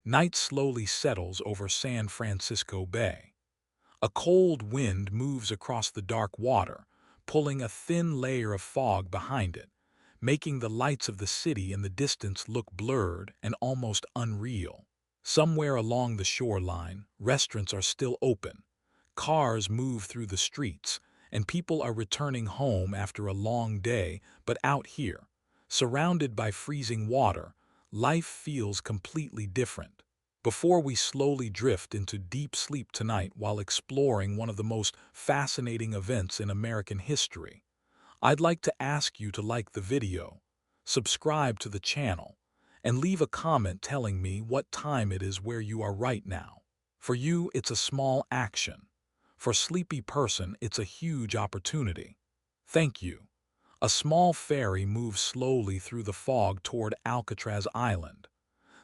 Night slowly settles over San Francisco Bay. A cold wind moves across the dark water, pulling a thin layer of fog behind it, making the lights of the city in the distance look blurred and almost unreal. Somewhere along the shoreline, restaurants are still open, cars move through the streets, and people are returning home after a long day, but out here, surrounded by freezing water, life feels completely different. Before we slowly drift into deep sleep tonight while exploring one of the most fascinating events in American history, I'd like to ask you to like the video, subscribe to the channel, and leave a comment telling me what time it is where you are right now. For you, it's a small action. For sleepy person, it's a huge opportunity. Thank you. A small ferry moves slowly through the fog toward Alcatraz Island.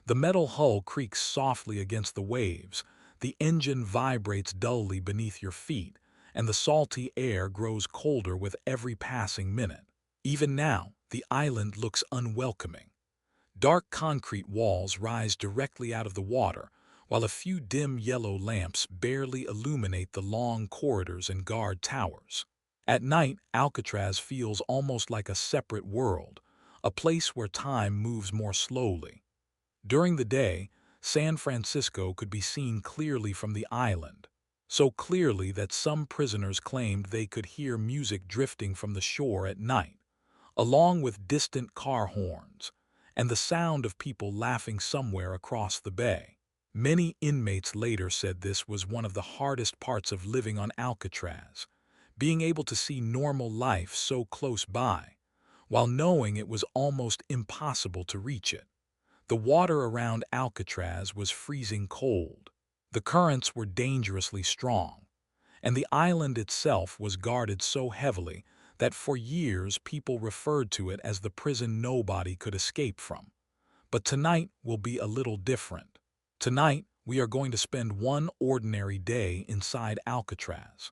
The metal hull creaks softly against the waves, the engine vibrates dully beneath your feet, and the salty air grows colder with every passing minute. Even now, the island looks unwelcoming. Dark concrete walls rise directly out of the water, while a few dim yellow lamps barely illuminate the long corridors and guard towers. At night, Alcatraz feels almost like a separate world, a place where time moves more slowly. During the day, San Francisco could be seen clearly from the island, so clearly that some prisoners claimed they could hear music drifting from the shore at night, along with distant car horns, and the sound of people laughing somewhere across the bay. Many inmates later said this was one of the hardest parts of living on Alcatraz, being able to see normal life so close by, while knowing it was almost impossible to reach it. The water around Alcatraz was freezing cold. The currents were dangerously strong, and the island itself was guarded so heavily that for years people referred to it as the prison nobody could escape from. But tonight will be a little different. Tonight, we are going to spend one ordinary day inside Alcatraz.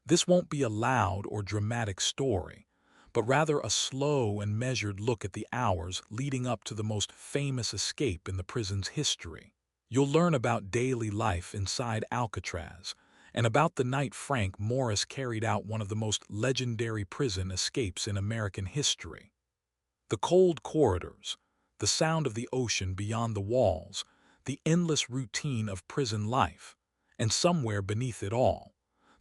This won't be a loud or dramatic story, but rather a slow and measured look at the hours leading up to the most famous escape in the prison's history. You'll learn about daily life inside Alcatraz and about the night Frank Morris carried out one of the most legendary prison escapes in American history. The cold corridors, the sound of the ocean beyond the walls, the endless routine of prison life, and somewhere beneath it all,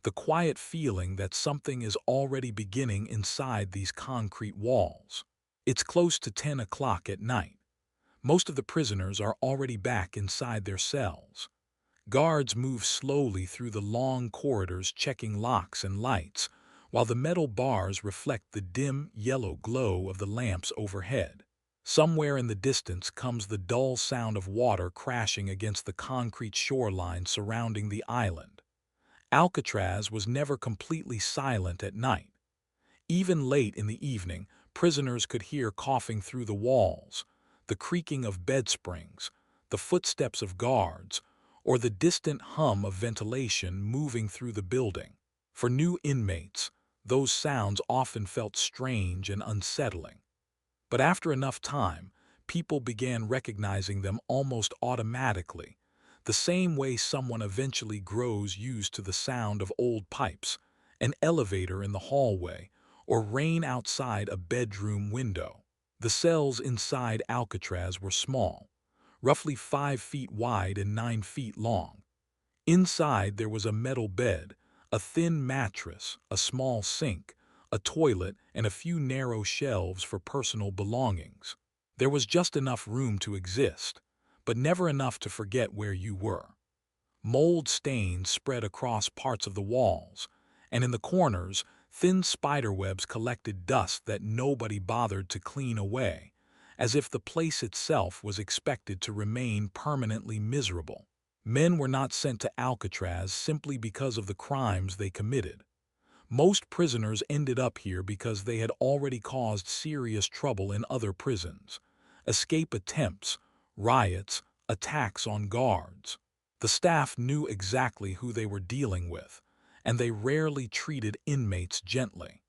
the quiet feeling that something is already beginning inside these concrete walls. It's close to 10 o'clock at night. Most of the prisoners are already back inside their cells. Guards move slowly through the long corridors checking locks and lights, while the metal bars reflect the dim, yellow glow of the lamps overhead. Somewhere in the distance comes the dull sound of water crashing against the concrete shoreline surrounding the island. Alcatraz was never completely silent at night. Even late in the evening, prisoners could hear coughing through the walls, the creaking of bed springs, the footsteps of guards, or the distant hum of ventilation moving through the building. For new inmates, those sounds often felt strange and unsettling. But after enough time, people began recognizing them almost automatically, the same way someone eventually grows used to the sound of old pipes, an elevator in the hallway, or rain outside a bedroom window. The cells inside Alcatraz were small, roughly 5 feet wide and 9 feet long. Inside there was a metal bed, a thin mattress, a small sink, a toilet, and a few narrow shelves for personal belongings. There was just enough room to exist, but never enough to forget where you were. Mold stains spread across parts of the walls, and in the corners, thin spiderwebs collected dust that nobody bothered to clean away, as if the place itself was expected to remain permanently miserable. Men were not sent to Alcatraz simply because of the crimes they committed. Most prisoners ended up here because they had already caused serious trouble in other prisons. Escape attempts, riots, attacks on guards. The staff knew exactly who they were dealing with, and they rarely treated inmates gently.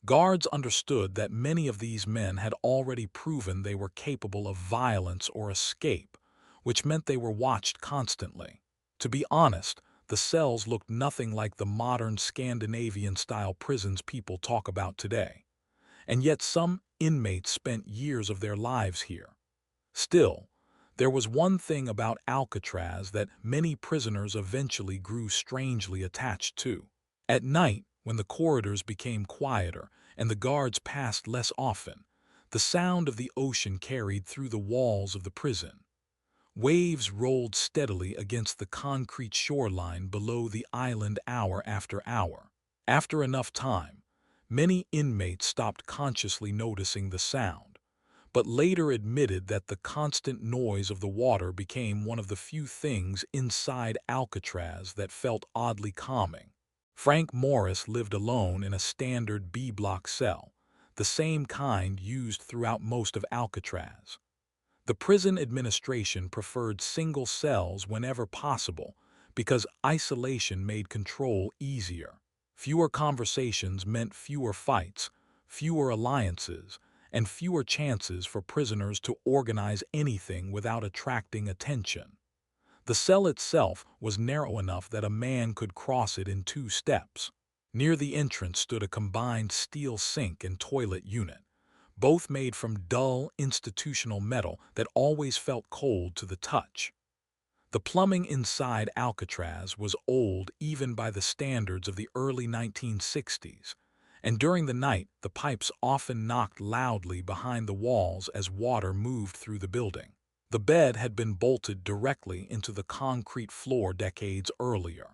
Guards understood that many of these men had already proven they were capable of violence or escape, which meant they were watched constantly. To be honest, the cells looked nothing like the modern Scandinavian-style prisons people talk about today. And yet some inmates spent years of their lives here. Still, there was one thing about Alcatraz that many prisoners eventually grew strangely attached to. At night, when the corridors became quieter and the guards passed less often, the sound of the ocean carried through the walls of the prison. Waves rolled steadily against the concrete shoreline below the island hour after hour. After enough time, many inmates stopped consciously noticing the sound, but later admitted that the constant noise of the water became one of the few things inside Alcatraz that felt oddly calming. Frank Morris lived alone in a standard B-block cell, the same kind used throughout most of Alcatraz. The prison administration preferred single cells whenever possible because isolation made control easier. Fewer conversations meant fewer fights, fewer alliances, and fewer chances for prisoners to organize anything without attracting attention. The cell itself was narrow enough that a man could cross it in 2 steps. Near the entrance stood a combined steel sink and toilet unit, both made from dull, institutional metal that always felt cold to the touch. The plumbing inside Alcatraz was old even by the standards of the early 1960s, and during the night the pipes often knocked loudly behind the walls as water moved through the building. The bed had been bolted directly into the concrete floor decades earlier.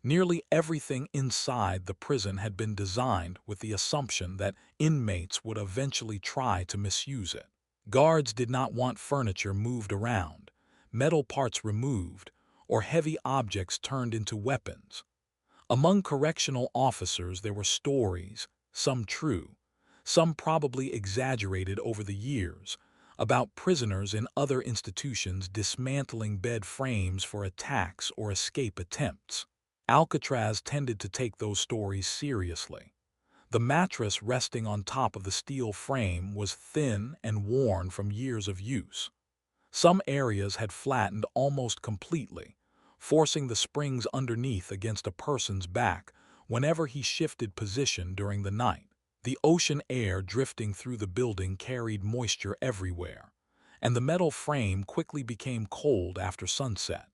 Nearly everything inside the prison had been designed with the assumption that inmates would eventually try to misuse it. Guards did not want furniture moved around, metal parts removed, or heavy objects turned into weapons. Among correctional officers there were stories, some true, some probably exaggerated over the years, about prisoners in other institutions dismantling bed frames for attacks or escape attempts. Alcatraz tended to take those stories seriously. The mattress resting on top of the steel frame was thin and worn from years of use. Some areas had flattened almost completely, forcing the springs underneath against a person's back whenever he shifted position during the night. The ocean air drifting through the building carried moisture everywhere, and the metal frame quickly became cold after sunset.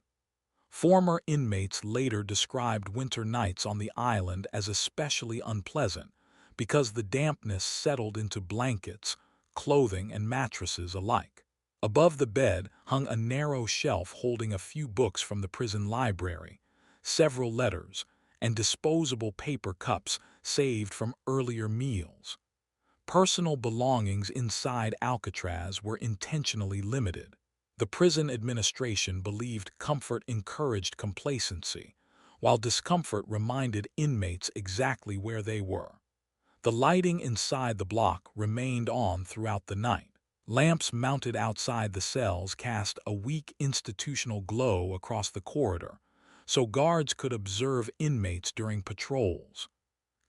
Former inmates later described winter nights on the island as especially unpleasant because the dampness settled into blankets, clothing, and mattresses alike. Above the bed hung a narrow shelf holding a few books from the prison library, several letters, and disposable paper cups saved from earlier meals. Personal belongings inside Alcatraz were intentionally limited. The prison administration believed comfort encouraged complacency, while discomfort reminded inmates exactly where they were. The lighting inside the block remained on throughout the night. Lamps mounted outside the cells cast a weak institutional glow across the corridor, so guards could observe inmates during patrols.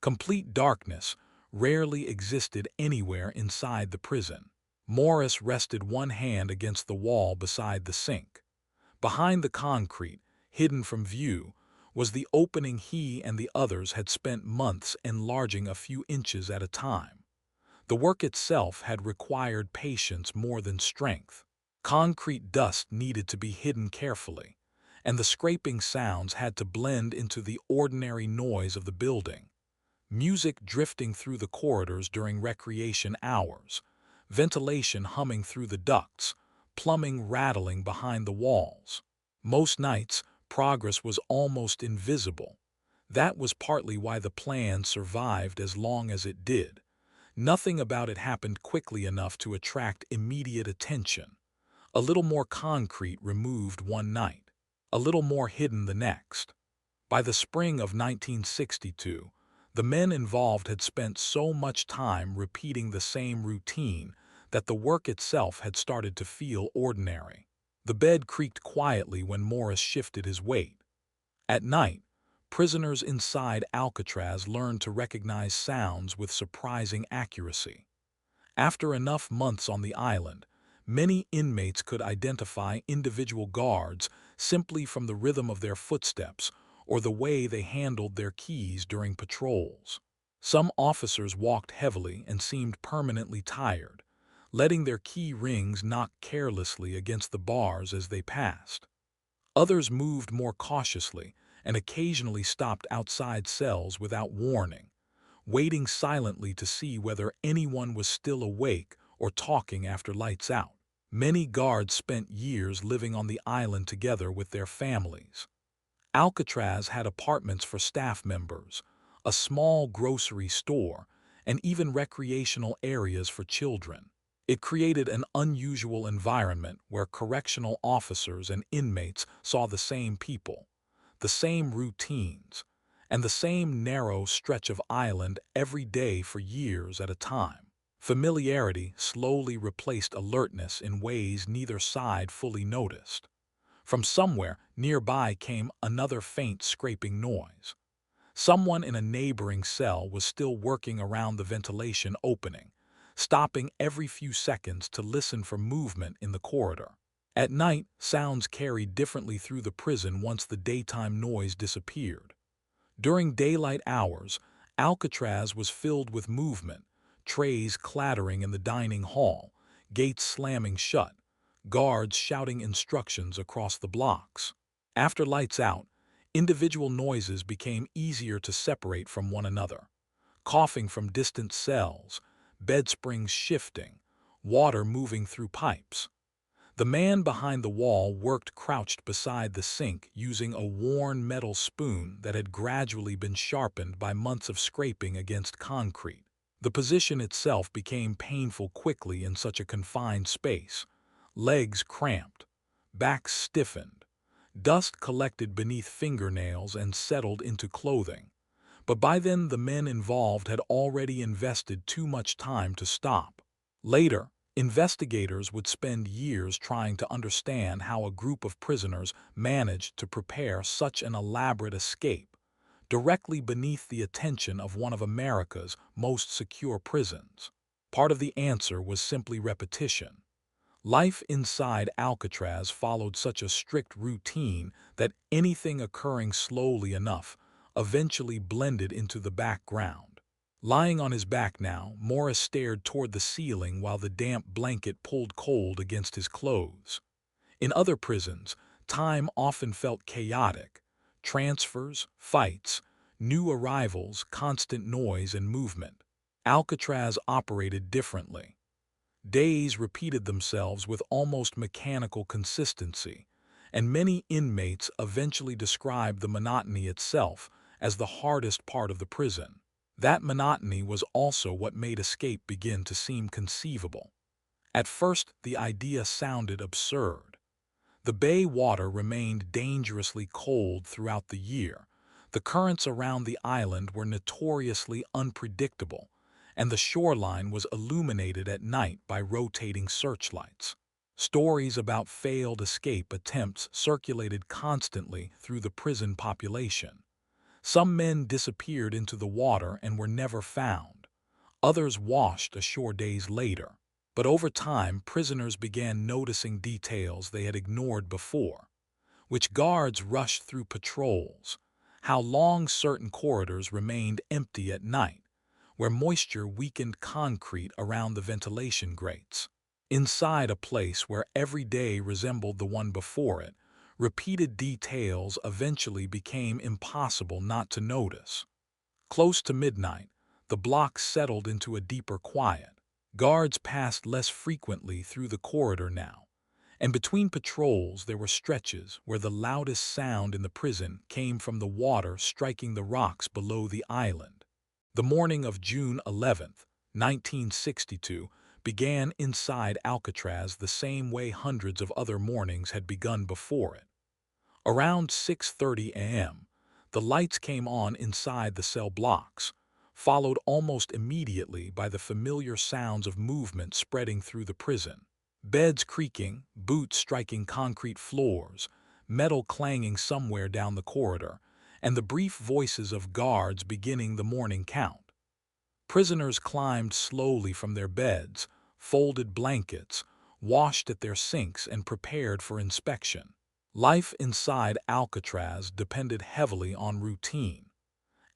Complete darkness rarely existed anywhere inside the prison. Morris rested one hand against the wall beside the sink. Behind the concrete, hidden from view, was the opening he and the others had spent months enlarging a few inches at a time. The work itself had required patience more than strength. Concrete dust needed to be hidden carefully, and the scraping sounds had to blend into the ordinary noise of the building. Music drifting through the corridors during recreation hours, ventilation humming through the ducts, plumbing rattling behind the walls. Most nights, progress was almost invisible. That was partly why the plan survived as long as it did. Nothing about it happened quickly enough to attract immediate attention. A little more concrete removed one night, a little more hidden the next. By the spring of 1962, the men involved had spent so much time repeating the same routine that the work itself had started to feel ordinary. The bed creaked quietly when Morris shifted his weight. At night, prisoners inside Alcatraz learned to recognize sounds with surprising accuracy. After enough months on the island, Many inmates could identify individual guards simply from the rhythm of their footsteps or the way they handled their keys during patrols. Some officers walked heavily and seemed permanently tired, letting their key rings knock carelessly against the bars as they passed. Others moved more cautiously and occasionally stopped outside cells without warning, waiting silently to see whether anyone was still awake or talking after lights out. Many guards spent years living on the island together with their families. Alcatraz had apartments for staff members, a small grocery store, and even recreational areas for children. It created an unusual environment where correctional officers and inmates saw the same people, the same routines, and the same narrow stretch of island every day for years at a time. Familiarity slowly replaced alertness in ways neither side fully noticed. From somewhere nearby came another faint scraping noise. Someone in a neighboring cell was still working around the ventilation opening, stopping every few seconds to listen for movement in the corridor. At night, sounds carried differently through the prison once the daytime noise disappeared. During daylight hours, Alcatraz was filled with movement, trays clattering in the dining hall, gates slamming shut, guards shouting instructions across the blocks. After lights out, individual noises became easier to separate from one another. Coughing from distant cells, bed springs shifting, water moving through pipes. The man behind the wall worked crouched beside the sink using a worn metal spoon that had gradually been sharpened by months of scraping against concrete. The position itself became painful quickly in such a confined space. Legs cramped, backs stiffened, dust collected beneath fingernails and settled into clothing. But by then the men involved had already invested too much time to stop. Later, investigators would spend years trying to understand how a group of prisoners managed to prepare such an elaborate escape, directly beneath the attention of one of America's most secure prisons. Part of the answer was simply repetition. Life inside Alcatraz followed such a strict routine that anything occurring slowly enough eventually blended into the background. Lying on his back now, Morris stared toward the ceiling while the damp blanket pulled cold against his clothes. In other prisons, time often felt chaotic. Transfers, fights, new arrivals, constant noise and movement. Alcatraz operated differently. Days repeated themselves with almost mechanical consistency, and many inmates eventually described the monotony itself as the hardest part of the prison. That monotony was also what made escape begin to seem conceivable. At first, the idea sounded absurd. The bay water remained dangerously cold throughout the year. The currents around the island were notoriously unpredictable, and the shoreline was illuminated at night by rotating searchlights. Stories about failed escape attempts circulated constantly through the prison population. Some men disappeared into the water and were never found. Others washed ashore days later. But over time, prisoners began noticing details they had ignored before. Which guards rushed through patrols, how long certain corridors remained empty at night, where moisture weakened concrete around the ventilation grates. Inside a place where every day resembled the one before it, repeated details eventually became impossible not to notice. Close to midnight, the block settled into a deeper quiet. Guards passed less frequently through the corridor now, and between patrols there were stretches where the loudest sound in the prison came from the water striking the rocks below the island. The morning of June 11th, 1962, began inside Alcatraz the same way hundreds of other mornings had begun before it. Around 6:30 a.m., the lights came on inside the cell blocks, followed almost immediately by the familiar sounds of movement spreading through the prison. Beds creaking, boots striking concrete floors, metal clanging somewhere down the corridor, and the brief voices of guards beginning the morning count. Prisoners climbed slowly from their beds, folded blankets, washed at their sinks and prepared for inspection. Life inside Alcatraz depended heavily on routine.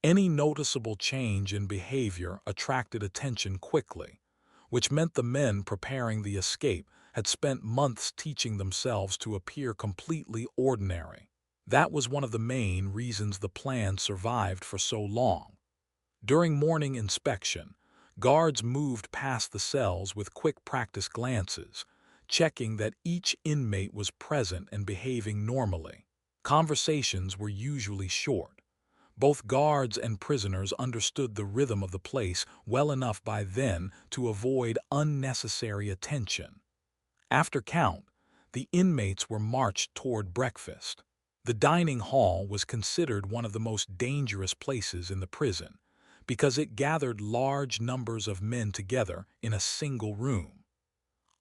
Any noticeable change in behavior attracted attention quickly, which meant the men preparing the escape had spent months teaching themselves to appear completely ordinary. That was one of the main reasons the plan survived for so long. During morning inspection, guards moved past the cells with quick practice glances, checking that each inmate was present and behaving normally. Conversations were usually short. Both guards and prisoners understood the rhythm of the place well enough by then to avoid unnecessary attention. After count, the inmates were marched toward breakfast. The dining hall was considered one of the most dangerous places in the prison because it gathered large numbers of men together in a single room.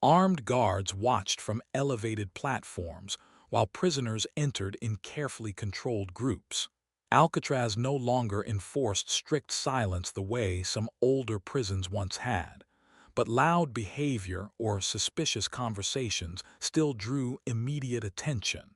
Armed guards watched from elevated platforms while prisoners entered in carefully controlled groups. Alcatraz no longer enforced strict silence the way some older prisons once had, but loud behavior or suspicious conversations still drew immediate attention.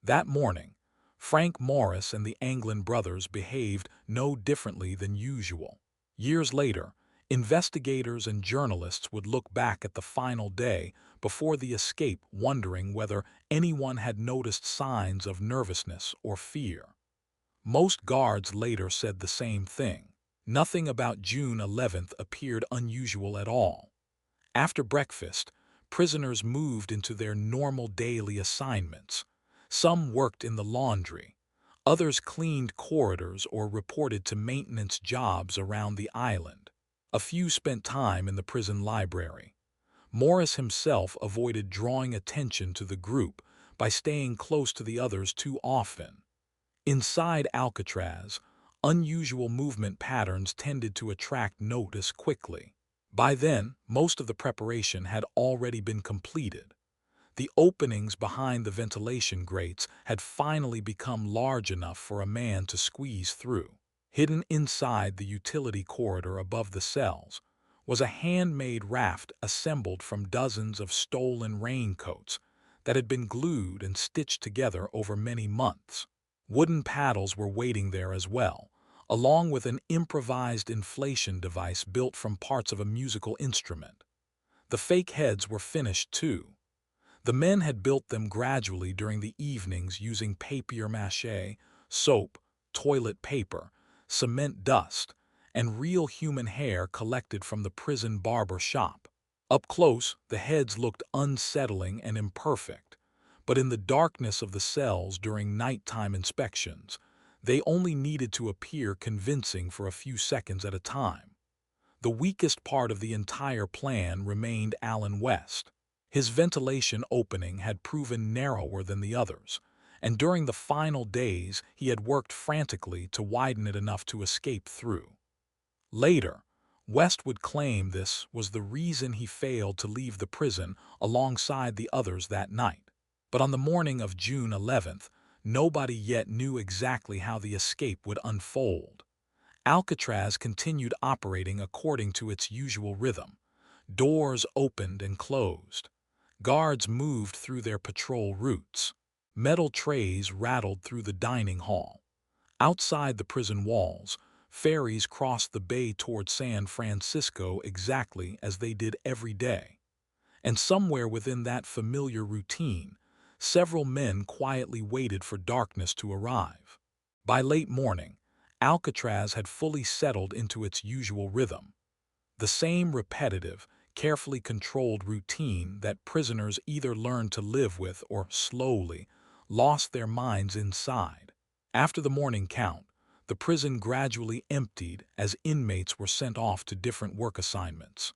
That morning, Frank Morris and the Anglin brothers behaved no differently than usual. Years later, investigators and journalists would look back at the final day before the escape wondering whether anyone had noticed signs of nervousness or fear. Most guards later said the same thing. Nothing about June 11th appeared unusual at all. After breakfast, prisoners moved into their normal daily assignments. Some worked in the laundry. Others cleaned corridors or reported to maintenance jobs around the island. A few spent time in the prison library. Morris himself avoided drawing attention to the group by staying close to the others too often. Inside Alcatraz, unusual movement patterns tended to attract notice quickly. By then, most of the preparation had already been completed. The openings behind the ventilation grates had finally become large enough for a man to squeeze through. Hidden inside the utility corridor above the cells was a handmade raft assembled from dozens of stolen raincoats that had been glued and stitched together over many months. Wooden paddles were waiting there as well, along with an improvised inflation device built from parts of a musical instrument. The fake heads were finished too. The men had built them gradually during the evenings using papier-mâché, soap, toilet paper, cement dust, and real human hair collected from the prison barber shop. Up close, the heads looked unsettling and imperfect, but in the darkness of the cells during nighttime inspections, they only needed to appear convincing for a few seconds at a time. The weakest part of the entire plan remained Alan West. His ventilation opening had proven narrower than the others, and during the final days he had worked frantically to widen it enough to escape through. Later, West would claim this was the reason he failed to leave the prison alongside the others that night. But on the morning of June 11th, nobody yet knew exactly how the escape would unfold. Alcatraz continued operating according to its usual rhythm. Doors opened and closed. Guards moved through their patrol routes. Metal trays rattled through the dining hall. Outside the prison walls, ferries crossed the bay toward San Francisco exactly as they did every day. And somewhere within that familiar routine, several men quietly waited for darkness to arrive. By late morning, Alcatraz had fully settled into its usual rhythm. The same repetitive, carefully controlled routine that prisoners either learned to live with or slowly lost their minds inside. After the morning count, the prison gradually emptied as inmates were sent off to different work assignments.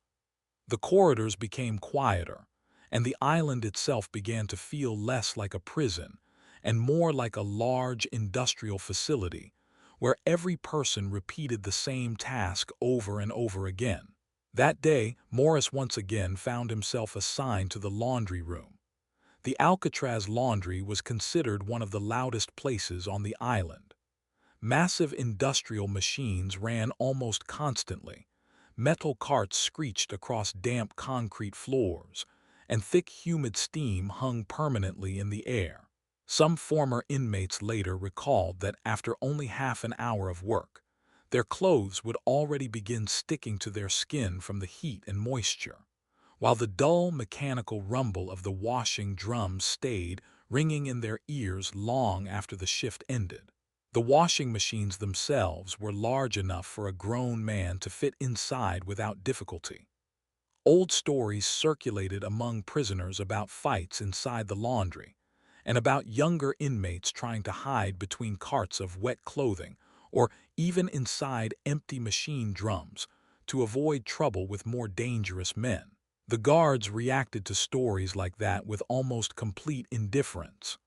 The corridors became quieter, and the island itself began to feel less like a prison and more like a large industrial facility where every person repeated the same task over and over again. That day, Morris once again found himself assigned to the laundry room. The Alcatraz laundry was considered one of the loudest places on the island. Massive industrial machines ran almost constantly. Metal carts screeched across damp concrete floors, and thick humid steam hung permanently in the air. Some former inmates later recalled that after only half an hour of work, their clothes would already begin sticking to their skin from the heat and moisture, while the dull mechanical rumble of the washing drums stayed ringing in their ears long after the shift ended. The washing machines themselves were large enough for a grown man to fit inside without difficulty. Old stories circulated among prisoners about fights inside the laundry, and about younger inmates trying to hide between carts of wet clothing or even inside empty machine drums to avoid trouble with more dangerous men. The guards reacted to stories like that with almost complete indifference.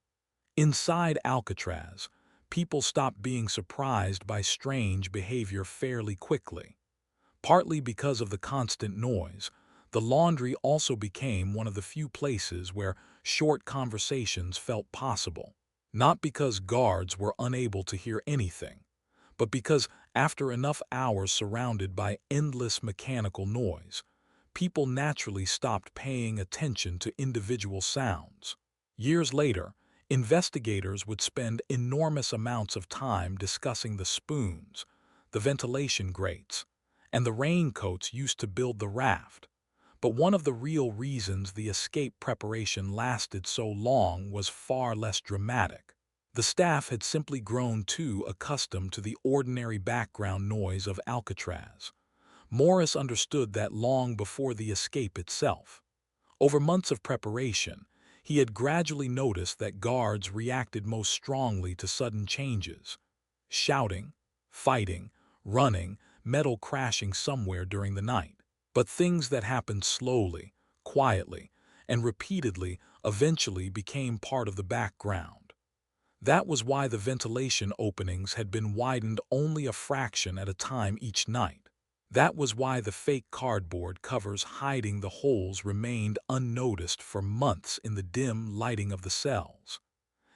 Inside Alcatraz, people stopped being surprised by strange behavior fairly quickly. Partly because of the constant noise, the laundry also became one of the few places where short conversations felt possible. Not because guards were unable to hear anything, but because after enough hours surrounded by endless mechanical noise, people naturally stopped paying attention to individual sounds. Years later, investigators would spend enormous amounts of time discussing the spoons, the ventilation grates, and the raincoats used to build the raft. But one of the real reasons the escape preparation lasted so long was far less dramatic. The staff had simply grown too accustomed to the ordinary background noise of Alcatraz. Morris understood that long before the escape itself. Over months of preparation, he had gradually noticed that guards reacted most strongly to sudden changes. Shouting, fighting, running, metal crashing somewhere during the night. But things that happened slowly, quietly, and repeatedly eventually became part of the background. That was why the ventilation openings had been widened only a fraction at a time each night. That was why the fake cardboard covers hiding the holes remained unnoticed for months in the dim lighting of the cells.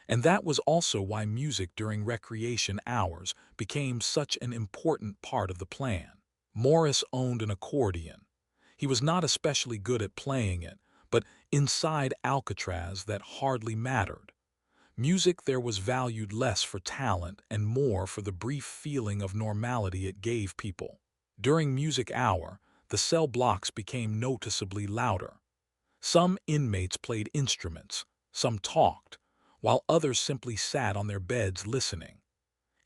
And that was also why music during recreation hours became such an important part of the plan. Morris owned an accordion. He was not especially good at playing it, but inside Alcatraz that hardly mattered. Music there was valued less for talent and more for the brief feeling of normality it gave people. During music hour, the cell blocks became noticeably louder. Some inmates played instruments, some talked, while others simply sat on their beds listening.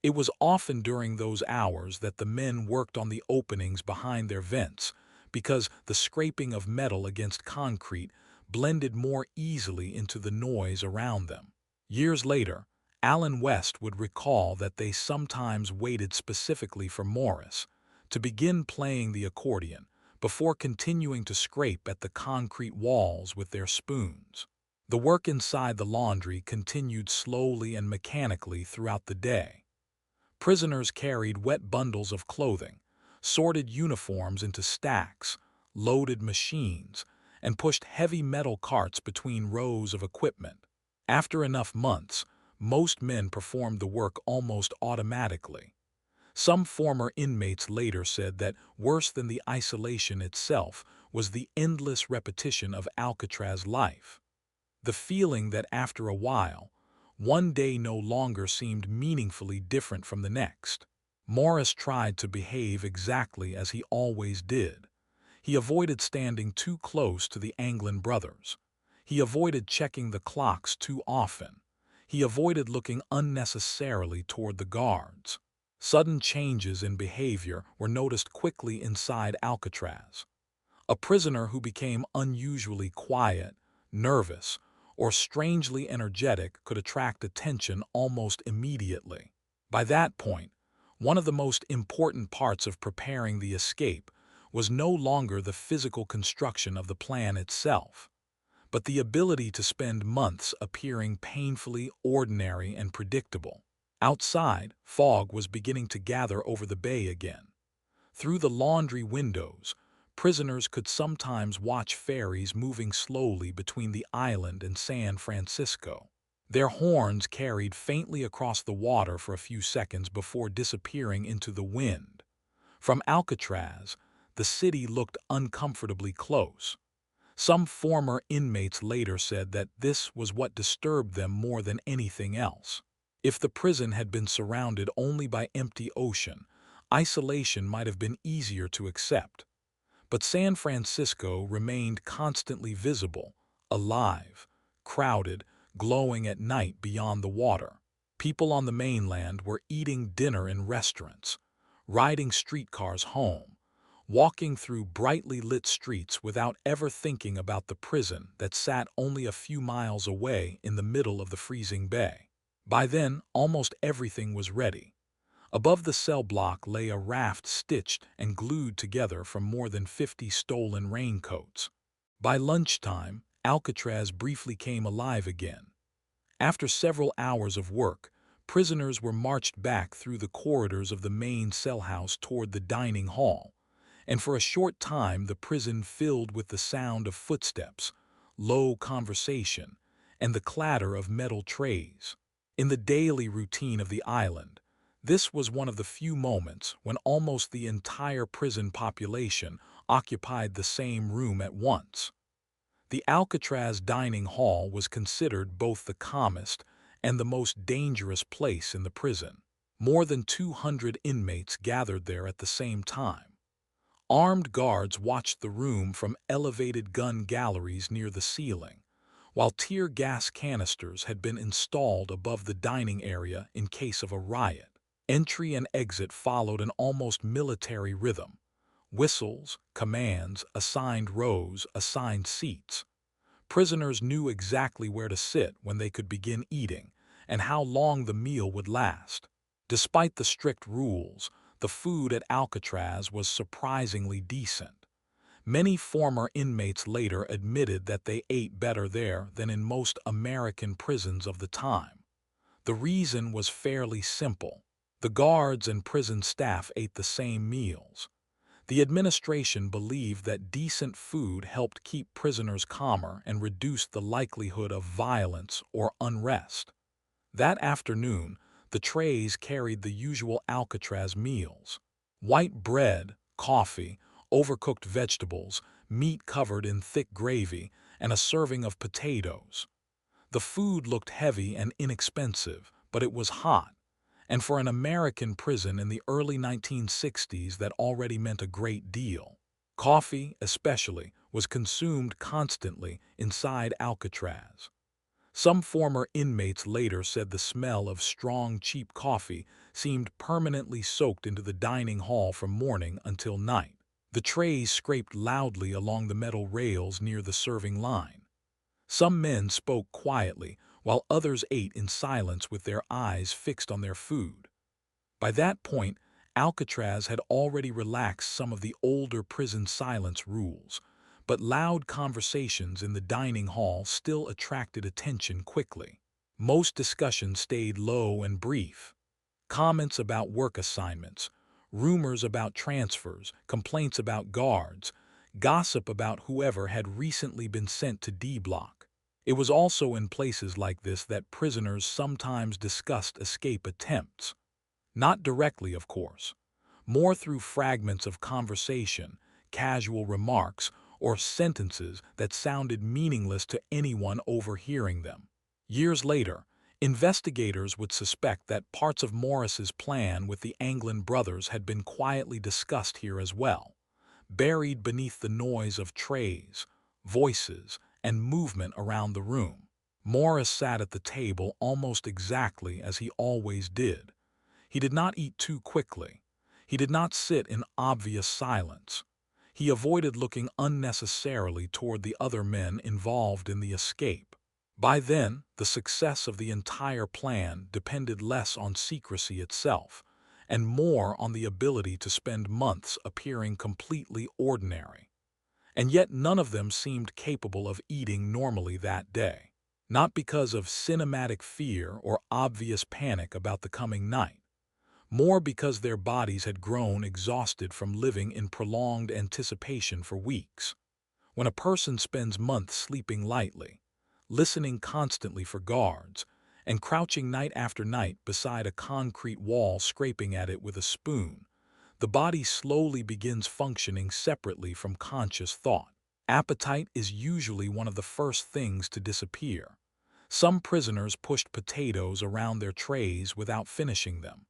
It was often during those hours that the men worked on the openings behind their vents, because the scraping of metal against concrete blended more easily into the noise around them. Years later, Alan West would recall that they sometimes waited specifically for Morris to begin playing the accordion before continuing to scrape at the concrete walls with their spoons. The work inside the laundry continued slowly and mechanically throughout the day. Prisoners carried wet bundles of clothing, sorted uniforms into stacks, loaded machines, and pushed heavy metal carts between rows of equipment. After enough months, most men performed the work almost automatically. Some former inmates later said that worse than the isolation itself was the endless repetition of Alcatraz life. The feeling that after a while, one day no longer seemed meaningfully different from the next. Morris tried to behave exactly as he always did. He avoided standing too close to the Anglin brothers. He avoided checking the clocks too often. He avoided looking unnecessarily toward the guards. Sudden changes in behavior were noticed quickly inside Alcatraz. A prisoner who became unusually quiet, nervous, or strangely energetic could attract attention almost immediately. By that point, one of the most important parts of preparing the escape was no longer the physical construction of the plan itself, but the ability to spend months appearing painfully ordinary and predictable. Outside, fog was beginning to gather over the bay again. Through the laundry windows, prisoners could sometimes watch ferries moving slowly between the island and San Francisco. Their horns carried faintly across the water for a few seconds before disappearing into the wind. From Alcatraz, the city looked uncomfortably close. Some former inmates later said that this was what disturbed them more than anything else. If the prison had been surrounded only by empty ocean, isolation might have been easier to accept. But San Francisco remained constantly visible, alive, crowded, glowing at night beyond the water. People on the mainland were eating dinner in restaurants, riding streetcars home, walking through brightly lit streets without ever thinking about the prison that sat only a few miles away in the middle of the freezing bay. By then, almost everything was ready. Above the cell block lay a raft stitched and glued together from more than 50 stolen raincoats. By lunchtime, Alcatraz briefly came alive again. After several hours of work, prisoners were marched back through the corridors of the main cell house toward the dining hall, and for a short time the prison filled with the sound of footsteps, low conversation, and the clatter of metal trays. In the daily routine of the island, this was one of the few moments when almost the entire prison population occupied the same room at once. The Alcatraz dining hall was considered both the calmest and the most dangerous place in the prison. More than 200 inmates gathered there at the same time. Armed guards watched the room from elevated gun galleries near the ceiling, while tear gas canisters had been installed above the dining area in case of a riot. Entry and exit followed an almost military rhythm. Whistles, commands, assigned rows, assigned seats. Prisoners knew exactly where to sit when they could begin eating, and how long the meal would last. Despite the strict rules, the food at Alcatraz was surprisingly decent. Many former inmates later admitted that they ate better there than in most American prisons of the time. The reason was fairly simple. The guards and prison staff ate the same meals. The administration believed that decent food helped keep prisoners calmer and reduced the likelihood of violence or unrest. That afternoon, the trays carried the usual Alcatraz meals: white bread, coffee, overcooked vegetables, meat covered in thick gravy, and a serving of potatoes. The food looked heavy and inexpensive, but it was hot, and for an American prison in the early 1960s that already meant a great deal. Coffee, especially, was consumed constantly inside Alcatraz. Some former inmates later said the smell of strong, cheap coffee seemed permanently soaked into the dining hall from morning until night. The trays scraped loudly along the metal rails near the serving line. Some men spoke quietly, while others ate in silence with their eyes fixed on their food. By that point, Alcatraz had already relaxed some of the older prison silence rules, but loud conversations in the dining hall still attracted attention quickly. Most discussions stayed low and brief. Comments about work assignments, rumors about transfers, complaints about guards, gossip about whoever had recently been sent to D Block. It was also in places like this that prisoners sometimes discussed escape attempts. Not directly, of course, more through fragments of conversation, casual remarks, or sentences that sounded meaningless to anyone overhearing them. Years later, investigators would suspect that parts of Morris's plan with the Anglin brothers had been quietly discussed here as well, buried beneath the noise of trays, voices, and movement around the room. Morris sat at the table almost exactly as he always did. He did not eat too quickly. He did not sit in obvious silence. He avoided looking unnecessarily toward the other men involved in the escape. By then, the success of the entire plan depended less on secrecy itself, and more on the ability to spend months appearing completely ordinary. And yet none of them seemed capable of eating normally that day. Not because of cinematic fear or obvious panic about the coming night, more because their bodies had grown exhausted from living in prolonged anticipation for weeks. When a person spends months sleeping lightly, listening constantly for guards, and crouching night after night beside a concrete wall scraping at it with a spoon, the body slowly begins functioning separately from conscious thought. Appetite is usually one of the first things to disappear. Some prisoners pushed potatoes around their trays without finishing them.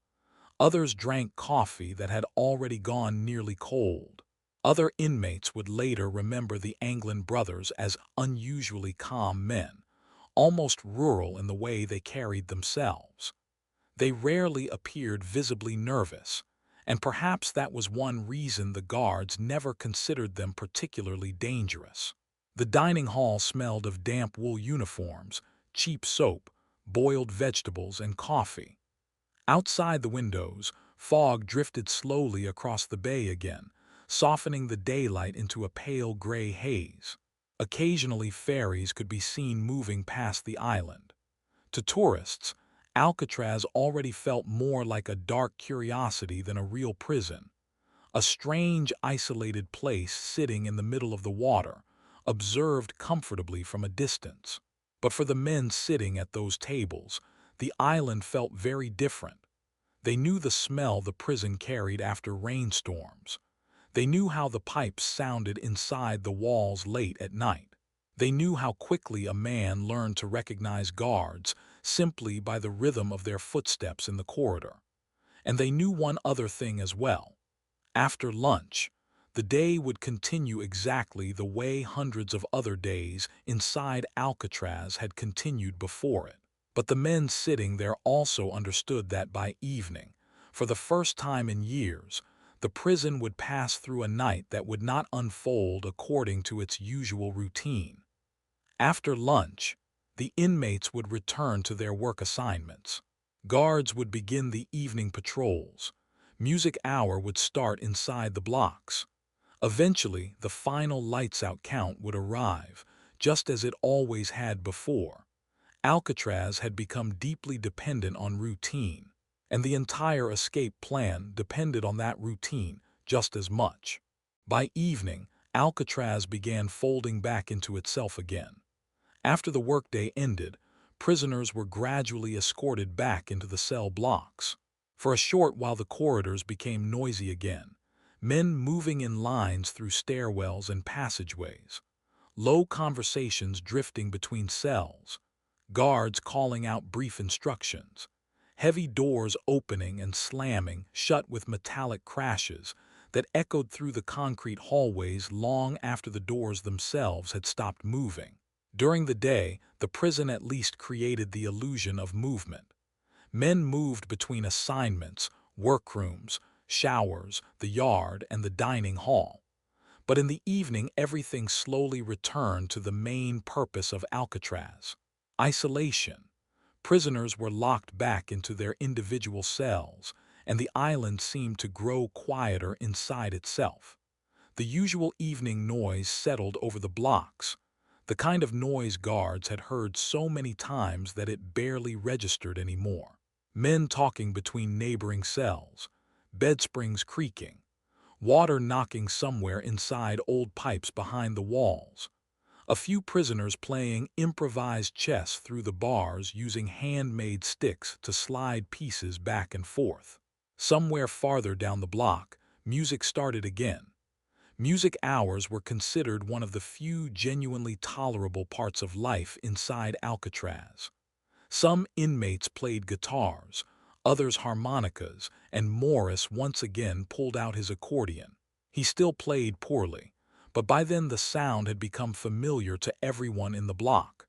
Others drank coffee that had already gone nearly cold. Other inmates would later remember the Anglin brothers as unusually calm men, almost rural in the way they carried themselves. They rarely appeared visibly nervous, and perhaps that was one reason the guards never considered them particularly dangerous. The dining hall smelled of damp wool uniforms, cheap soap, boiled vegetables, and coffee. Outside the windows, fog drifted slowly across the bay again, softening the daylight into a pale gray haze. Occasionally ferries could be seen moving past the island. To tourists, Alcatraz already felt more like a dark curiosity than a real prison, a strange, isolated place sitting in the middle of the water, observed comfortably from a distance. But for the men sitting at those tables, the island felt very different. They knew the smell the prison carried after rainstorms. They knew how the pipes sounded inside the walls late at night. They knew how quickly a man learned to recognize guards simply by the rhythm of their footsteps in the corridor. And they knew one other thing as well. After lunch, the day would continue exactly the way hundreds of other days inside Alcatraz had continued before it. But the men sitting there also understood that by evening, for the first time in years, the prison would pass through a night that would not unfold according to its usual routine. After lunch, the inmates would return to their work assignments. Guards would begin the evening patrols. Music hour would start inside the blocks. Eventually, the final lights-out count would arrive, just as it always had before. Alcatraz had become deeply dependent on routine, and the entire escape plan depended on that routine just as much. By evening, Alcatraz began folding back into itself again. After the workday ended, prisoners were gradually escorted back into the cell blocks. For a short while the corridors became noisy again, men moving in lines through stairwells and passageways, low conversations drifting between cells, guards calling out brief instructions, heavy doors opening and slamming shut with metallic crashes that echoed through the concrete hallways long after the doors themselves had stopped moving. During the day, the prison at least created the illusion of movement. Men moved between assignments, workrooms, showers, the yard, and the dining hall. But in the evening, everything slowly returned to the main purpose of Alcatraz: isolation. Prisoners were locked back into their individual cells, and the island seemed to grow quieter inside itself. The usual evening noise settled over the blocks, the kind of noise guards had heard so many times that it barely registered anymore. Men talking between neighboring cells, bed springs creaking, water knocking somewhere inside old pipes behind the walls. A few prisoners playing improvised chess through the bars using handmade sticks to slide pieces back and forth. Somewhere farther down the block, music started again. Music hours were considered one of the few genuinely tolerable parts of life inside Alcatraz. Some inmates played guitars, others harmonicas, and Morris once again pulled out his accordion. He still played poorly, but by then the sound had become familiar to everyone in the block.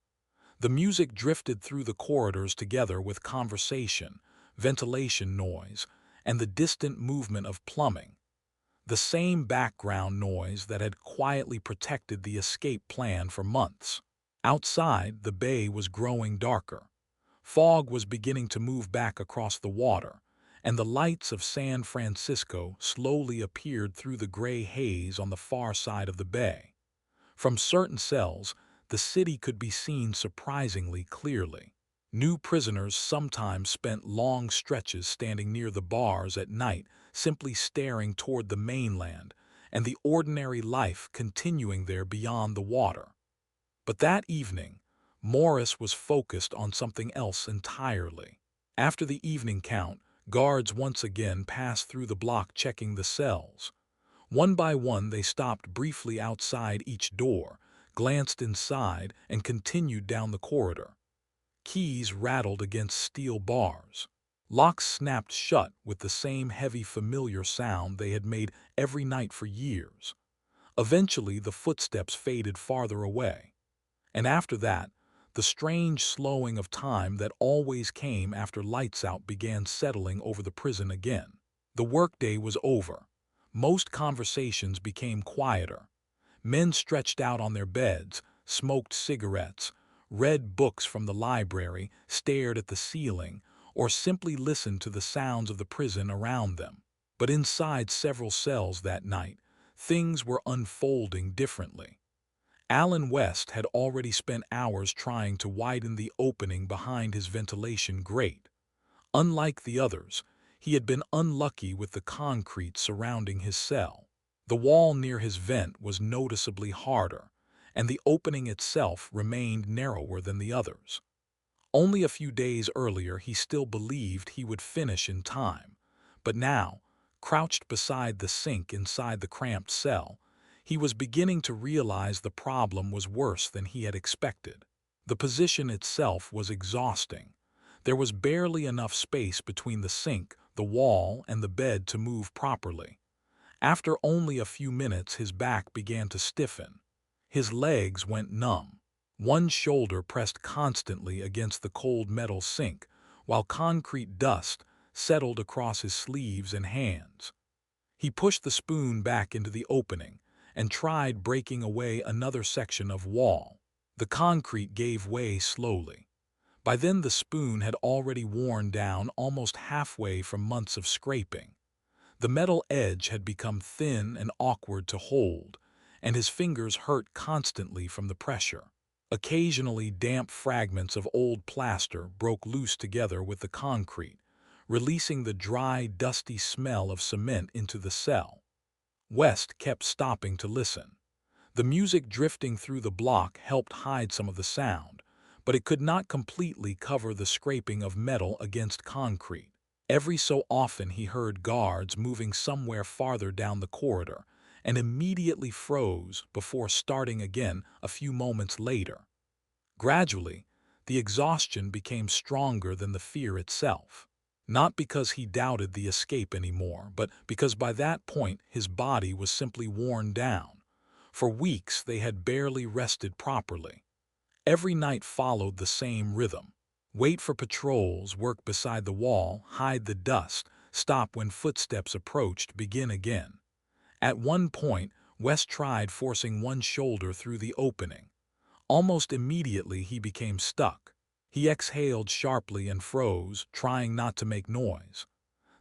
The music drifted through the corridors together with conversation, ventilation noise, and the distant movement of plumbing. The same background noise that had quietly protected the escape plan for months. Outside, the bay was growing darker. Fog was beginning to move back across the water, and the lights of San Francisco slowly appeared through the gray haze on the far side of the bay. From certain cells, the city could be seen surprisingly clearly. New prisoners sometimes spent long stretches standing near the bars at night, simply staring toward the mainland, and the ordinary life continuing there beyond the water. But that evening, Morris was focused on something else entirely. After the evening count, guards once again passed through the block checking the cells. One by one they stopped briefly outside each door, glanced inside, and continued down the corridor. Keys rattled against steel bars. Locks snapped shut with the same heavy familiar sound they had made every night for years. Eventually the footsteps faded farther away. And after that, the strange slowing of time that always came after lights out began settling over the prison again. The workday was over. Most conversations became quieter. Men stretched out on their beds, smoked cigarettes, read books from the library, stared at the ceiling, or simply listened to the sounds of the prison around them. But inside several cells that night, things were unfolding differently. Alan West had already spent hours trying to widen the opening behind his ventilation grate. Unlike the others, he had been unlucky with the concrete surrounding his cell. The wall near his vent was noticeably harder, and the opening itself remained narrower than the others. Only a few days earlier he still believed he would finish in time, but now, crouched beside the sink inside the cramped cell, he was beginning to realize the problem was worse than he had expected. The position itself was exhausting. There was barely enough space between the sink, the wall, and the bed to move properly. After only a few minutes, his back began to stiffen. His legs went numb. One shoulder pressed constantly against the cold metal sink, while concrete dust settled across his sleeves and hands. He pushed the spoon back into the opening and tried breaking away another section of wall. The concrete gave way slowly. By then the spoon had already worn down almost halfway from months of scraping. The metal edge had become thin and awkward to hold, and his fingers hurt constantly from the pressure. Occasionally, damp fragments of old plaster broke loose together with the concrete, releasing the dry, dusty smell of cement into the cell. West kept stopping to listen. The music drifting through the block helped hide some of the sound, but it could not completely cover the scraping of metal against concrete. Every so often he heard guards moving somewhere farther down the corridor, and immediately froze before starting again a few moments later. Gradually, the exhaustion became stronger than the fear itself. Not because he doubted the escape anymore, but because by that point his body was simply worn down. For weeks they had barely rested properly. Every night followed the same rhythm. Wait for patrols, work beside the wall, hide the dust, stop when footsteps approached, begin again. At one point, West tried forcing one shoulder through the opening. Almost immediately he became stuck. He exhaled sharply and froze, trying not to make noise.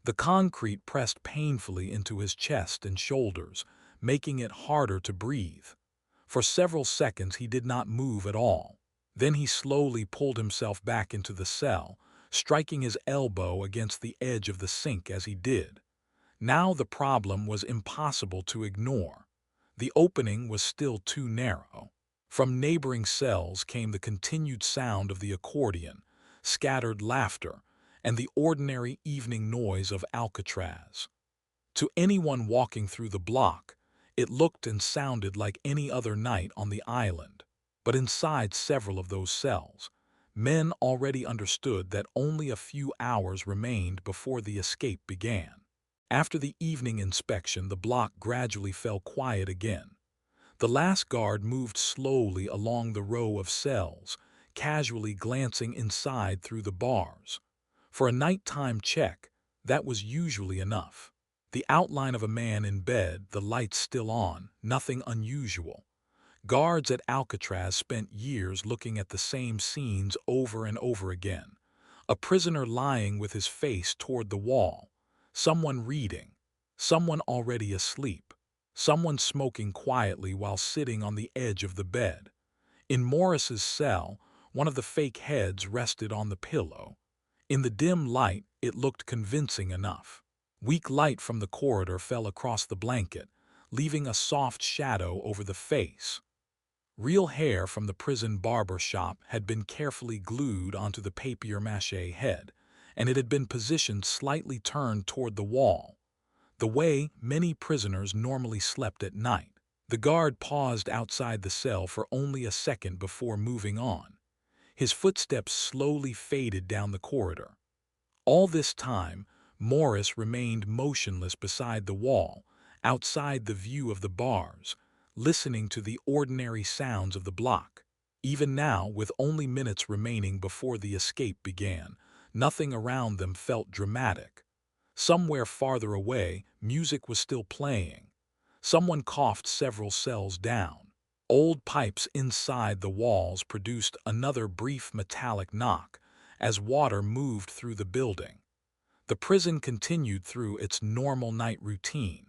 The concrete pressed painfully into his chest and shoulders, making it harder to breathe. For several seconds he did not move at all. Then he slowly pulled himself back into the cell, striking his elbow against the edge of the sink as he did. Now the problem was impossible to ignore. The opening was still too narrow. From neighboring cells came the continued sound of the accordion, scattered laughter, and the ordinary evening noise of Alcatraz. To anyone walking through the block, it looked and sounded like any other night on the island. But inside several of those cells, men already understood that only a few hours remained before the escape began. After the evening inspection, the block gradually fell quiet again. The last guard moved slowly along the row of cells, casually glancing inside through the bars. For a nighttime check, that was usually enough. The outline of a man in bed, the lights still on, nothing unusual. Guards at Alcatraz spent years looking at the same scenes over and over again. A prisoner lying with his face toward the wall, someone reading, someone already asleep, someone smoking quietly while sitting on the edge of the bed. In Morris's cell, one of the fake heads rested on the pillow. In the dim light, it looked convincing enough. Weak light from the corridor fell across the blanket, leaving a soft shadow over the face. Real hair from the prison barber shop had been carefully glued onto the papier-mâché head, and it had been positioned slightly turned toward the wall. the way many prisoners normally slept at night. The guard paused outside the cell for only a second before moving on. His footsteps slowly faded down the corridor. All this time, Morris remained motionless beside the wall, outside the view of the bars, listening to the ordinary sounds of the block. Even now, with only minutes remaining before the escape began, nothing around them felt dramatic. Somewhere farther away, music was still playing. Someone coughed several cells down. Old pipes inside the walls produced another brief metallic knock as water moved through the building. The prison continued through its normal night routine.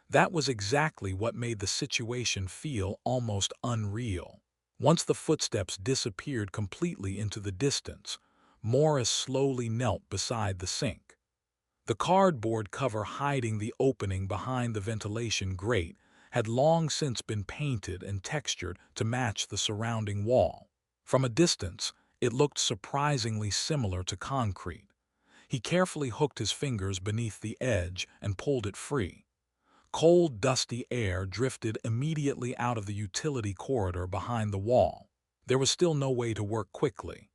That was exactly what made the situation feel almost unreal. Once the footsteps disappeared completely into the distance, Morris slowly knelt beside the sink. The cardboard cover hiding the opening behind the ventilation grate had long since been painted and textured to match the surrounding wall. From a distance, it looked surprisingly similar to concrete. He carefully hooked his fingers beneath the edge and pulled it free. Cold, dusty air drifted immediately out of the utility corridor behind the wall. There was still no way to work quickly.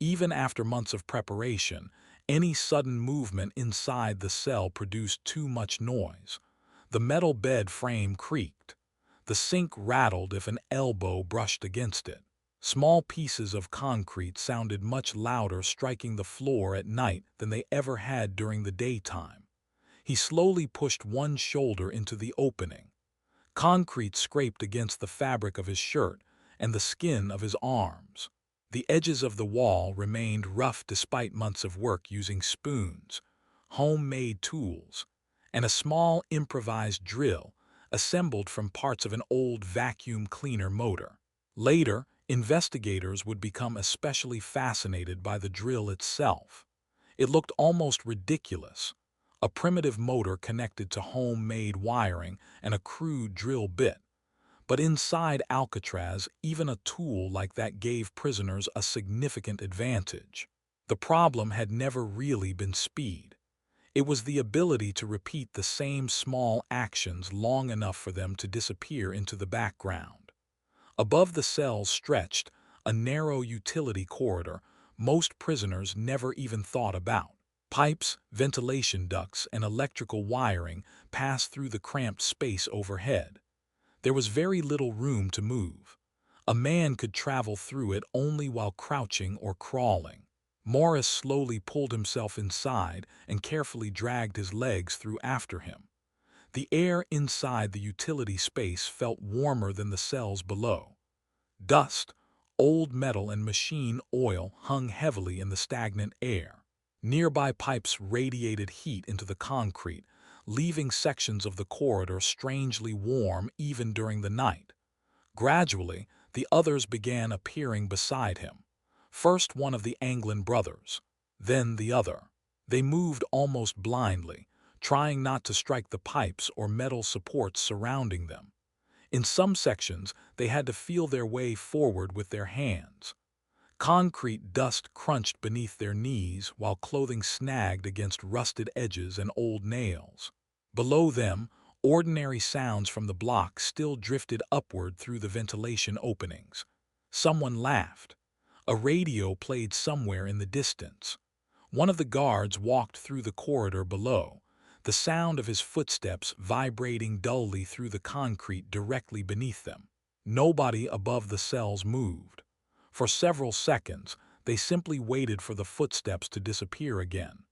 Even after months of preparation, any sudden movement inside the cell produced too much noise. The metal bed frame creaked. The sink rattled if an elbow brushed against it. Small pieces of concrete sounded much louder striking the floor at night than they ever had during the daytime. He slowly pushed one shoulder into the opening. Concrete scraped against the fabric of his shirt and the skin of his arms. The edges of the wall remained rough despite months of work using spoons, homemade tools, and a small improvised drill assembled from parts of an old vacuum cleaner motor. Later, investigators would become especially fascinated by the drill itself. It looked almost ridiculous, a primitive motor connected to homemade wiring and a crude drill bit. But inside Alcatraz, even a tool like that gave prisoners a significant advantage. The problem had never really been speed. It was the ability to repeat the same small actions long enough for them to disappear into the background. Above the cells stretched a narrow utility corridor most prisoners never even thought about. Pipes, ventilation ducts, and electrical wiring passed through the cramped space overhead. There was very little room to move. A man could travel through it only while crouching or crawling. Morris slowly pulled himself inside and carefully dragged his legs through after him. The air inside the utility space felt warmer than the cells below. Dust, old metal, and machine oil hung heavily in the stagnant air. Nearby pipes radiated heat into the concrete, leaving sections of the corridor strangely warm even during the night. Gradually, the others began appearing beside him. First one of the Anglin brothers, then the other. They moved almost blindly, trying not to strike the pipes or metal supports surrounding them. In some sections, they had to feel their way forward with their hands. Concrete dust crunched beneath their knees while clothing snagged against rusted edges and old nails. Below them, ordinary sounds from the block still drifted upward through the ventilation openings. Someone laughed. A radio played somewhere in the distance. One of the guards walked through the corridor below, the sound of his footsteps vibrating dully through the concrete directly beneath them. Nobody above the cells moved. For several seconds, they simply waited for the footsteps to disappear again.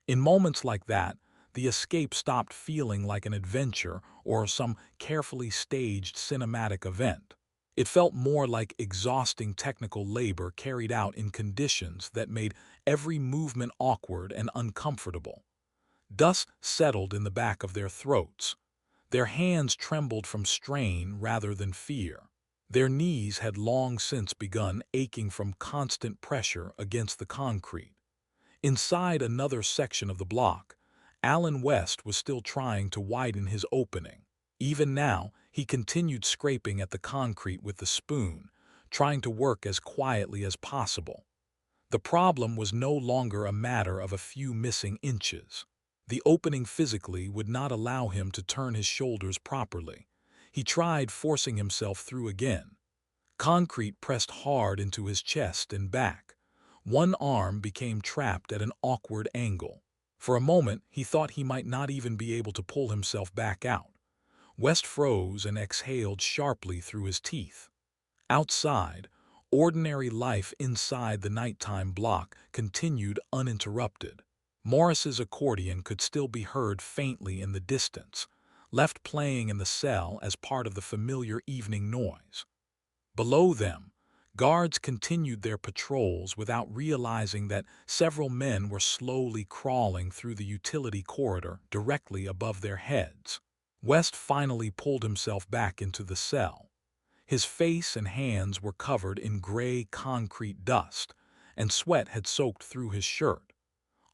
In moments like that, the escape stopped feeling like an adventure or some carefully staged cinematic event. It felt more like exhausting technical labor carried out in conditions that made every movement awkward and uncomfortable. Dust settled in the back of their throats. Their hands trembled from strain rather than fear. Their knees had long since begun aching from constant pressure against the concrete. Inside another section of the block, Alan West was still trying to widen his opening. Even now, he continued scraping at the concrete with the spoon, trying to work as quietly as possible. The problem was no longer a matter of a few missing inches. The opening physically would not allow him to turn his shoulders properly. He tried forcing himself through again. Concrete pressed hard into his chest and back. One arm became trapped at an awkward angle. For a moment, he thought he might not even be able to pull himself back out. West froze and exhaled sharply through his teeth. Outside, ordinary life inside the nighttime block continued uninterrupted. Morris's accordion could still be heard faintly in the distance, left playing in the cell as part of the familiar evening noise. Below them, guards continued their patrols without realizing that several men were slowly crawling through the utility corridor directly above their heads. West finally pulled himself back into the cell. His face and hands were covered in gray concrete dust, and sweat had soaked through his shirt.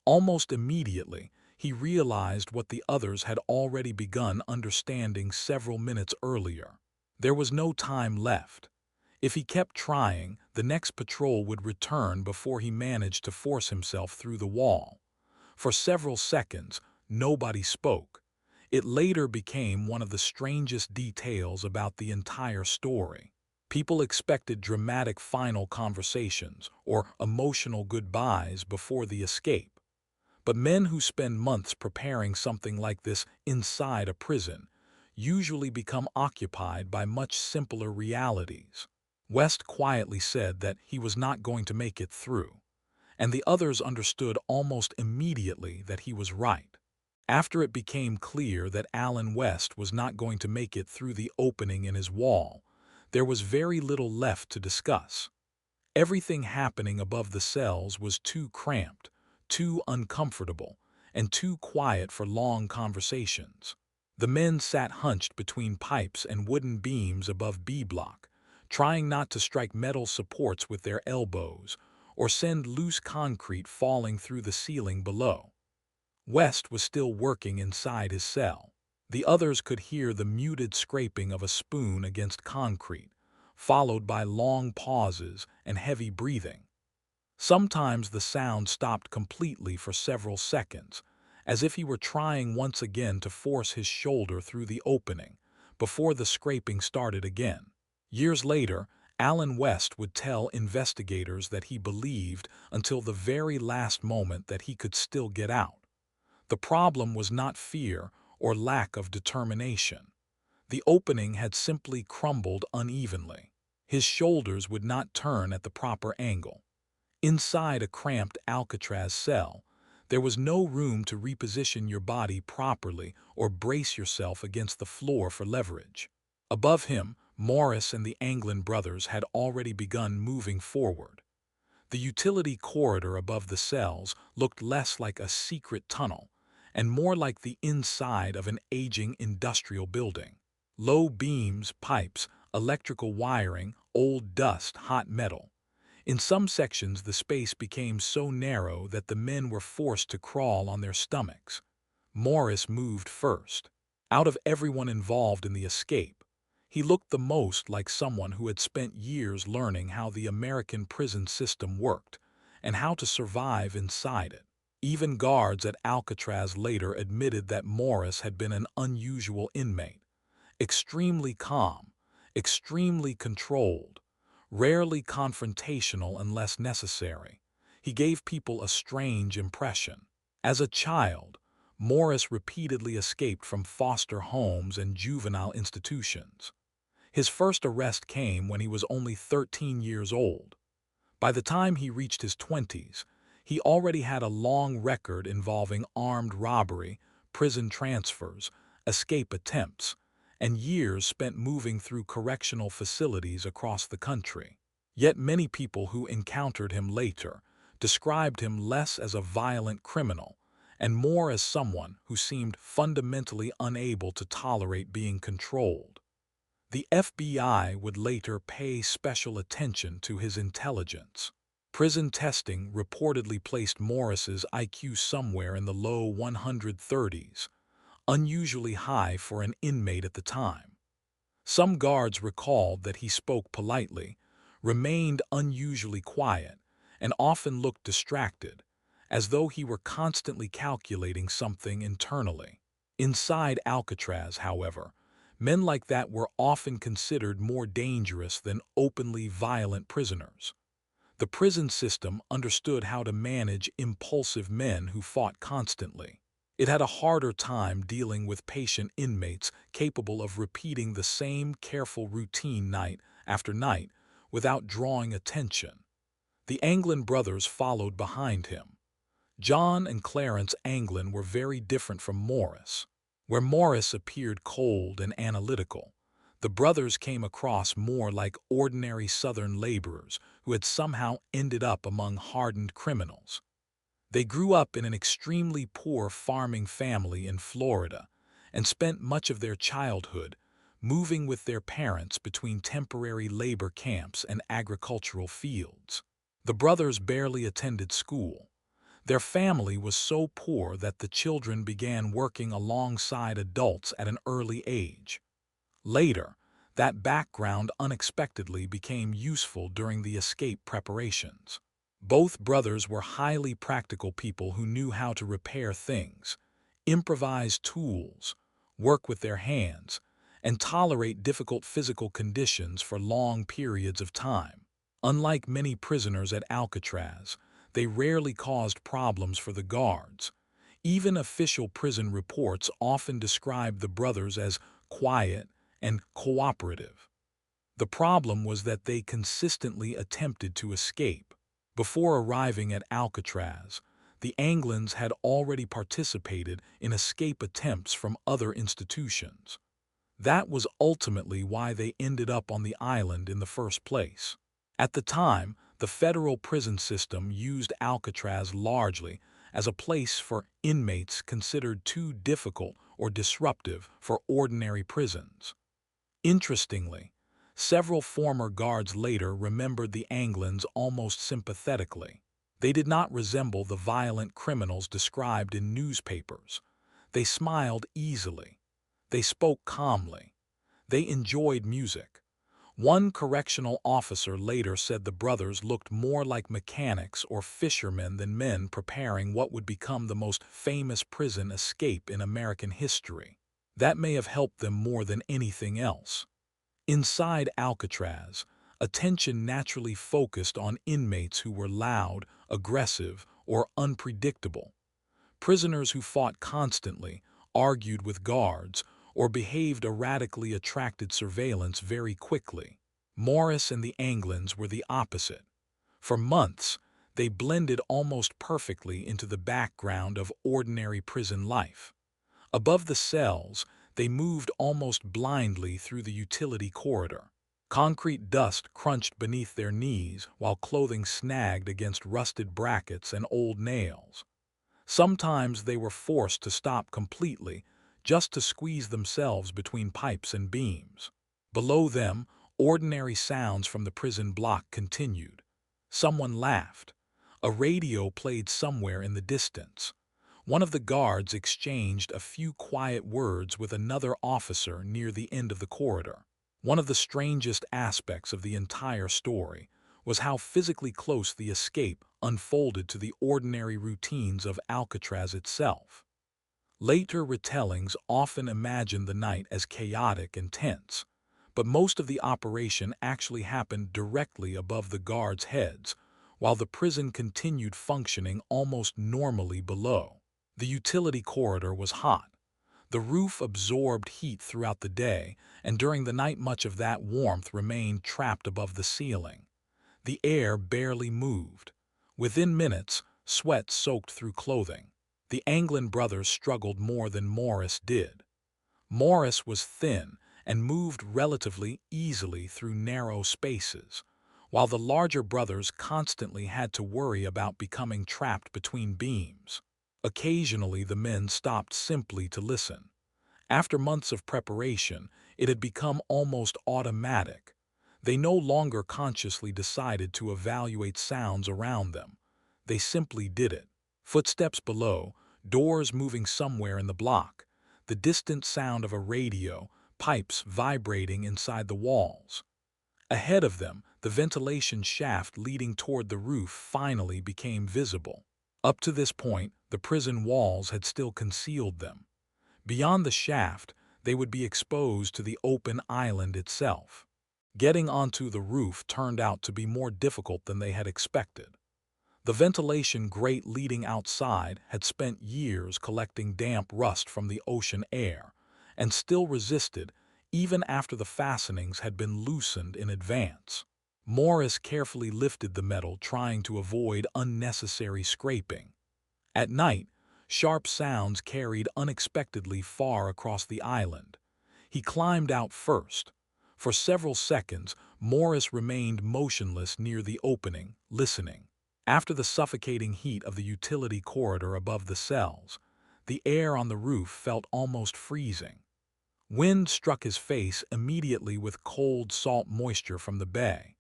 Almost immediately, he realized what the others had already begun understanding several minutes earlier. There was no time left. If he kept trying, the next patrol would return before he managed to force himself through the wall. For several seconds, nobody spoke. It later became one of the strangest details about the entire story. People expected dramatic final conversations or emotional goodbyes before the escape. But men who spend months preparing something like this inside a prison usually become occupied by much simpler realities. West quietly said that he was not going to make it through, and the others understood almost immediately that he was right. After it became clear that Alan West was not going to make it through the opening in his wall, there was very little left to discuss. Everything happening above the cells was too cramped, too uncomfortable, and too quiet for long conversations. The men sat hunched between pipes and wooden beams above B block, trying not to strike metal supports with their elbows or send loose concrete falling through the ceiling below. West was still working inside his cell. The others could hear the muted scraping of a spoon against concrete, followed by long pauses and heavy breathing. Sometimes the sound stopped completely for several seconds, as if he were trying once again to force his shoulder through the opening, before the scraping started again. Years later, Alan West would tell investigators that he believed until the very last moment that he could still get out. The problem was not fear or lack of determination. The opening had simply crumbled unevenly. His shoulders would not turn at the proper angle. Inside a cramped Alcatraz cell, there was no room to reposition your body properly or brace yourself against the floor for leverage. Above him, Morris and the Anglin brothers had already begun moving forward. The utility corridor above the cells looked less like a secret tunnel and more like the inside of an aging industrial building. Low beams, pipes, electrical wiring, old dust, hot metal. In some sections, the space became so narrow that the men were forced to crawl on their stomachs. Morris moved first. Out of everyone involved in the escape, he looked the most like someone who had spent years learning how the American prison system worked and how to survive inside it. Even guards at Alcatraz later admitted that Morris had been an unusual inmate, extremely calm, extremely controlled, rarely confrontational unless necessary. He gave people a strange impression. As a child, Morris repeatedly escaped from foster homes and juvenile institutions. His first arrest came when he was only 13 years old. By the time he reached his 20s, he already had a long record involving armed robbery, prison transfers, escape attempts, and years spent moving through correctional facilities across the country. Yet many people who encountered him later described him less as a violent criminal and more as someone who seemed fundamentally unable to tolerate being controlled. The FBI would later pay special attention to his intelligence. Prison testing reportedly placed Morris's IQ somewhere in the low 130s, unusually high for an inmate at the time. Some guards recalled that he spoke politely, remained unusually quiet, and often looked distracted, as though he were constantly calculating something internally. Inside Alcatraz, however, men like that were often considered more dangerous than openly violent prisoners. The prison system understood how to manage impulsive men who fought constantly. It had a harder time dealing with patient inmates capable of repeating the same careful routine night after night without drawing attention. The Anglin brothers followed behind him. John and Clarence Anglin were very different from Morris. Where Morris appeared cold and analytical, the brothers came across more like ordinary Southern laborers who had somehow ended up among hardened criminals. They grew up in an extremely poor farming family in Florida and spent much of their childhood moving with their parents between temporary labor camps and agricultural fields. The brothers barely attended school. Their family was so poor that the children began working alongside adults at an early age. Later, that background unexpectedly became useful during the escape preparations. Both brothers were highly practical people who knew how to repair things, improvise tools, work with their hands, and tolerate difficult physical conditions for long periods of time. Unlike many prisoners at Alcatraz, they rarely caused problems for the guards. Even official prison reports often described the brothers as quiet and cooperative. The problem was that they consistently attempted to escape. Before arriving at Alcatraz, the Anglins had already participated in escape attempts from other institutions. That was ultimately why they ended up on the island in the first place. At the time, the federal prison system used Alcatraz largely as a place for inmates considered too difficult or disruptive for ordinary prisons. Interestingly, several former guards later remembered the Anglins almost sympathetically. They did not resemble the violent criminals described in newspapers. They smiled easily. They spoke calmly. They enjoyed music. One correctional officer later said the brothers looked more like mechanics or fishermen than men preparing what would become the most famous prison escape in American history. That may have helped them more than anything else. Inside Alcatraz, attention naturally focused on inmates who were loud, aggressive, or unpredictable. Prisoners who fought constantly, argued with guards, or behaved erratically attracted surveillance very quickly. Morris and the Anglins were the opposite. For months, they blended almost perfectly into the background of ordinary prison life. Above the cells, they moved almost blindly through the utility corridor. Concrete dust crunched beneath their knees while clothing snagged against rusted brackets and old nails. Sometimes they were forced to stop completely just to squeeze themselves between pipes and beams. Below them, ordinary sounds from the prison block continued. Someone laughed. A radio played somewhere in the distance. One of the guards exchanged a few quiet words with another officer near the end of the corridor. One of the strangest aspects of the entire story was how physically close the escape unfolded to the ordinary routines of Alcatraz itself. Later retellings often imagined the night as chaotic and tense, but most of the operation actually happened directly above the guards' heads, while the prison continued functioning almost normally below. The utility corridor was hot. The roof absorbed heat throughout the day, and during the night much of that warmth remained trapped above the ceiling. The air barely moved. Within minutes, sweat soaked through clothing. The Anglin brothers struggled more than Morris did. Morris was thin and moved relatively easily through narrow spaces, while the larger brothers constantly had to worry about becoming trapped between beams. Occasionally, the men stopped simply to listen. After months of preparation, it had become almost automatic. They no longer consciously decided to evaluate sounds around them. They simply did it. Footsteps below, doors moving somewhere in the block, the distant sound of a radio, pipes vibrating inside the walls. Ahead of them, the ventilation shaft leading toward the roof finally became visible. Up to this point, the prison walls had still concealed them. Beyond the shaft, they would be exposed to the open island itself. Getting onto the roof turned out to be more difficult than they had expected. The ventilation grate leading outside had spent years collecting damp rust from the ocean air, and still resisted even after the fastenings had been loosened in advance. Morris carefully lifted the metal, trying to avoid unnecessary scraping. At night, sharp sounds carried unexpectedly far across the island. He climbed out first. For several seconds, Morris remained motionless near the opening, listening. After the suffocating heat of the utility corridor above the cells, the air on the roof felt almost freezing. Wind struck his face immediately with cold salt moisture from the bay,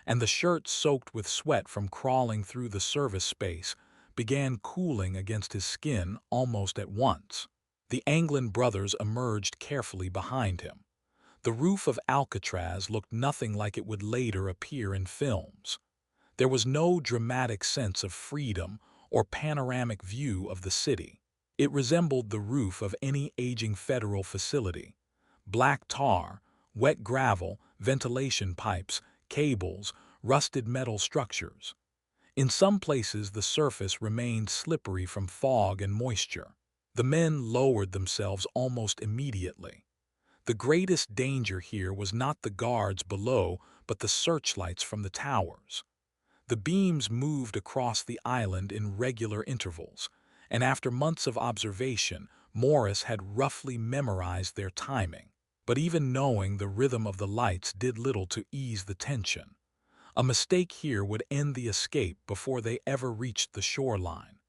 and the shirt soaked with sweat from crawling through the service space began cooling against his skin almost at once. The Anglin brothers emerged carefully behind him. The roof of Alcatraz looked nothing like it would later appear in films. There was no dramatic sense of freedom or panoramic view of the city. It resembled the roof of any aging federal facility. Black tar, wet gravel, ventilation pipes, cables, rusted metal structures. In some places, the surface remained slippery from fog and moisture. The men lowered themselves almost immediately. The greatest danger here was not the guards below, but the searchlights from the towers. The beams moved across the island in regular intervals, and after months of observation, Morris had roughly memorized their timing. But even knowing the rhythm of the lights did little to ease the tension. A mistake here would end the escape before they ever reached the shoreline.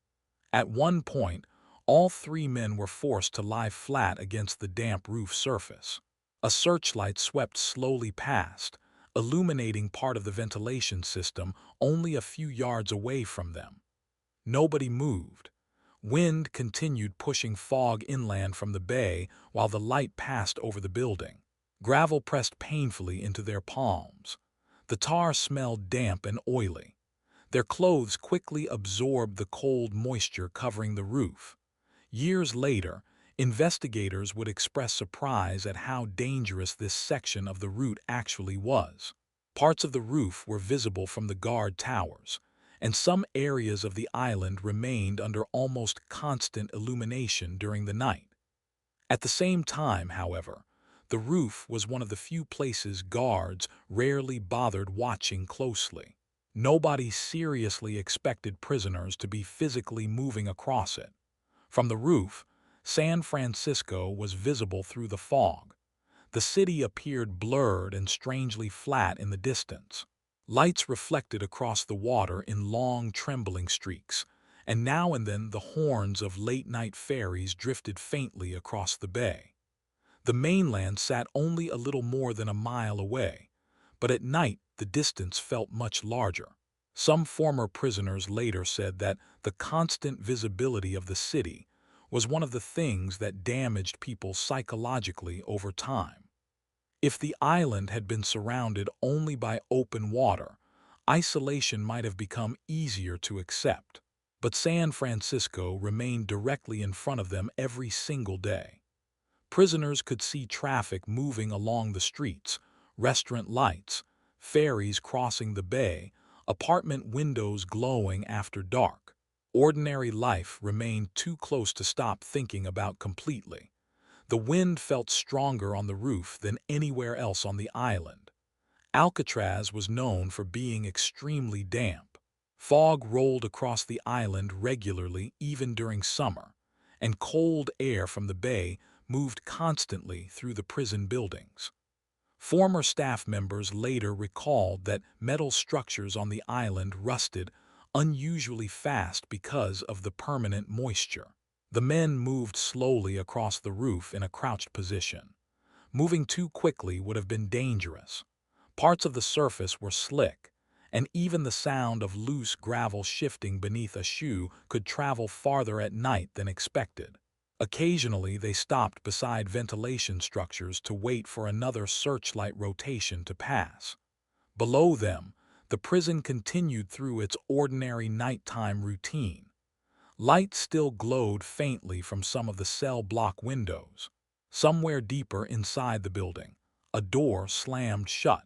At one point, all three men were forced to lie flat against the damp roof surface. A searchlight swept slowly past, illuminating part of the ventilation system only a few yards away from them. Nobody moved. Wind continued pushing fog inland from the bay while the light passed over the building. Gravel pressed painfully into their palms. The tar smelled damp and oily. Their clothes quickly absorbed the cold moisture covering the roof. Years later, investigators would express surprise at how dangerous this section of the route actually was. Parts of the roof were visible from the guard towers, and some areas of the island remained under almost constant illumination during the night. At the same time, however, the roof was one of the few places guards rarely bothered watching closely. Nobody seriously expected prisoners to be physically moving across it. From the roof, San Francisco was visible through the fog. The city appeared blurred and strangely flat in the distance. Lights reflected across the water in long, trembling streaks, and now and then the horns of late-night ferries drifted faintly across the bay. The mainland sat only a little more than a mile away, but at night the distance felt much larger. Some former prisoners later said that the constant visibility of the city was one of the things that damaged people psychologically over time. If the island had been surrounded only by open water, isolation might have become easier to accept. But San Francisco remained directly in front of them every single day. Prisoners could see traffic moving along the streets, restaurant lights, ferries crossing the bay, apartment windows glowing after dark. Ordinary life remained too close to stop thinking about completely. The wind felt stronger on the roof than anywhere else on the island. Alcatraz was known for being extremely damp. Fog rolled across the island regularly even during summer, and cold air from the bay moved constantly through the prison buildings. Former staff members later recalled that metal structures on the island rusted unusually fast because of the permanent moisture. The men moved slowly across the roof in a crouched position. Moving too quickly would have been dangerous. Parts of the surface were slick, and even the sound of loose gravel shifting beneath a shoe could travel farther at night than expected. Occasionally, they stopped beside ventilation structures to wait for another searchlight rotation to pass. Below them, the prison continued through its ordinary nighttime routine. Light still glowed faintly from some of the cell block windows. Somewhere deeper inside the building, a door slammed shut.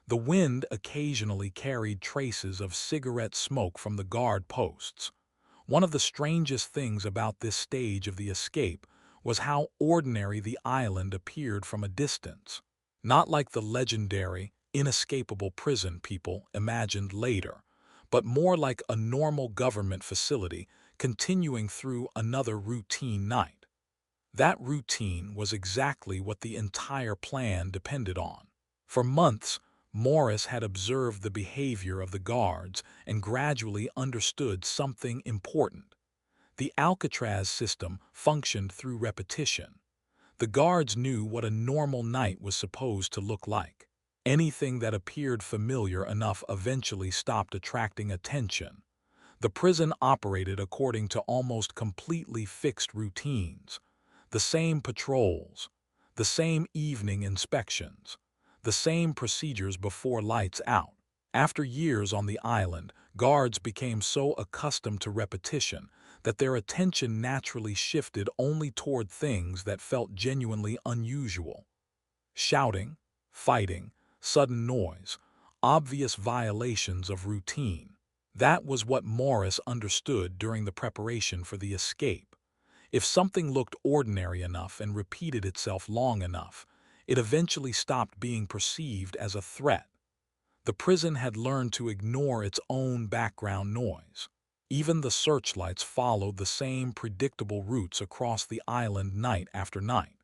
The wind occasionally carried traces of cigarette smoke from the guard posts. One of the strangest things about this stage of the escape was how ordinary the island appeared from a distance. Not like the legendary, inescapable prison people imagined later, but more like a normal government facility continuing through another routine night. That routine was exactly what the entire plan depended on. For months, Morris had observed the behavior of the guards and gradually understood something important. The Alcatraz system functioned through repetition. The guards knew what a normal night was supposed to look like. Anything that appeared familiar enough eventually stopped attracting attention. The prison operated according to almost completely fixed routines. The same patrols, the same evening inspections, the same procedures before lights out. After years on the island, guards became so accustomed to repetition that their attention naturally shifted only toward things that felt genuinely unusual. Shouting, fighting, sudden noise, obvious violations of routine. That was what Morris understood during the preparation for the escape. If something looked ordinary enough and repeated itself long enough, it eventually stopped being perceived as a threat. The prison had learned to ignore its own background noise. Even the searchlights followed the same predictable routes across the island night after night.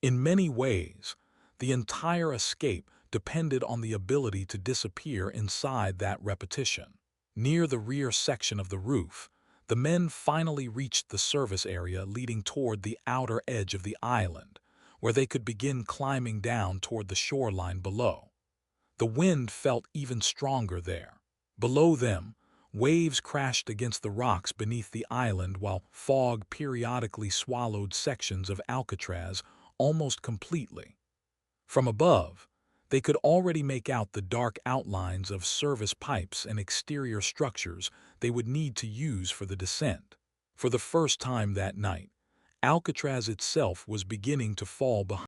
In many ways, the entire escape depended on the ability to disappear inside that repetition. Near the rear section of the roof, the men finally reached the service area leading toward the outer edge of the island, where they could begin climbing down toward the shoreline below. The wind felt even stronger there. Below them, waves crashed against the rocks beneath the island while fog periodically swallowed sections of Alcatraz almost completely. From above, they could already make out the dark outlines of service pipes and exterior structures they would need to use for the descent. For the first time that night, Alcatraz itself was beginning to fall behind.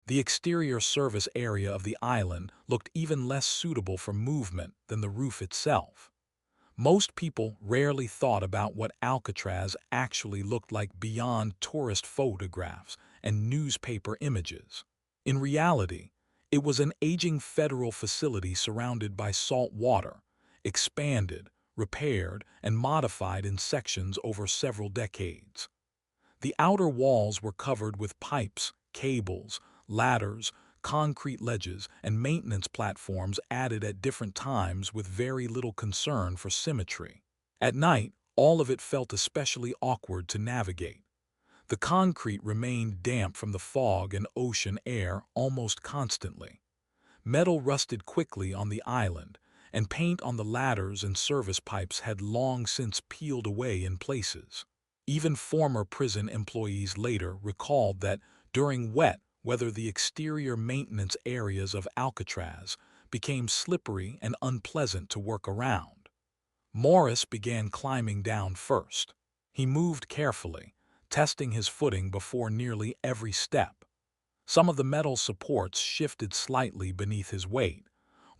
The exterior service area of the island looked even less suitable for movement than the roof itself. Most people rarely thought about what Alcatraz actually looked like beyond tourist photographs and newspaper images. In reality, it was an aging federal facility surrounded by salt water, expanded, repaired, and modified in sections over several decades. The outer walls were covered with pipes, cables, ladders, concrete ledges, and maintenance platforms added at different times with very little concern for symmetry. At night, all of it felt especially awkward to navigate. The concrete remained damp from the fog and ocean air almost constantly. Metal rusted quickly on the island, and paint on the ladders and service pipes had long since peeled away in places. Even former prison employees later recalled that during wet weather the exterior maintenance areas of Alcatraz became slippery and unpleasant to work around. Morris began climbing down first. He moved carefully, testing his footing before nearly every step. Some of the metal supports shifted slightly beneath his weight,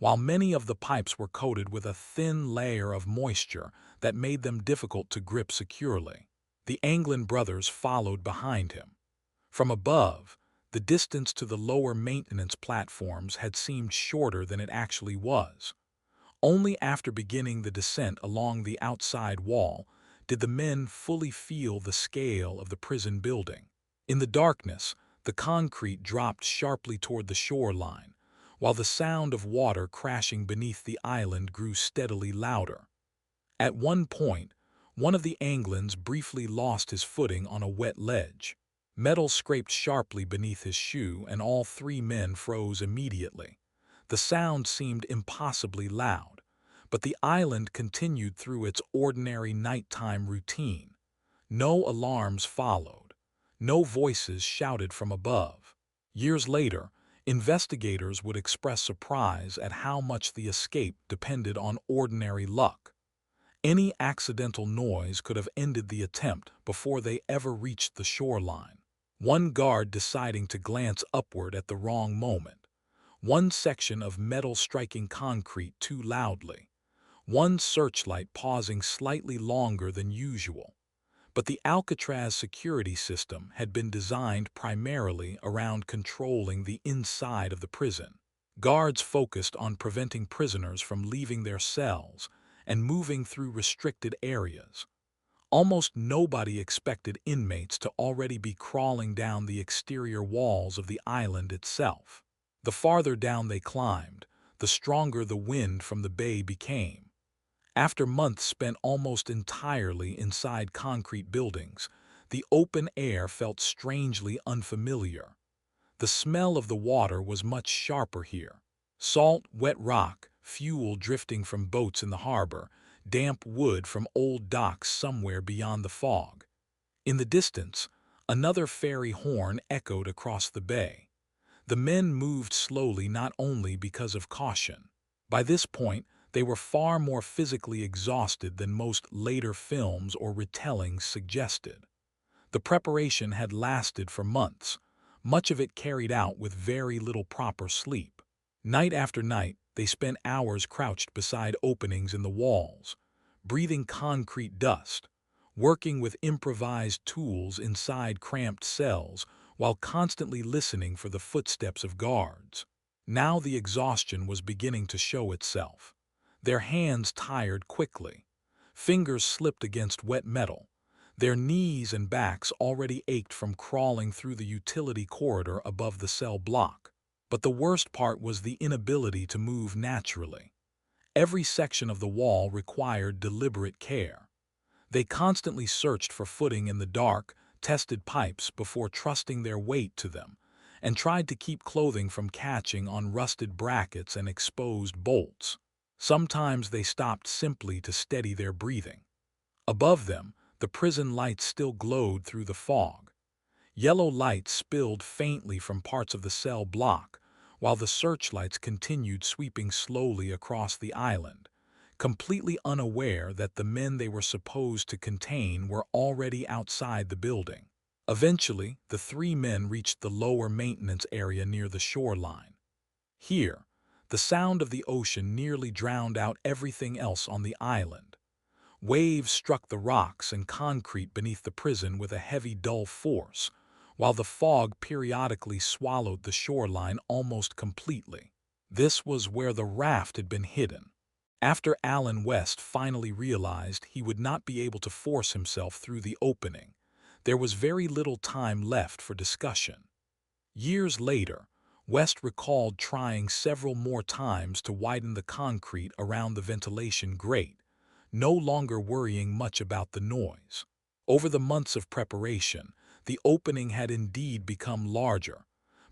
while many of the pipes were coated with a thin layer of moisture that made them difficult to grip securely. The Anglin brothers followed behind him. From above, the distance to the lower maintenance platforms had seemed shorter than it actually was. Only after beginning the descent along the outside wall did the men fully feel the scale of the prison building. In the darkness, the concrete dropped sharply toward the shoreline, while the sound of water crashing beneath the island grew steadily louder. At one point, one of the Anglins briefly lost his footing on a wet ledge. Metal scraped sharply beneath his shoe, and all three men froze immediately. The sound seemed impossibly loud, but the island continued through its ordinary nighttime routine. No alarms followed. No voices shouted from above. Years later, investigators would express surprise at how much the escape depended on ordinary luck. Any accidental noise could have ended the attempt before they ever reached the shoreline. One guard deciding to glance upward at the wrong moment, one section of metal striking concrete too loudly, one searchlight pausing slightly longer than usual. But the Alcatraz security system had been designed primarily around controlling the inside of the prison. Guards focused on preventing prisoners from leaving their cells and moving through restricted areas. Almost nobody expected inmates to already be crawling down the exterior walls of the island itself. The farther down they climbed, the stronger the wind from the bay became. After months spent almost entirely inside concrete buildings, the open air felt strangely unfamiliar. The smell of the water was much sharper here. Salt, wet rock, fuel drifting from boats in the harbor, damp wood from old docks somewhere beyond the fog. In the distance, another ferry horn echoed across the bay. The men moved slowly not only because of caution. By this point, they were far more physically exhausted than most later films or retellings suggested. The preparation had lasted for months, much of it carried out with very little proper sleep. Night after night, they spent hours crouched beside openings in the walls, breathing concrete dust, working with improvised tools inside cramped cells while constantly listening for the footsteps of guards. Now the exhaustion was beginning to show itself. Their hands tired quickly, fingers slipped against wet metal, their knees and backs already ached from crawling through the utility corridor above the cell block. But the worst part was the inability to move naturally. Every section of the wall required deliberate care. They constantly searched for footing in the dark, tested pipes before trusting their weight to them, and tried to keep clothing from catching on rusted brackets and exposed bolts. Sometimes they stopped simply to steady their breathing. Above them, the prison lights still glowed through the fog. Yellow light spilled faintly from parts of the cell block, while the searchlights continued sweeping slowly across the island, completely unaware that the men they were supposed to contain were already outside the building. Eventually, the three men reached the lower maintenance area near the shoreline. Here, the sound of the ocean nearly drowned out everything else on the island. Waves struck the rocks and concrete beneath the prison with a heavy, dull force, while the fog periodically swallowed the shoreline almost completely. This was where the raft had been hidden. After Alan West finally realized he would not be able to force himself through the opening, there was very little time left for discussion. Years later, West recalled trying several more times to widen the concrete around the ventilation grate, no longer worrying much about the noise. Over the months of preparation, the opening had indeed become larger,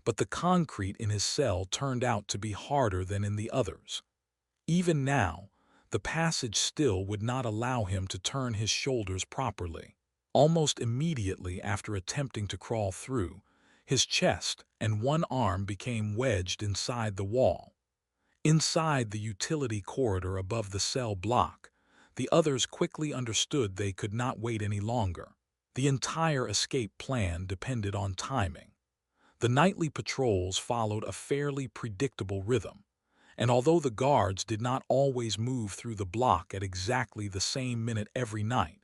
but the concrete in his cell turned out to be harder than in the others. Even now, the passage still would not allow him to turn his shoulders properly. Almost immediately after attempting to crawl through, his chest and one arm became wedged inside the wall. Inside the utility corridor above the cell block, the others quickly understood they could not wait any longer. The entire escape plan depended on timing. The nightly patrols followed a fairly predictable rhythm, and although the guards did not always move through the block at exactly the same minute every night,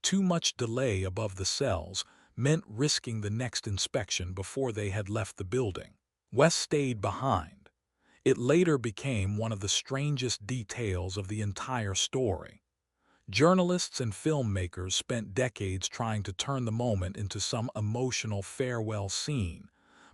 too much delay above the cells meant risking the next inspection before they had left the building. West stayed behind. It later became one of the strangest details of the entire story. Journalists and filmmakers spent decades trying to turn the moment into some emotional farewell scene,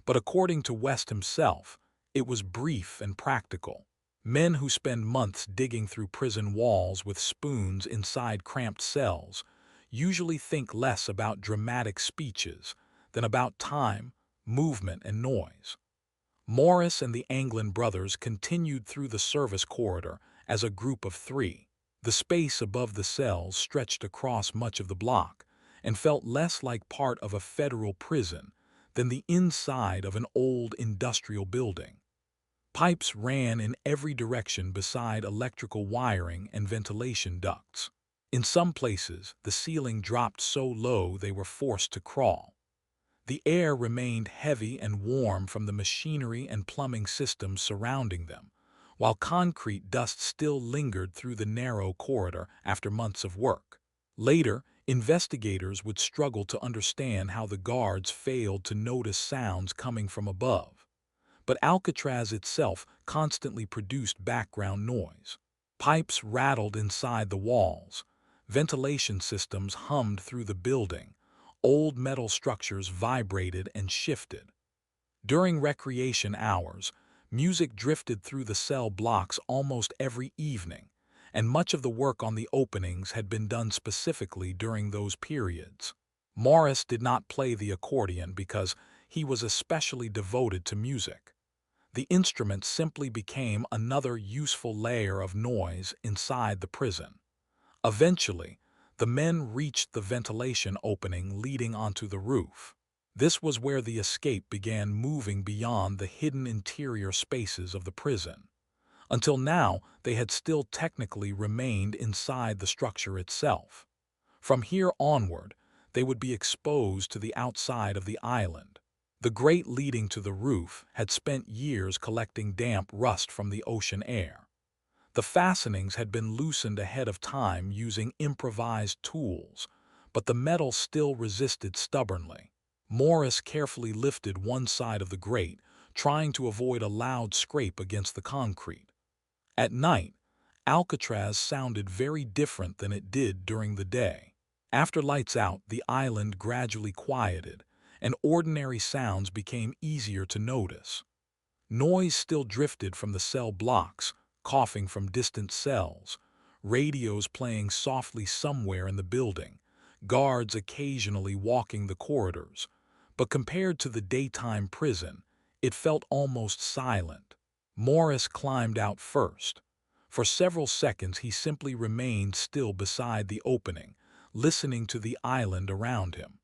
but according to West himself, it was brief and practical. Men who spend months digging through prison walls with spoons inside cramped cells usually think less about dramatic speeches than about time, movement, and noise. Morris and the Anglin brothers continued through the service corridor as a group of three. The space above the cells stretched across much of the block and felt less like part of a federal prison than the inside of an old industrial building. Pipes ran in every direction beside electrical wiring and ventilation ducts. In some places, the ceiling dropped so low they were forced to crawl. The air remained heavy and warm from the machinery and plumbing systems surrounding them, while concrete dust still lingered through the narrow corridor after months of work. Later, investigators would struggle to understand how the guards failed to notice sounds coming from above. But Alcatraz itself constantly produced background noise. Pipes rattled inside the walls, ventilation systems hummed through the building, old metal structures vibrated and shifted. During recreation hours, music drifted through the cell blocks almost every evening, and much of the work on the openings had been done specifically during those periods. Morris did not play the accordion because he was especially devoted to music. The instrument simply became another useful layer of noise inside the prison. Eventually, the men reached the ventilation opening leading onto the roof. This was where the escape began moving beyond the hidden interior spaces of the prison. Until now, they had still technically remained inside the structure itself. From here onward, they would be exposed to the outside of the island. The grate leading to the roof had spent years collecting damp rust from the ocean air. The fastenings had been loosened ahead of time using improvised tools, but the metal still resisted stubbornly. Morris carefully lifted one side of the grate, trying to avoid a loud scrape against the concrete. At night, Alcatraz sounded very different than it did during the day. After lights out, the island gradually quieted, and ordinary sounds became easier to notice. Noise still drifted from the cell blocks, coughing from distant cells, radios playing softly somewhere in the building, guards occasionally walking the corridors. But compared to the daytime prison, it felt almost silent. Morris climbed out first. For several seconds he simply remained still beside the opening, listening to the island around him.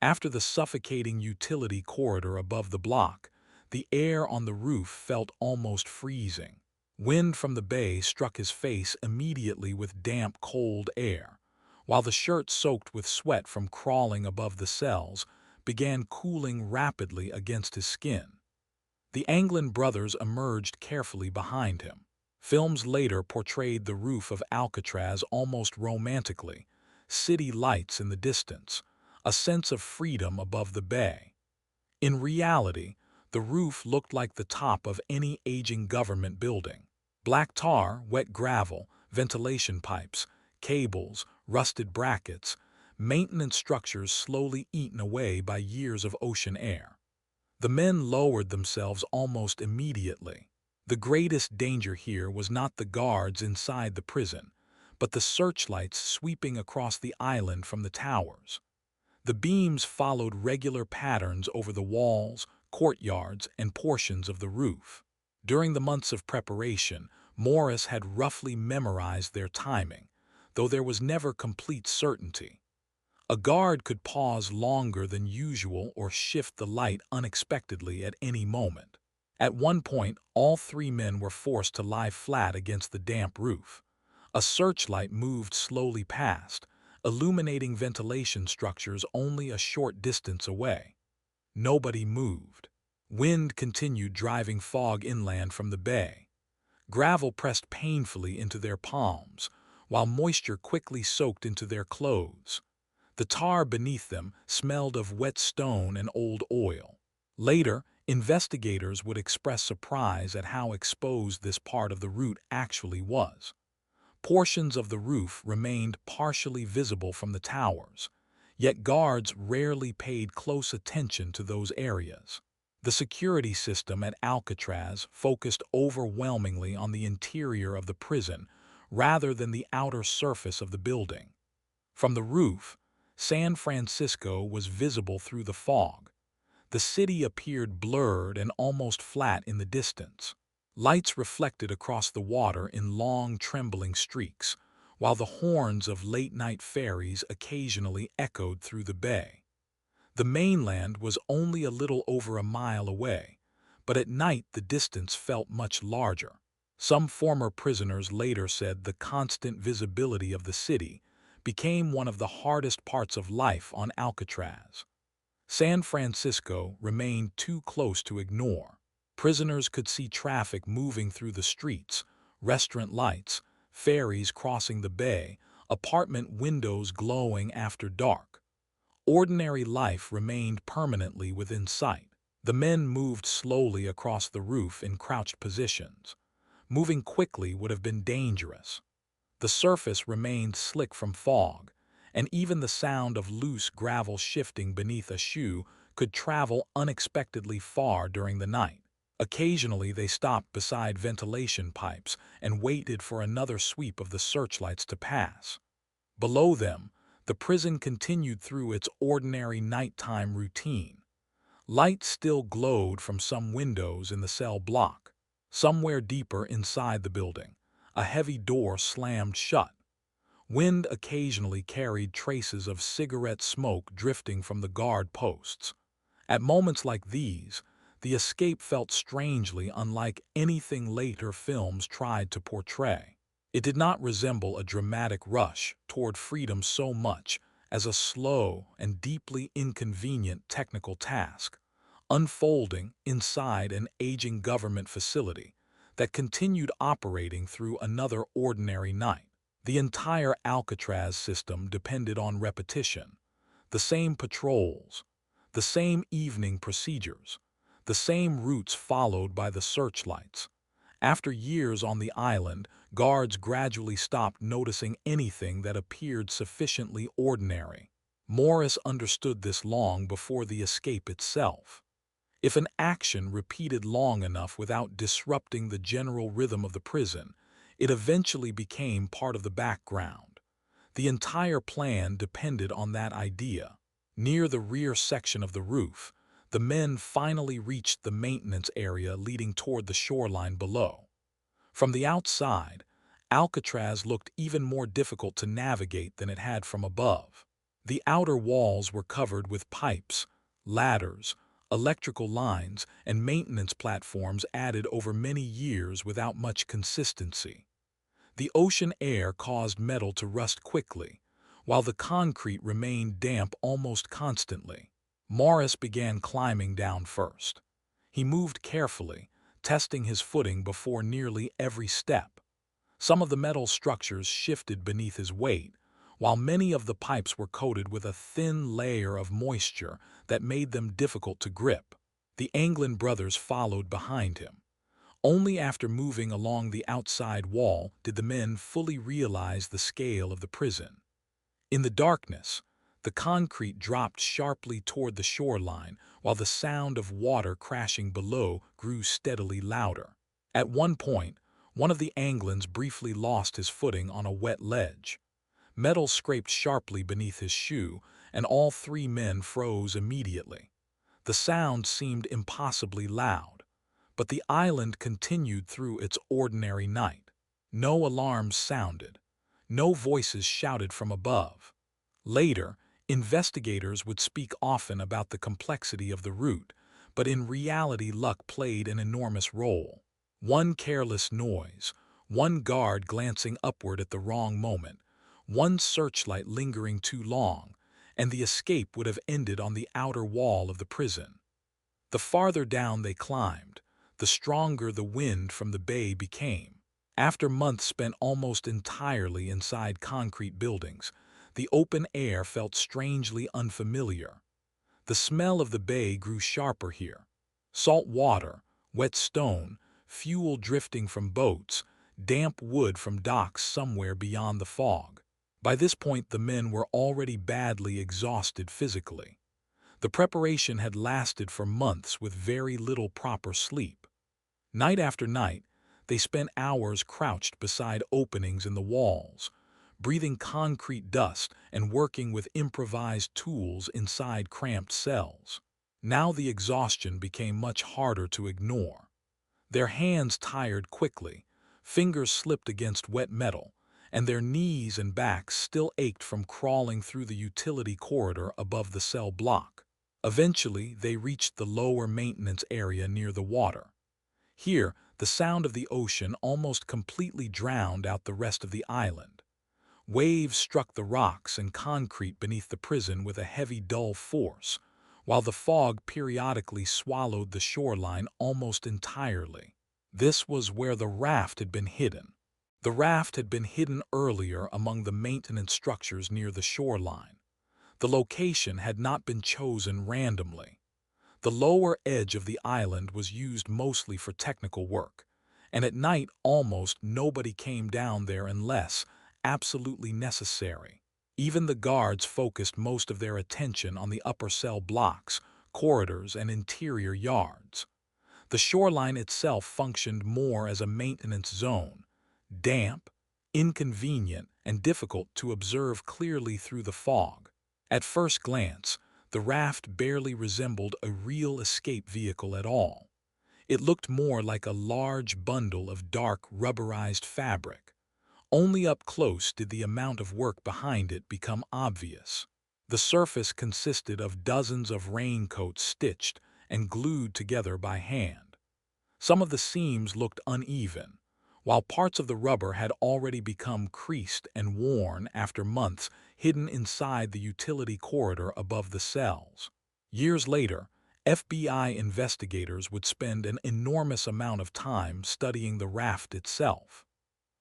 After the suffocating utility corridor above the block, the air on the roof felt almost freezing. Wind from the bay struck his face immediately with damp, cold air, while the shirt soaked with sweat from crawling above the cells began cooling rapidly against his skin. The Anglin brothers emerged carefully behind him. Films later portrayed the roof of Alcatraz almost romantically, city lights in the distance, a sense of freedom above the bay. In reality, the roof looked like the top of any aging government building. Black tar, wet gravel, ventilation pipes, cables, rusted brackets, maintenance structures slowly eaten away by years of ocean air. The men lowered themselves almost immediately. The greatest danger here was not the guards inside the prison, but the searchlights sweeping across the island from the towers. The beams followed regular patterns over the walls, courtyards, and portions of the roof. During the months of preparation, Morris had roughly memorized their timing, though there was never complete certainty. A guard could pause longer than usual or shift the light unexpectedly at any moment. At one point, all three men were forced to lie flat against the damp roof. A searchlight moved slowly past, illuminating ventilation structures only a short distance away. Nobody moved. Wind continued driving fog inland from the bay. Gravel pressed painfully into their palms, while moisture quickly soaked into their clothes. The tar beneath them smelled of wet stone and old oil. Later, investigators would express surprise at how exposed this part of the route actually was. Portions of the roof remained partially visible from the towers, yet guards rarely paid close attention to those areas. The security system at Alcatraz focused overwhelmingly on the interior of the prison rather than the outer surface of the building. From the roof, San Francisco was visible through the fog. The city appeared blurred and almost flat in the distance. Lights reflected across the water in long, trembling streaks, while the horns of late-night ferries occasionally echoed through the bay. The mainland was only a little over a mile away, but at night the distance felt much larger. Some former prisoners later said the constant visibility of the city became one of the hardest parts of life on Alcatraz. San Francisco remained too close to ignore. Prisoners could see traffic moving through the streets, restaurant lights, ferries crossing the bay, apartment windows glowing after dark. Ordinary life remained permanently within sight. The men moved slowly across the roof in crouched positions. Moving quickly would have been dangerous. The surface remained slick from fog, and even the sound of loose gravel shifting beneath a shoe could travel unexpectedly far during the night. Occasionally they stopped beside ventilation pipes and waited for another sweep of the searchlights to pass. Below them, the prison continued through its ordinary nighttime routine. Light still glowed from some windows in the cell block. Somewhere deeper inside the building, a heavy door slammed shut. Wind occasionally carried traces of cigarette smoke drifting from the guard posts. At moments like these, the escape felt strangely unlike anything later films tried to portray. It did not resemble a dramatic rush toward freedom so much as a slow and deeply inconvenient technical task, unfolding inside an aging government facility that continued operating through another ordinary night. The entire Alcatraz system depended on repetition, the same patrols, the same evening procedures, the same routes followed by the searchlights. After years on the island, guards gradually stopped noticing anything that appeared sufficiently ordinary. Morris understood this long before the escape itself. If an action repeated long enough without disrupting the general rhythm of the prison, it eventually became part of the background. The entire plan depended on that idea. Near the rear section of the roof, the men finally reached the maintenance area leading toward the shoreline below. From the outside, Alcatraz looked even more difficult to navigate than it had from above. The outer walls were covered with pipes, ladders, electrical lines, and maintenance platforms added over many years without much consistency. The ocean air caused metal to rust quickly, while the concrete remained damp almost constantly. Morris began climbing down first. He moved carefully, testing his footing before nearly every step. Some of the metal structures shifted beneath his weight, while many of the pipes were coated with a thin layer of moisture that made them difficult to grip. The Anglin brothers followed behind him. Only after moving along the outside wall did the men fully realize the scale of the prison. In the darkness, the concrete dropped sharply toward the shoreline, while the sound of water crashing below grew steadily louder. At one point, one of the Anglins briefly lost his footing on a wet ledge. Metal scraped sharply beneath his shoe, and all three men froze immediately. The sound seemed impossibly loud, but the island continued through its ordinary night. No alarms sounded. No voices shouted from above. Later, investigators would speak often about the complexity of the route, but in reality luck played an enormous role. One careless noise, one guard glancing upward at the wrong moment, one searchlight lingering too long, and the escape would have ended on the outer wall of the prison. The farther down they climbed, the stronger the wind from the bay became. After months spent almost entirely inside concrete buildings, the open air felt strangely unfamiliar. The smell of the bay grew sharper here. Salt water, wet stone, fuel drifting from boats, damp wood from docks somewhere beyond the fog. By this point the men were already badly exhausted physically. The preparation had lasted for months with very little proper sleep. Night after night, they spent hours crouched beside openings in the walls, breathing concrete dust and working with improvised tools inside cramped cells. Now the exhaustion became much harder to ignore. Their hands tired quickly, fingers slipped against wet metal, and their knees and backs still ached from crawling through the utility corridor above the cell block. Eventually, they reached the lower maintenance area near the water. Here, the sound of the ocean almost completely drowned out the rest of the island. Waves struck the rocks and concrete beneath the prison with a heavy, dull force, while the fog periodically swallowed the shoreline almost entirely. This was where the raft had been hidden. The raft had been hidden earlier among the maintenance structures near the shoreline. The location had not been chosen randomly. The lower edge of the island was used mostly for technical work, and at night almost nobody came down there unless absolutely necessary. Even the guards focused most of their attention on the upper cell blocks, corridors, and interior yards. The shoreline itself functioned more as a maintenance zone, damp, inconvenient, and difficult to observe clearly through the fog. At first glance, the raft barely resembled a real escape vehicle at all. It looked more like a large bundle of dark, rubberized fabric. Only up close did the amount of work behind it become obvious. The surface consisted of dozens of raincoats stitched and glued together by hand. Some of the seams looked uneven, while parts of the rubber had already become creased and worn after months hidden inside the utility corridor above the cells. Years later, FBI investigators would spend an enormous amount of time studying the raft itself.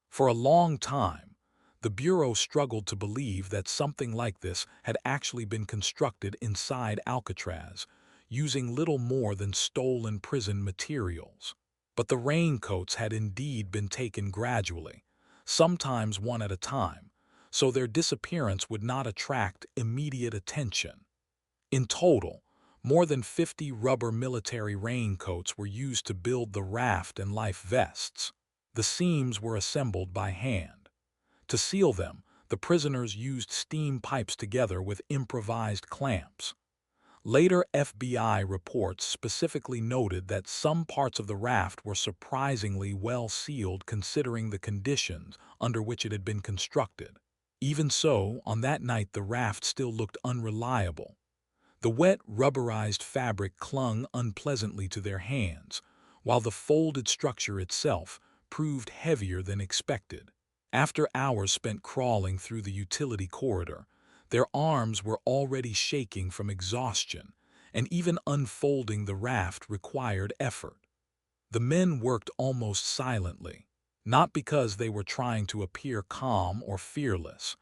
For a long time, the Bureau struggled to believe that something like this had actually been constructed inside Alcatraz, using little more than stolen prison materials. But the raincoats had indeed been taken gradually, sometimes one at a time, so their disappearance would not attract immediate attention. In total, more than 50 rubber military raincoats were used to build the raft and life vests. The seams were assembled by hand. To seal them, the prisoners used steam pipes together with improvised clamps. Later FBI reports specifically noted that some parts of the raft were surprisingly well sealed considering the conditions under which it had been constructed. Even so, on that night the raft still looked unreliable. The wet, rubberized fabric clung unpleasantly to their hands, while the folded structure itself proved heavier than expected. After hours spent crawling through the utility corridor, their arms were already shaking from exhaustion, and even unfolding the raft required effort. The men worked almost silently, not because they were trying to appear calm or fearless,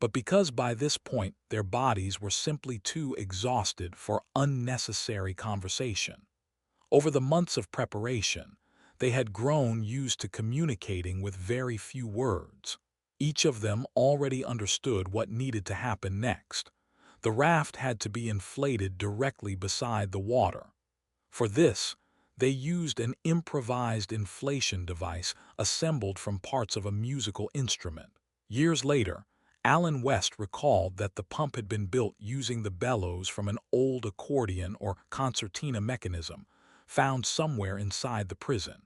but because by this point their bodies were simply too exhausted for unnecessary conversation. Over the months of preparation, they had grown used to communicating with very few words. Each of them already understood what needed to happen next. The raft had to be inflated directly beside the water. For this, they used an improvised inflation device assembled from parts of a musical instrument. Years later, Alan West recalled that the pump had been built using the bellows from an old accordion or concertina mechanism found somewhere inside the prison.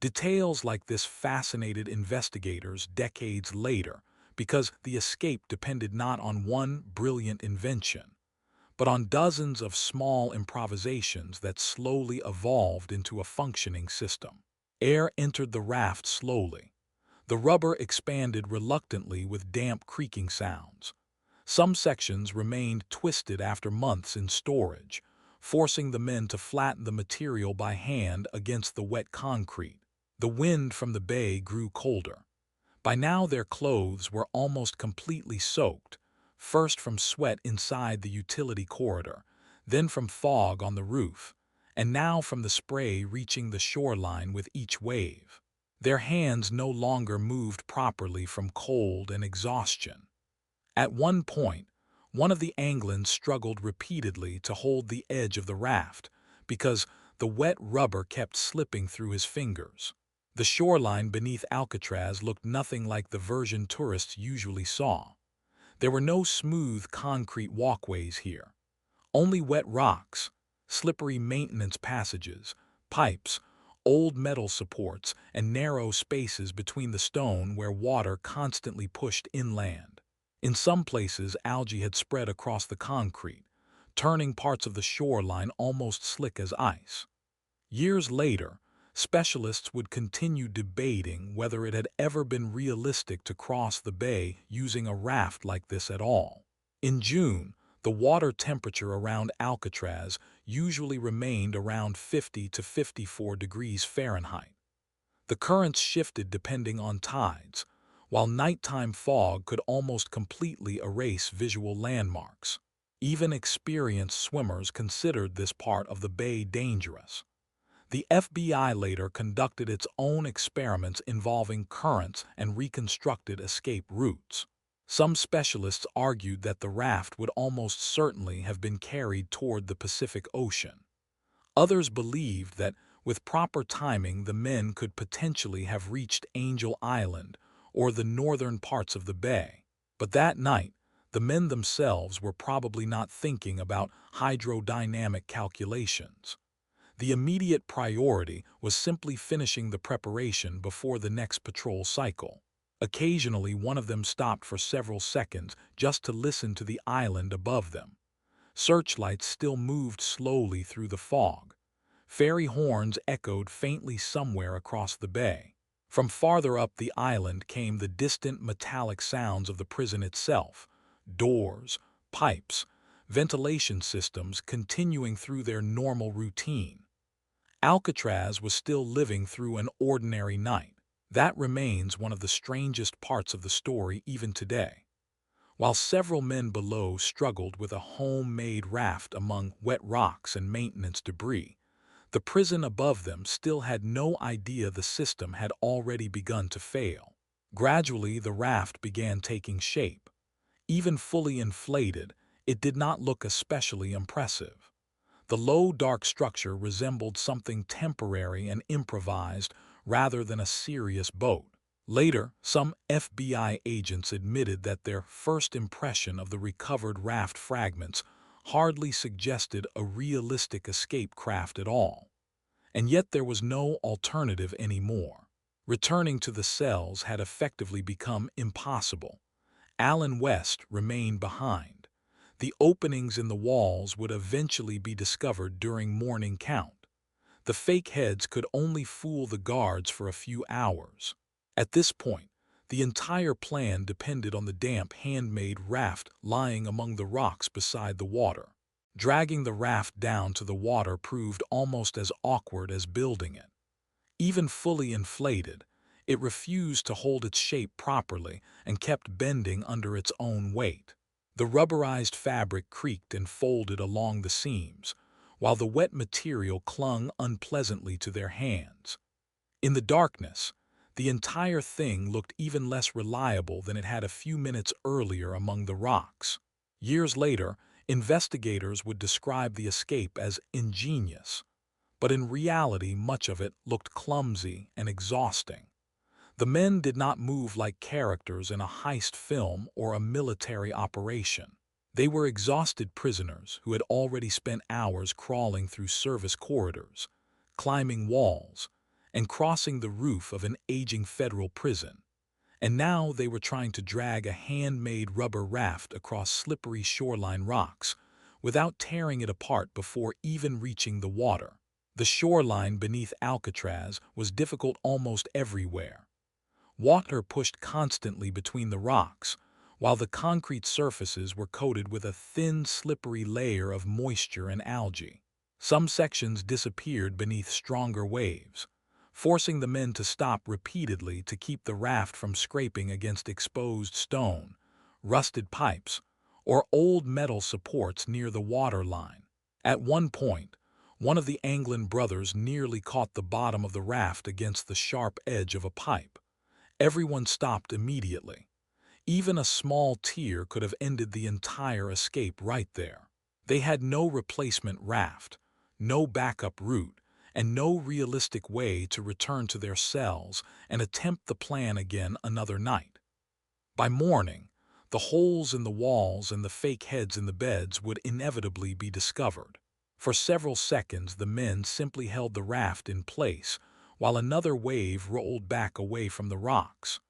Details like this fascinated investigators decades later because the escape depended not on one brilliant invention, but on dozens of small improvisations that slowly evolved into a functioning system. Air entered the raft slowly. The rubber expanded reluctantly with damp creaking sounds. Some sections remained twisted after months in storage, forcing the men to flatten the material by hand against the wet concrete. The wind from the bay grew colder. By now their clothes were almost completely soaked, first from sweat inside the utility corridor, then from fog on the roof, and now from the spray reaching the shoreline with each wave. Their hands no longer moved properly from cold and exhaustion. At one point, one of the Anglins struggled repeatedly to hold the edge of the raft because the wet rubber kept slipping through his fingers. The shoreline beneath Alcatraz looked nothing like the version tourists usually saw. There were no smooth concrete walkways here, only wet rocks, slippery maintenance passages, pipes, old metal supports, and narrow spaces between the stone where water constantly pushed inland. In some places, algae had spread across the concrete, turning parts of the shoreline almost slick as ice. Years later, Specialists would continue debating whether it had ever been realistic to cross the bay using a raft like this at all. In June, the water temperature around Alcatraz usually remained around 50 to 54 degrees Fahrenheit. The currents shifted depending on tides, while nighttime fog could almost completely erase visual landmarks. Even experienced swimmers considered this part of the bay dangerous. The FBI later conducted its own experiments involving currents and reconstructed escape routes. Some specialists argued that the raft would almost certainly have been carried toward the Pacific Ocean. Others believed that, with proper timing, the men could potentially have reached Angel Island or the northern parts of the bay. But that night, the men themselves were probably not thinking about hydrodynamic calculations. The immediate priority was simply finishing the preparation before the next patrol cycle. Occasionally, one of them stopped for several seconds just to listen to the island above them. Searchlights still moved slowly through the fog. Ferry horns echoed faintly somewhere across the bay. From farther up the island came the distant metallic sounds of the prison itself: doors, pipes, ventilation systems continuing through their normal routine. Alcatraz was still living through an ordinary night. That remains one of the strangest parts of the story even today. While several men below struggled with a homemade raft among wet rocks and maintenance debris, the prison above them still had no idea the system had already begun to fail. Gradually, the raft began taking shape. Even fully inflated, it did not look especially impressive. The low, dark structure resembled something temporary and improvised rather than a serious boat. Later, some FBI agents admitted that their first impression of the recovered raft fragments hardly suggested a realistic escape craft at all. And yet there was no alternative anymore. Returning to the cells had effectively become impossible. Alan West remained behind. The openings in the walls would eventually be discovered during morning count. The fake heads could only fool the guards for a few hours. At this point, the entire plan depended on the damp handmade raft lying among the rocks beside the water. Dragging the raft down to the water proved almost as awkward as building it. Even fully inflated, it refused to hold its shape properly and kept bending under its own weight. The rubberized fabric creaked and folded along the seams, while the wet material clung unpleasantly to their hands. In the darkness, the entire thing looked even less reliable than it had a few minutes earlier among the rocks. Years later, investigators would describe the escape as ingenious, but in reality much of it looked clumsy and exhausting. The men did not move like characters in a heist film or a military operation. They were exhausted prisoners who had already spent hours crawling through service corridors, climbing walls, and crossing the roof of an aging federal prison. And now they were trying to drag a handmade rubber raft across slippery shoreline rocks without tearing it apart before even reaching the water. The shoreline beneath Alcatraz was difficult almost everywhere. Water pushed constantly between the rocks, while the concrete surfaces were coated with a thin, slippery layer of moisture and algae. Some sections disappeared beneath stronger waves, forcing the men to stop repeatedly to keep the raft from scraping against exposed stone, rusted pipes, or old metal supports near the water line. At one point, one of the Anglin brothers nearly caught the bottom of the raft against the sharp edge of a pipe. Everyone stopped immediately. Even a small tear could have ended the entire escape right there. They had no replacement raft, no backup route, and no realistic way to return to their cells and attempt the plan again another night. By morning, the holes in the walls and the fake heads in the beds would inevitably be discovered. For several seconds, the men simply held the raft in place, while another wave rolled back away from the rocks.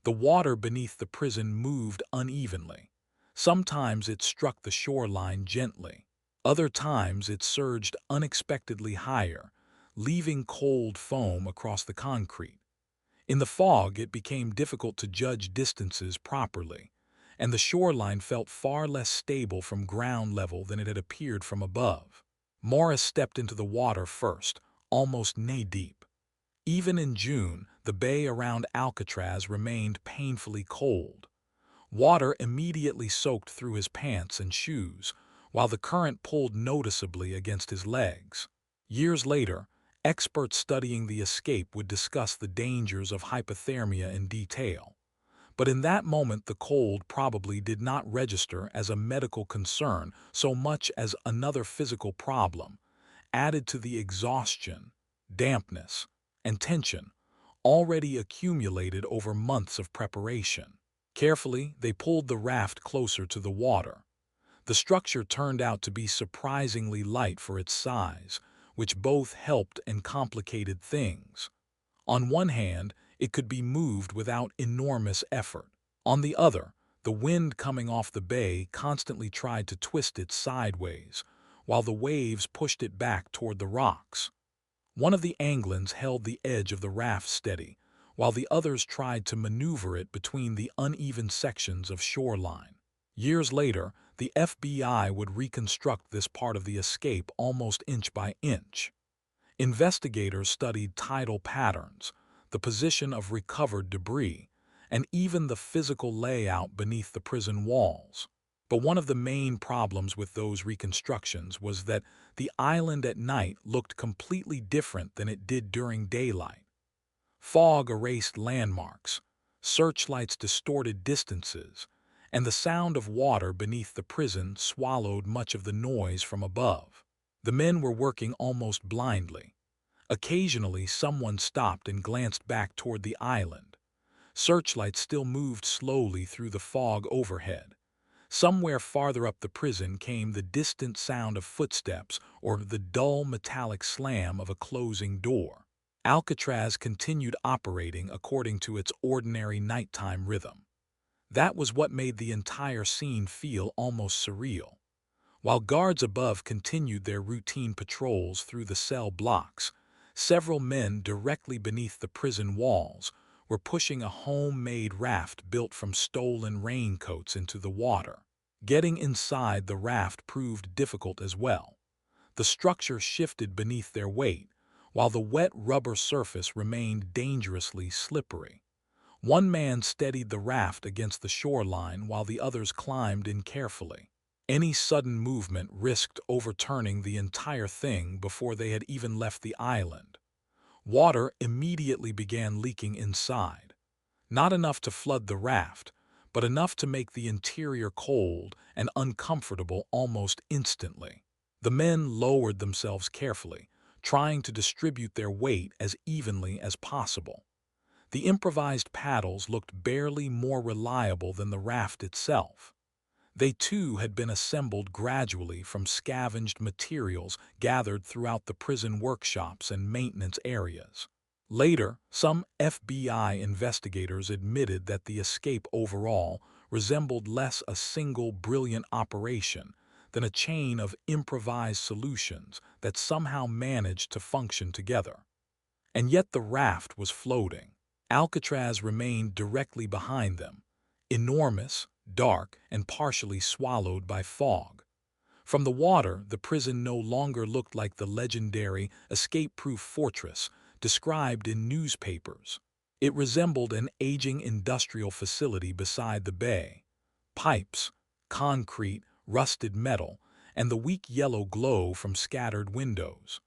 The water beneath the prison moved unevenly. Sometimes it struck the shoreline gently. Other times it surged unexpectedly higher, leaving cold foam across the concrete. In the fog, it became difficult to judge distances properly, and the shoreline felt far less stable from ground level than it had appeared from above. Morris stepped into the water first, almost knee-deep. Even in June, the bay around Alcatraz remained painfully cold. Water immediately soaked through his pants and shoes, while the current pulled noticeably against his legs. Years later, experts studying the escape would discuss the dangers of hypothermia in detail. But in that moment, the cold probably did not register as a medical concern so much as another physical problem, added to the exhaustion, dampness, and tension already accumulated over months of preparation. Carefully, they pulled the raft closer to the water. The structure turned out to be surprisingly light for its size, which both helped and complicated things. On one hand, it could be moved without enormous effort. On the other, the wind coming off the bay constantly tried to twist it sideways, while the waves pushed it back toward the rocks. One of the anglins held the edge of the raft steady, while the others tried to maneuver it between the uneven sections of shoreline. Years later, the FBI would reconstruct this part of the escape almost inch by inch. Investigators studied tidal patterns, the position of recovered debris, and even the physical layout beneath the prison walls. But one of the main problems with those reconstructions was that the island at night looked completely different than it did during daylight. Fog erased landmarks, searchlights distorted distances, and the sound of water beneath the prison swallowed much of the noise from above. The men were working almost blindly. Occasionally, someone stopped and glanced back toward the island. Searchlights still moved slowly through the fog overhead. Somewhere farther up the prison came the distant sound of footsteps or the dull metallic slam of a closing door. Alcatraz continued operating according to its ordinary nighttime rhythm. That was what made the entire scene feel almost surreal. While guards above continued their routine patrols through the cell blocks, several men directly beneath the prison walls were pushing a homemade raft built from stolen raincoats into the water. Getting inside the raft proved difficult as well. The structure shifted beneath their weight, while the wet rubber surface remained dangerously slippery. One man steadied the raft against the shoreline while the others climbed in carefully. Any sudden movement risked overturning the entire thing before they had even left the island. Water immediately began leaking inside. Not enough to flood the raft, but enough to make the interior cold and uncomfortable almost instantly. The men lowered themselves carefully, trying to distribute their weight as evenly as possible. The improvised paddles looked barely more reliable than the raft itself. They too had been assembled gradually from scavenged materials gathered throughout the prison workshops and maintenance areas. Later, some FBI investigators admitted that the escape overall resembled less a single brilliant operation than a chain of improvised solutions that somehow managed to function together. And yet the raft was floating. Alcatraz remained directly behind them, enormous, dark, and partially swallowed by fog. From the water, the prison no longer looked like the legendary, escape-proof fortress described in newspapers. It resembled an aging industrial facility beside the bay. Pipes, concrete, rusted metal, and the weak yellow glow from scattered windows.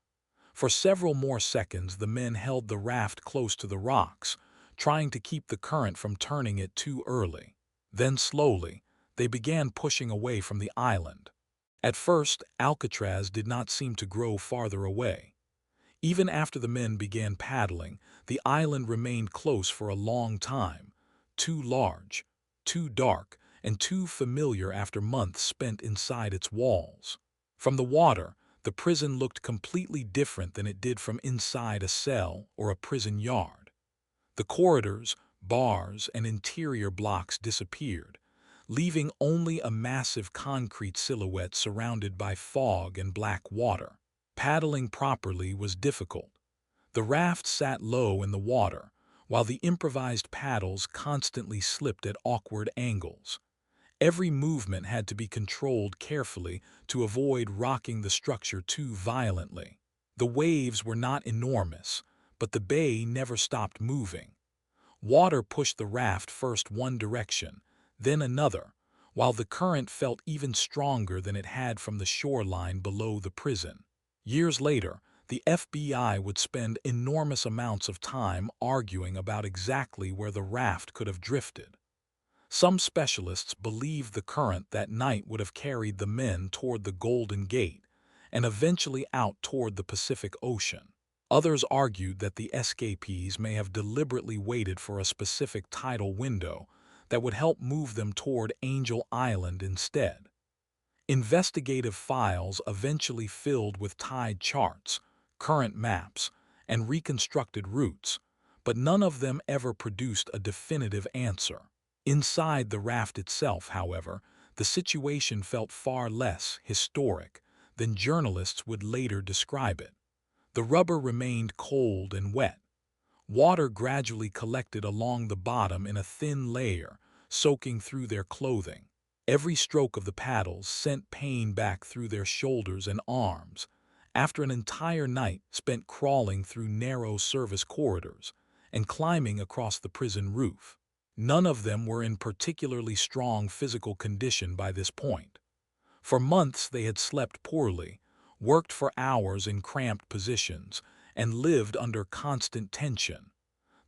For several more seconds, the men held the raft close to the rocks, trying to keep the current from turning it too early. Then slowly, they began pushing away from the island. At first, Alcatraz did not seem to grow farther away. Even after the men began paddling, the island remained close for a long time, too large, too dark, and too familiar after months spent inside its walls. From the water, the prison looked completely different than it did from inside a cell or a prison yard. The corridors, bars, and interior blocks disappeared, leaving only a massive concrete silhouette surrounded by fog and black water. Paddling properly was difficult. The raft sat low in the water, while the improvised paddles constantly slipped at awkward angles. Every movement had to be controlled carefully to avoid rocking the structure too violently. The waves were not enormous, but the bay never stopped moving. Water pushed the raft first one direction, then another, while the current felt even stronger than it had from the shoreline below the prison. Years later, the FBI would spend enormous amounts of time arguing about exactly where the raft could have drifted. Some specialists believed the current that night would have carried the men toward the Golden Gate and eventually out toward the Pacific Ocean. Others argued that the escapees may have deliberately waited for a specific tidal window that would help move them toward Angel Island instead. Investigative files eventually filled with tide charts, current maps, and reconstructed routes, but none of them ever produced a definitive answer. Inside the raft itself, however, the situation felt far less historic than journalists would later describe it. The rubber remained cold and wet. Water gradually collected along the bottom in a thin layer, soaking through their clothing. Every stroke of the paddles sent pain back through their shoulders and arms. After an entire night spent crawling through narrow service corridors and climbing across the prison roof, none of them were in particularly strong physical condition by this point. For months they had slept poorly, worked for hours in cramped positions, and lived under constant tension.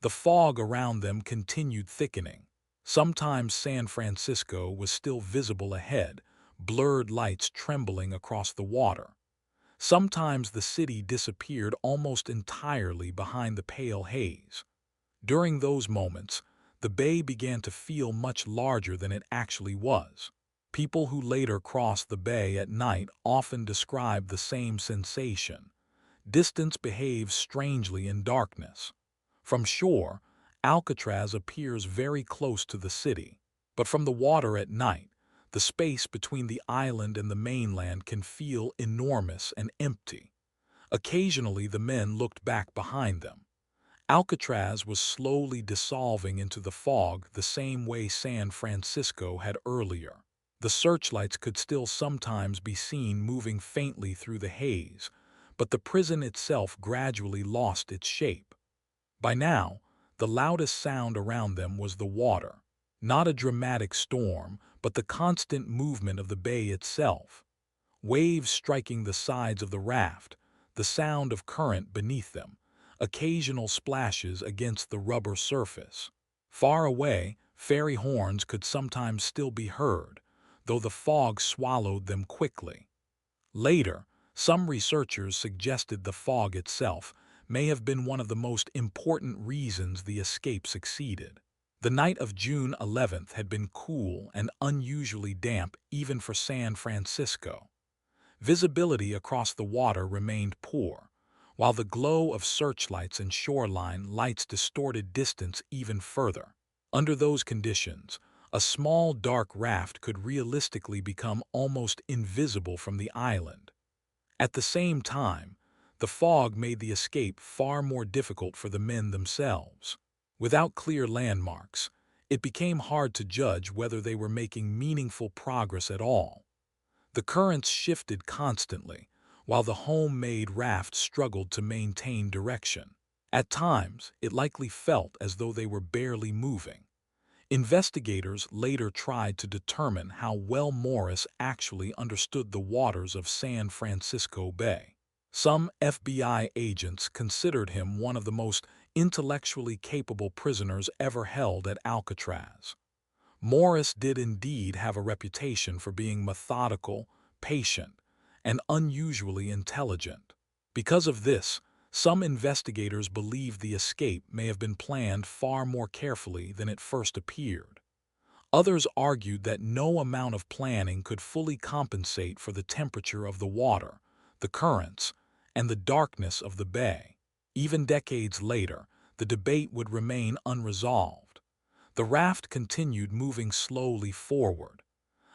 The fog around them continued thickening. Sometimes San Francisco was still visible ahead, blurred lights trembling across the water. Sometimes the city disappeared almost entirely behind the pale haze. During those moments, the bay began to feel much larger than it actually was. People who later crossed the bay at night often described the same sensation. Distance behaves strangely in darkness. From shore, Alcatraz appears very close to the city, but from the water at night, the space between the island and the mainland can feel enormous and empty. Occasionally the men looked back behind them. Alcatraz was slowly dissolving into the fog the same way San Francisco had earlier. The searchlights could still sometimes be seen moving faintly through the haze, but the prison itself gradually lost its shape. By now, the loudest sound around them was the water. Not a dramatic storm, but the constant movement of the bay itself. Waves striking the sides of the raft, the sound of current beneath them, occasional splashes against the rubber surface. Far away, ferry horns could sometimes still be heard, though the fog swallowed them quickly. Later, some researchers suggested the fog itself may have been one of the most important reasons the escape succeeded. The night of June 11th had been cool and unusually damp even for San Francisco. Visibility across the water remained poor, while the glow of searchlights and shoreline lights distorted distance even further. Under those conditions, a small dark raft could realistically become almost invisible from the island. At the same time, the fog made the escape far more difficult for the men themselves. Without clear landmarks, it became hard to judge whether they were making meaningful progress at all. The currents shifted constantly, while the homemade raft struggled to maintain direction. At times, it likely felt as though they were barely moving. Investigators later tried to determine how well Morris actually understood the waters of San Francisco Bay. Some FBI agents considered him one of the most intellectually capable prisoners ever held at Alcatraz. Morris did indeed have a reputation for being methodical, patient, and unusually intelligent. Because of this, some investigators believe the escape may have been planned far more carefully than it first appeared. Others argued that no amount of planning could fully compensate for the temperature of the water, the currents, and the darkness of the bay. Even decades later, the debate would remain unresolved. The raft continued moving slowly forward.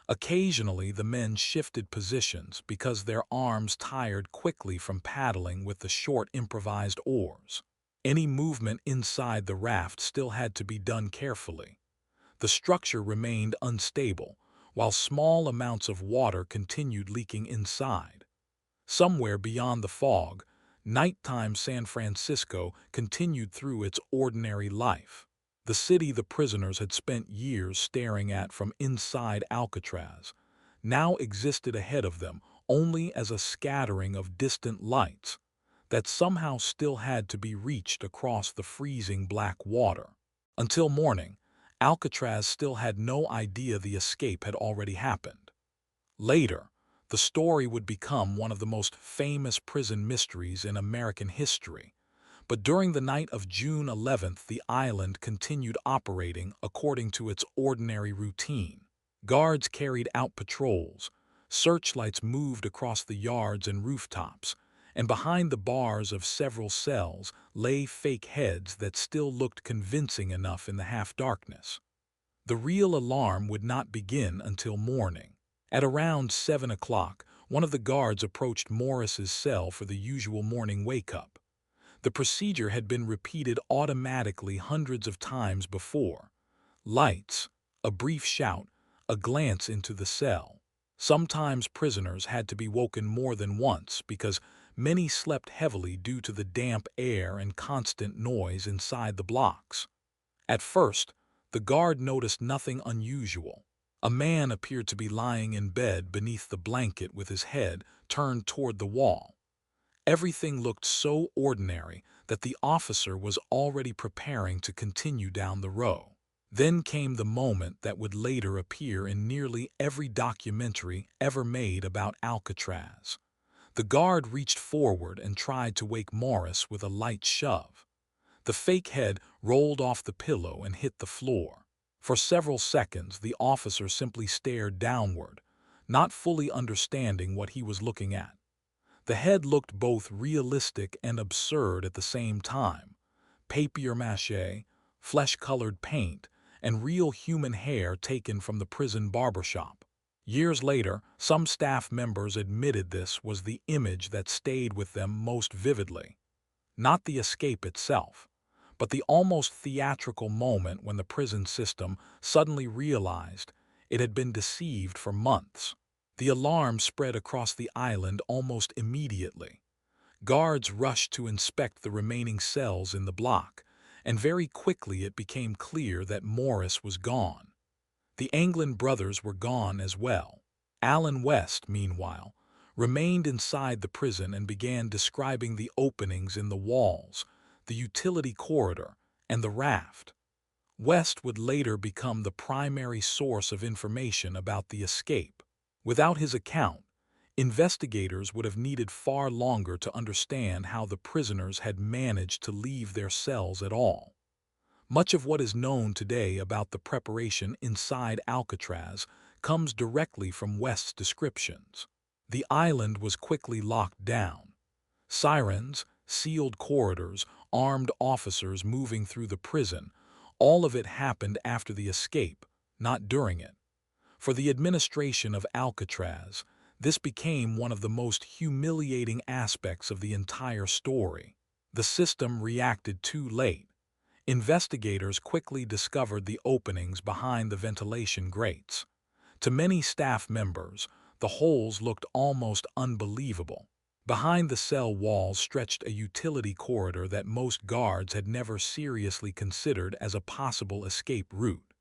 Occasionally, the men shifted positions because their arms tired quickly from paddling with the short improvised oars. Any movement inside the raft still had to be done carefully. The structure remained unstable, while small amounts of water continued leaking inside. Somewhere beyond the fog, nighttime San Francisco continued through its ordinary life. The city the prisoners had spent years staring at from inside Alcatraz now existed ahead of them only as a scattering of distant lights that somehow still had to be reached across the freezing black water. Until morning, Alcatraz still had no idea the escape had already happened. Later, the story would become one of the most famous prison mysteries in American history. But during the night of June 11th, the island continued operating according to its ordinary routine. Guards carried out patrols, searchlights moved across the yards and rooftops, and behind the bars of several cells lay fake heads that still looked convincing enough in the half-darkness. The real alarm would not begin until morning. At around 7 o'clock, one of the guards approached Morris's cell for the usual morning wake-up. The procedure had been repeated automatically hundreds of times before. Lights, a brief shout, a glance into the cell. Sometimes prisoners had to be woken more than once because many slept heavily due to the damp air and constant noise inside the blocks. At first, the guard noticed nothing unusual. A man appeared to be lying in bed beneath the blanket with his head turned toward the wall. Everything looked so ordinary that the officer was already preparing to continue down the row. Then came the moment that would later appear in nearly every documentary ever made about Alcatraz. The guard reached forward and tried to wake Morris with a light shove. The fake head rolled off the pillow and hit the floor. For several seconds, the officer simply stared downward, not fully understanding what he was looking at. The head looked both realistic and absurd at the same time. Papier-mâché, flesh-colored paint, and real human hair taken from the prison barbershop. Years later, some staff members admitted this was the image that stayed with them most vividly. Not the escape itself, but the almost theatrical moment when the prison system suddenly realized it had been deceived for months. The alarm spread across the island almost immediately. Guards rushed to inspect the remaining cells in the block, and very quickly it became clear that Morris was gone. The Anglin brothers were gone as well. Allen West, meanwhile, remained inside the prison and began describing the openings in the walls, the utility corridor, and the raft. West would later become the primary source of information about the escape. Without his account, investigators would have needed far longer to understand how the prisoners had managed to leave their cells at all. Much of what is known today about the preparation inside Alcatraz comes directly from West's descriptions. The island was quickly locked down. Sirens, sealed corridors, armed officers moving through the prison, all of it happened after the escape, not during it. For the administration of Alcatraz, this became one of the most humiliating aspects of the entire story. The system reacted too late. Investigators quickly discovered the openings behind the ventilation grates. To many staff members, the holes looked almost unbelievable. Behind the cell walls stretched a utility corridor that most guards had never seriously considered as a possible escape route.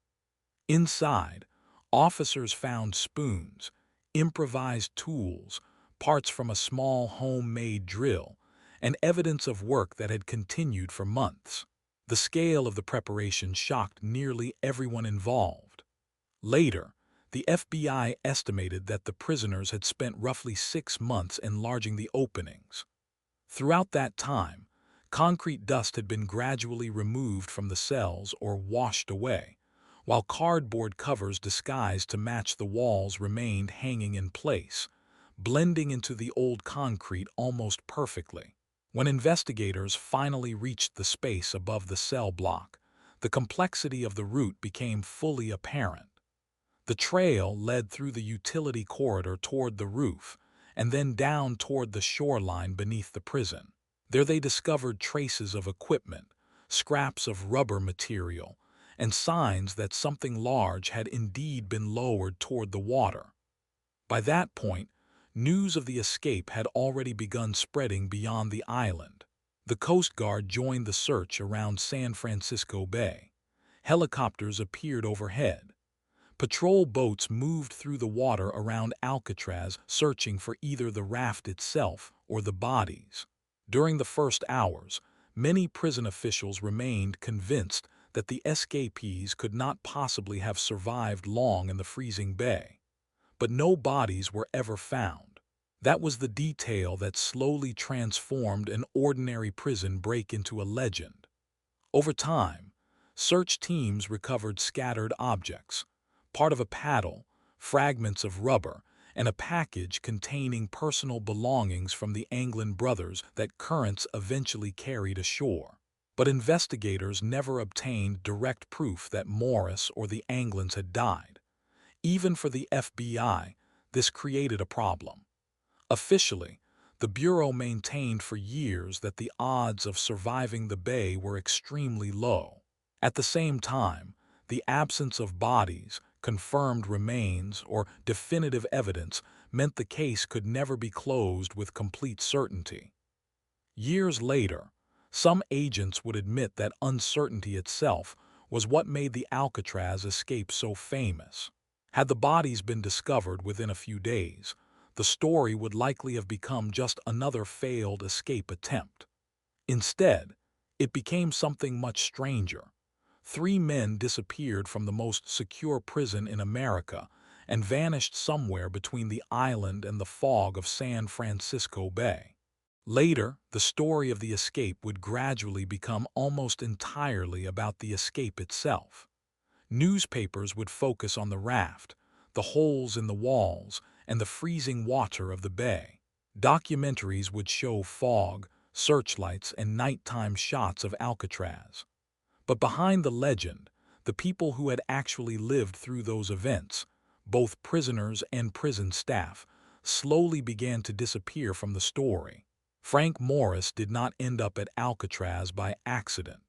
Inside, officers found spoons, improvised tools, parts from a small homemade drill, and evidence of work that had continued for months. The scale of the preparation shocked nearly everyone involved. Later, the FBI estimated that the prisoners had spent roughly 6 months enlarging the openings. Throughout that time, concrete dust had been gradually removed from the cells or washed away, while cardboard covers disguised to match the walls remained hanging in place, blending into the old concrete almost perfectly. When investigators finally reached the space above the cell block, the complexity of the route became fully apparent. The trail led through the utility corridor toward the roof, and then down toward the shoreline beneath the prison. There they discovered traces of equipment, scraps of rubber material, and signs that something large had indeed been lowered toward the water. By that point, news of the escape had already begun spreading beyond the island. The Coast Guard joined the search around San Francisco Bay. Helicopters appeared overhead. Patrol boats moved through the water around Alcatraz, searching for either the raft itself or the bodies. During the first hours, many prison officials remained convinced that the escapees could not possibly have survived long in the freezing bay. But no bodies were ever found. That was the detail that slowly transformed an ordinary prison break into a legend. Over time, search teams recovered scattered objects, part of a paddle, fragments of rubber, and a package containing personal belongings from the Anglin brothers that currents eventually carried ashore. But investigators never obtained direct proof that Morris or the Anglins had died. Even for the FBI, this created a problem. Officially, the Bureau maintained for years that the odds of surviving the bay were extremely low. At the same time, the absence of bodies, confirmed remains, or definitive evidence meant the case could never be closed with complete certainty. Years later, some agents would admit that uncertainty itself was what made the Alcatraz escape so famous. Had the bodies been discovered within a few days, the story would likely have become just another failed escape attempt. Instead, it became something much stranger. 3 men disappeared from the most secure prison in America and vanished somewhere between the island and the fog of San Francisco Bay. Later, the story of the escape would gradually become almost entirely about the escape itself. Newspapers would focus on the raft, the holes in the walls, and the freezing water of the bay. Documentaries would show fog, searchlights, and nighttime shots of Alcatraz. But behind the legend, the people who had actually lived through those events, both prisoners and prison staff, slowly began to disappear from the story. Frank Morris did not end up at Alcatraz by accident.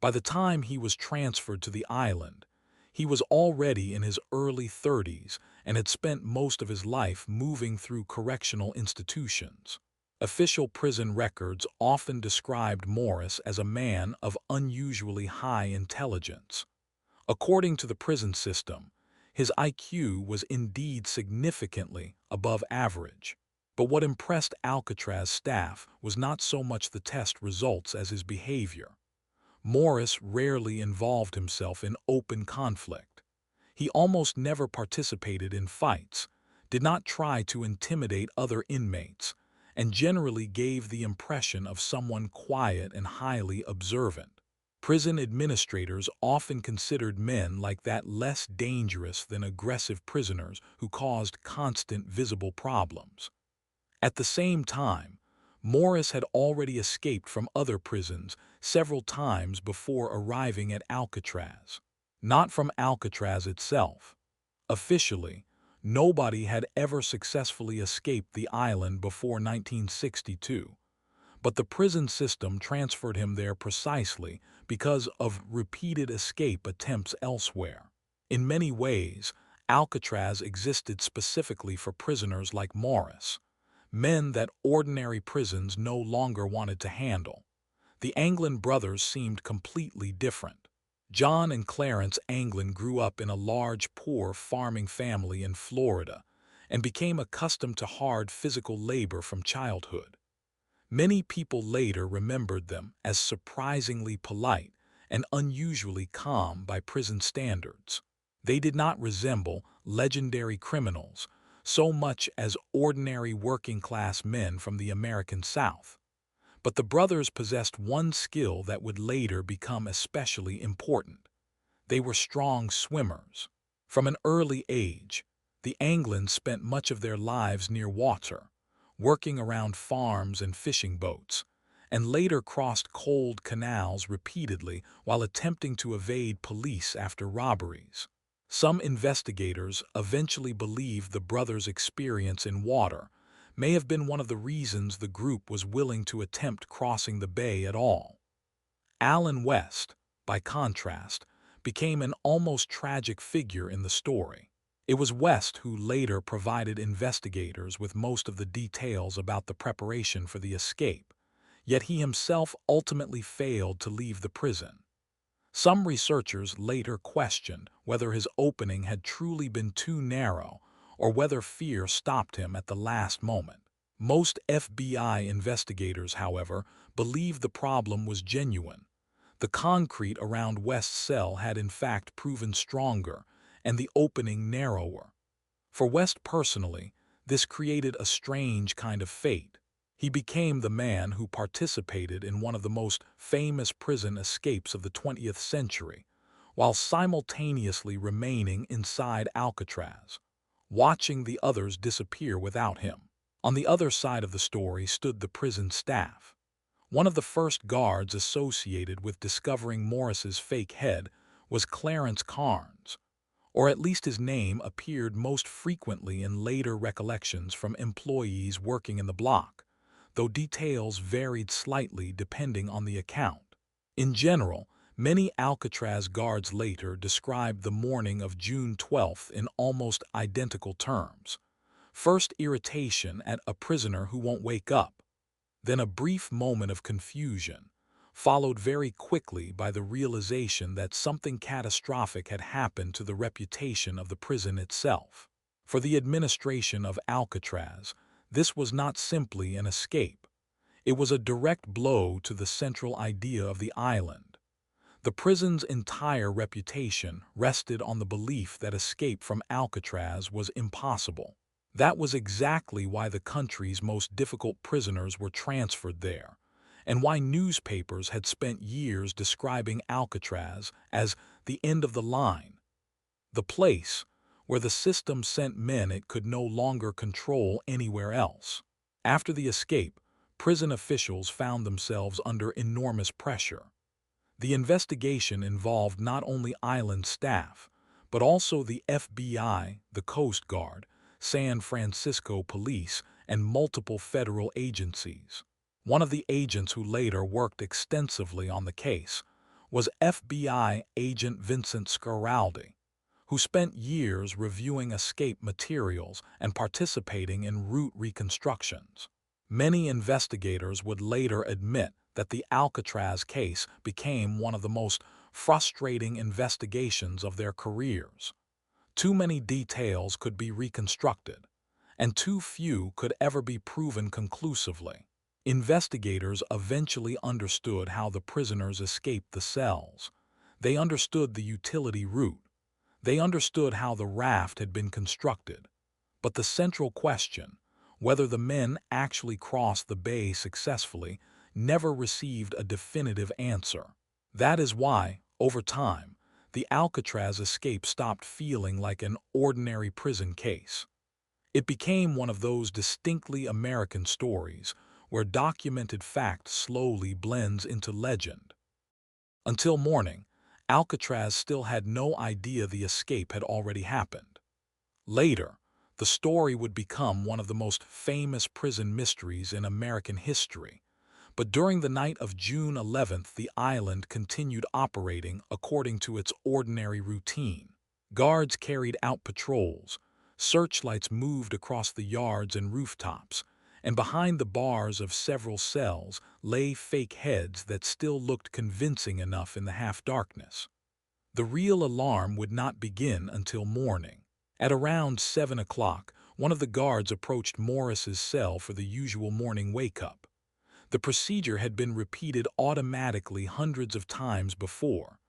By the time he was transferred to the island, he was already in his early 30s and had spent most of his life moving through correctional institutions. Official prison records often described Morris as a man of unusually high intelligence. According to the prison system, his IQ was indeed significantly above average. But what impressed Alcatraz staff was not so much the test results as his behavior. Morris rarely involved himself in open conflict. He almost never participated in fights, did not try to intimidate other inmates, and generally gave the impression of someone quiet and highly observant. Prison administrators often considered men like that less dangerous than aggressive prisoners who caused constant visible problems. At the same time, Morris had already escaped from other prisons several times before arriving at Alcatraz. Not from Alcatraz itself. Officially, nobody had ever successfully escaped the island before 1962, but the prison system transferred him there precisely because of repeated escape attempts elsewhere. In many ways, Alcatraz existed specifically for prisoners like Morris, men that ordinary prisons no longer wanted to handle. The Anglin brothers seemed completely different. John and Clarence Anglin grew up in a large, poor farming family in Florida and became accustomed to hard physical labor from childhood. Many people later remembered them as surprisingly polite and unusually calm by prison standards. They did not resemble legendary criminals so much as ordinary working-class men from the American South. But the brothers possessed one skill that would later become especially important. They were strong swimmers. From an early age, the Anglins spent much of their lives near water, working around farms and fishing boats, and later crossed cold canals repeatedly while attempting to evade police after robberies. Some investigators eventually believe the brothers' experience in water may have been one of the reasons the group was willing to attempt crossing the bay at all. Alan West, by contrast, became an almost tragic figure in the story. It was West who later provided investigators with most of the details about the preparation for the escape, yet he himself ultimately failed to leave the prison. Some researchers later questioned whether his opening had truly been too narrow or whether fear stopped him at the last moment. Most FBI investigators, however, believed the problem was genuine. The concrete around West's cell had in fact proven stronger and the opening narrower. For West personally, this created a strange kind of fate. He became the man who participated in one of the most famous prison escapes of the 20th century, while simultaneously remaining inside Alcatraz, watching the others disappear without him. On the other side of the story stood the prison staff. One of the first guards associated with discovering Morris's fake head was Clarence Carnes, or at least his name appeared most frequently in later recollections from employees working in the block, though details varied slightly depending on the account. In general, many Alcatraz guards later described the morning of June 12th in almost identical terms. First, irritation at a prisoner who won't wake up, then a brief moment of confusion, followed very quickly by the realization that something catastrophic had happened to the reputation of the prison itself. For the administration of Alcatraz, this was not simply an escape. It was a direct blow to the central idea of the island. The prison's entire reputation rested on the belief that escape from Alcatraz was impossible. That was exactly why the country's most difficult prisoners were transferred there, and why newspapers had spent years describing Alcatraz as the end of the line, the place where the system sent men it could no longer control anywhere else. After the escape, prison officials found themselves under enormous pressure. The investigation involved not only island staff, but also the FBI, the Coast Guard, San Francisco Police, and multiple federal agencies. One of the agents who later worked extensively on the case was FBI agent Vincent Schiraldi, who spent years reviewing escape materials and participating in route reconstructions. Many investigators would later admit that the Alcatraz case became one of the most frustrating investigations of their careers. Too many details could be reconstructed, and too few could ever be proven conclusively. Investigators eventually understood how the prisoners escaped the cells. They understood the utility route. They understood how the raft had been constructed. But the central question, whether the men actually crossed the bay successfully, never received a definitive answer. That is why, over time, the Alcatraz escape stopped feeling like an ordinary prison case. It became one of those distinctly American stories where documented fact slowly blends into legend. Until morning, Alcatraz still had no idea the escape had already happened. Later, the story would become one of the most famous prison mysteries in American history. But during the night of June 11th, the island continued operating according to its ordinary routine. Guards carried out patrols, searchlights moved across the yards and rooftops, and behind the bars of several cells lay fake heads that still looked convincing enough in the half-darkness. The real alarm would not begin until morning. At around 7 o'clock, one of the guards approached Morris's cell for the usual morning wake-up. The procedure had been repeated automatically hundreds of times before.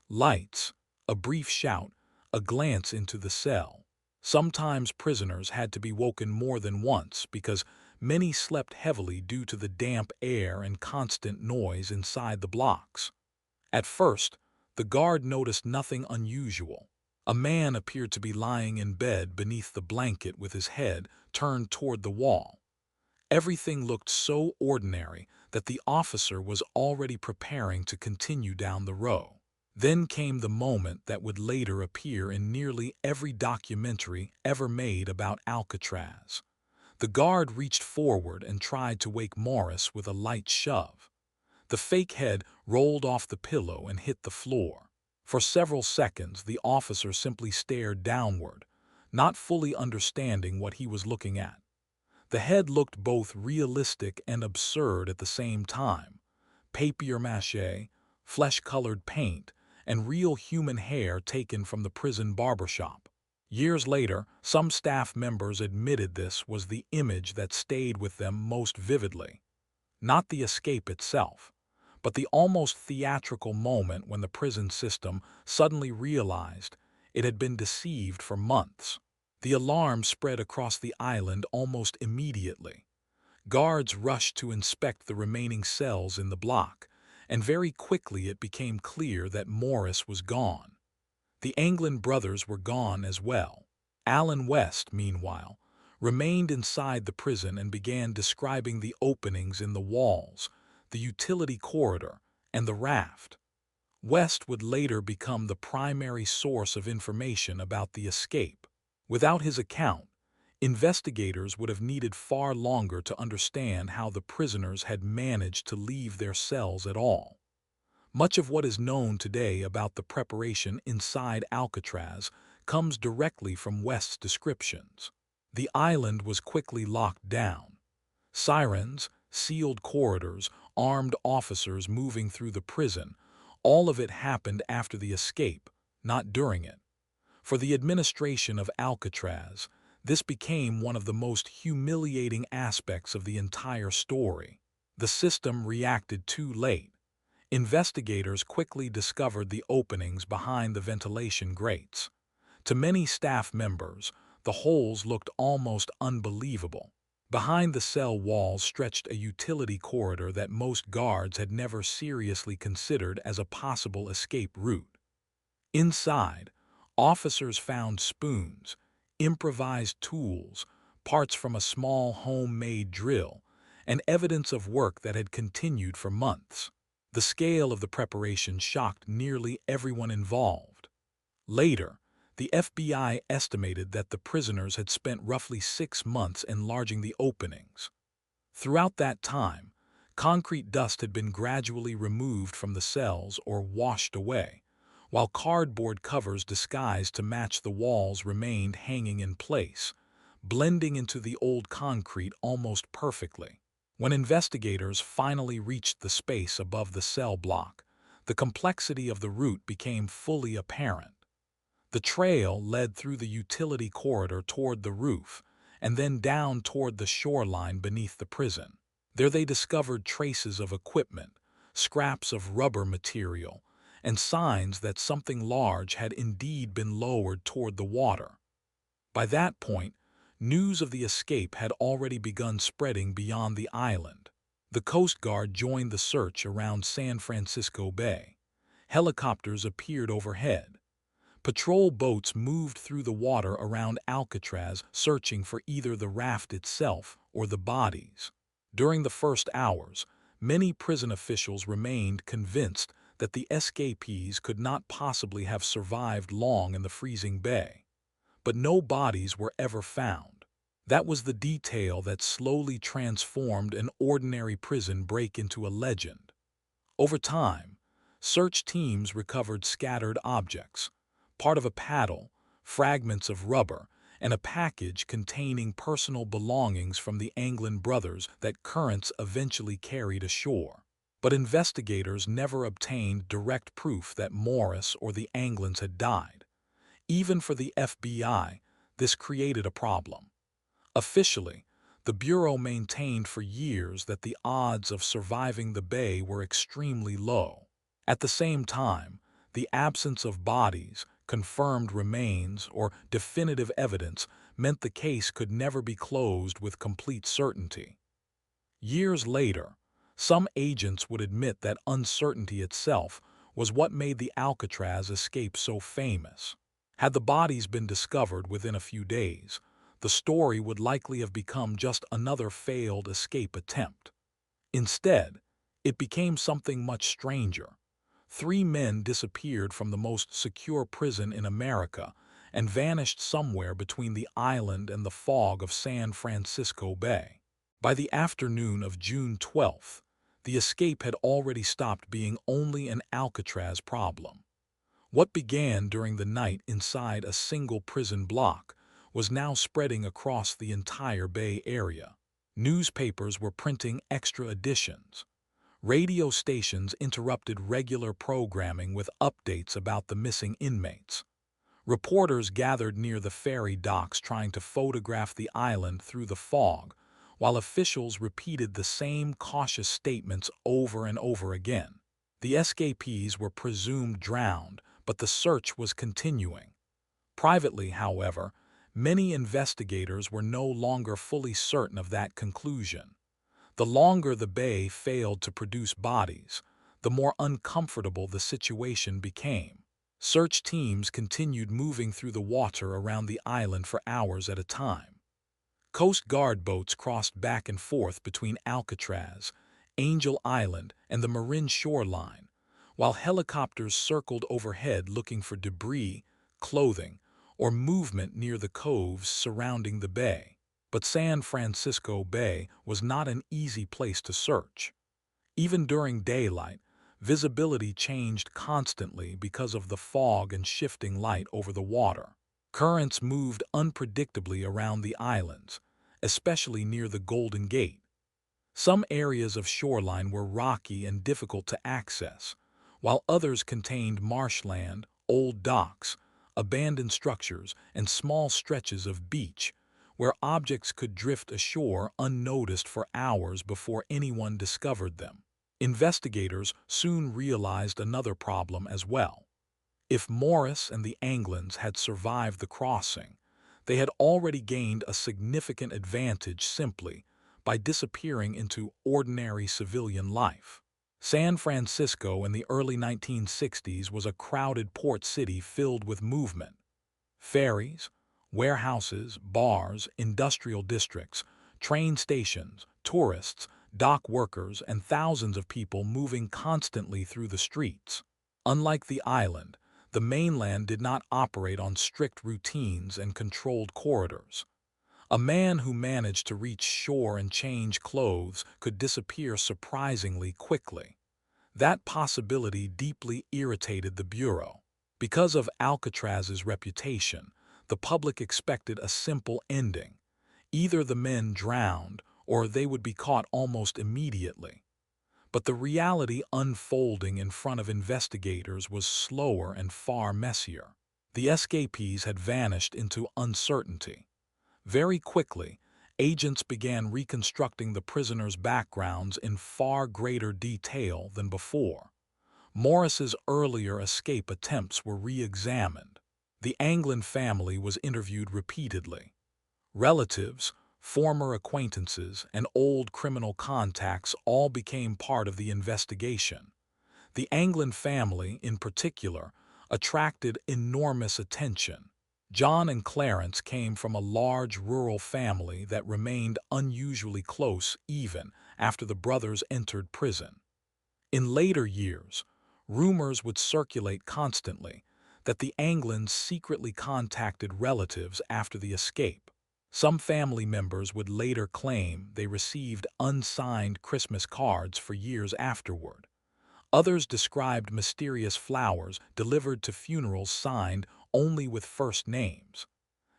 Lights, a brief shout, a glance into the cell. Sometimes prisoners had to be woken more than once because many slept heavily due to the damp air and constant noise inside the blocks. At first, the guard noticed nothing unusual. A man appeared to be lying in bed beneath the blanket with his head turned toward the wall. Everything looked so ordinary that the officer was already preparing to continue down the row. Then came the moment that would later appear in nearly every documentary ever made about Alcatraz. The guard reached forward and tried to wake Morris with a light shove. The fake head rolled off the pillow and hit the floor. For several seconds, the officer simply stared downward, not fully understanding what he was looking at. The head looked both realistic and absurd at the same time. Papier-mâché, flesh-colored paint, and real human hair taken from the prison barbershop. Years later, some staff members admitted this was the image that stayed with them most vividly. Not the escape itself, but the almost theatrical moment when the prison system suddenly realized it had been deceived for months. The alarm spread across the island almost immediately. Guards rushed to inspect the remaining cells in the block, and very quickly it became clear that Morris was gone. The Anglin brothers were gone as well. Alan West, meanwhile, remained inside the prison and began describing the openings in the walls, the utility corridor, and the raft. West would later become the primary source of information about the escape. Without his account, investigators would have needed far longer to understand how the prisoners had managed to leave their cells at all. Much of what is known today about the preparation inside Alcatraz comes directly from West's descriptions. The island was quickly locked down. Sirens, sealed corridors, armed officers moving through the prison, all of it happened after the escape, not during it. For the administration of Alcatraz, this became one of the most humiliating aspects of the entire story. The system reacted too late. Investigators quickly discovered the openings behind the ventilation grates. To many staff members, the holes looked almost unbelievable. Behind the cell walls stretched a utility corridor that most guards had never seriously considered as a possible escape route. Inside, officers found spoons, improvised tools, parts from a small homemade drill, and evidence of work that had continued for months. The scale of the preparation shocked nearly everyone involved. Later, the FBI estimated that the prisoners had spent roughly 6 months enlarging the openings. Throughout that time, concrete dust had been gradually removed from the cells or washed away, while cardboard covers disguised to match the walls remained hanging in place, blending into the old concrete almost perfectly. When investigators finally reached the space above the cell block, the complexity of the route became fully apparent. The trail led through the utility corridor toward the roof, and then down toward the shoreline beneath the prison. There they discovered traces of equipment, scraps of rubber material, and signs that something large had indeed been lowered toward the water. By that point, news of the escape had already begun spreading beyond the island. The Coast Guard joined the search around San Francisco Bay. Helicopters appeared overhead. Patrol boats moved through the water around Alcatraz, searching for either the raft itself or the bodies. During the first hours, many prison officials remained convinced that the escapees could not possibly have survived long in the freezing bay. But no bodies were ever found. That was the detail that slowly transformed an ordinary prison break into a legend. Over time, search teams recovered scattered objects, part of a paddle, fragments of rubber, and a package containing personal belongings from the Anglin brothers that currents eventually carried ashore. But investigators never obtained direct proof that Morris or the Anglins had died. Even for the FBI, this created a problem. Officially, the Bureau maintained for years that the odds of surviving the bay were extremely low. At the same time, the absence of bodies, confirmed remains, or definitive evidence meant the case could never be closed with complete certainty. Years later, some agents would admit that uncertainty itself was what made the Alcatraz escape so famous. Had the bodies been discovered within a few days, the story would likely have become just another failed escape attempt. Instead, it became something much stranger. 3 men disappeared from the most secure prison in America and vanished somewhere between the island and the fog of San Francisco Bay. By the afternoon of June 12th, the escape had already stopped being only an Alcatraz problem. What began during the night inside a single prison block was now spreading across the entire Bay Area. Newspapers were printing extra editions. Radio stations interrupted regular programming with updates about the missing inmates. Reporters gathered near the ferry docks trying to photograph the island through the fog, while officials repeated the same cautious statements over and over again. The escapees were presumed drowned, but the search was continuing. Privately, however, many investigators were no longer fully certain of that conclusion. The longer the bay failed to produce bodies, the more uncomfortable the situation became. Search teams continued moving through the water around the island for hours at a time. Coast Guard boats crossed back and forth between Alcatraz, Angel Island, and the Marin shoreline, while helicopters circled overhead looking for debris, clothing, or movement near the coves surrounding the bay. But San Francisco Bay was not an easy place to search. Even during daylight, visibility changed constantly because of the fog and shifting light over the water. Currents moved unpredictably around the islands, especially near the Golden Gate. Some areas of shoreline were rocky and difficult to access, while others contained marshland, old docks, abandoned structures, and small stretches of beach, where objects could drift ashore unnoticed for hours before anyone discovered them. Investigators soon realized another problem as well. If Morris and the Anglins had survived the crossing, they had already gained a significant advantage simply by disappearing into ordinary civilian life. San Francisco in the early 1960s was a crowded port city filled with movement. Ferries, warehouses, bars, industrial districts, train stations, tourists, dock workers, and thousands of people moving constantly through the streets. Unlike the island, the mainland did not operate on strict routines and controlled corridors. A man who managed to reach shore and change clothes could disappear surprisingly quickly. That possibility deeply irritated the Bureau. Because of Alcatraz's reputation, the public expected a simple ending. Either the men drowned or they would be caught almost immediately. But the reality unfolding in front of investigators was slower and far messier. The escapees had vanished into uncertainty. Very quickly, agents began reconstructing the prisoners' backgrounds in far greater detail than before. Morris's earlier escape attempts were re-examined. The Anglin family was interviewed repeatedly. Relatives, former acquaintances, and old criminal contacts all became part of the investigation. The Anglin family, in particular, attracted enormous attention. John and Clarence came from a large rural family that remained unusually close even after the brothers entered prison. In later years, rumors would circulate constantly that the Anglins secretly contacted relatives after the escape. Some family members would later claim they received unsigned Christmas cards for years afterward. Others described mysterious flowers delivered to funerals signed only with first names.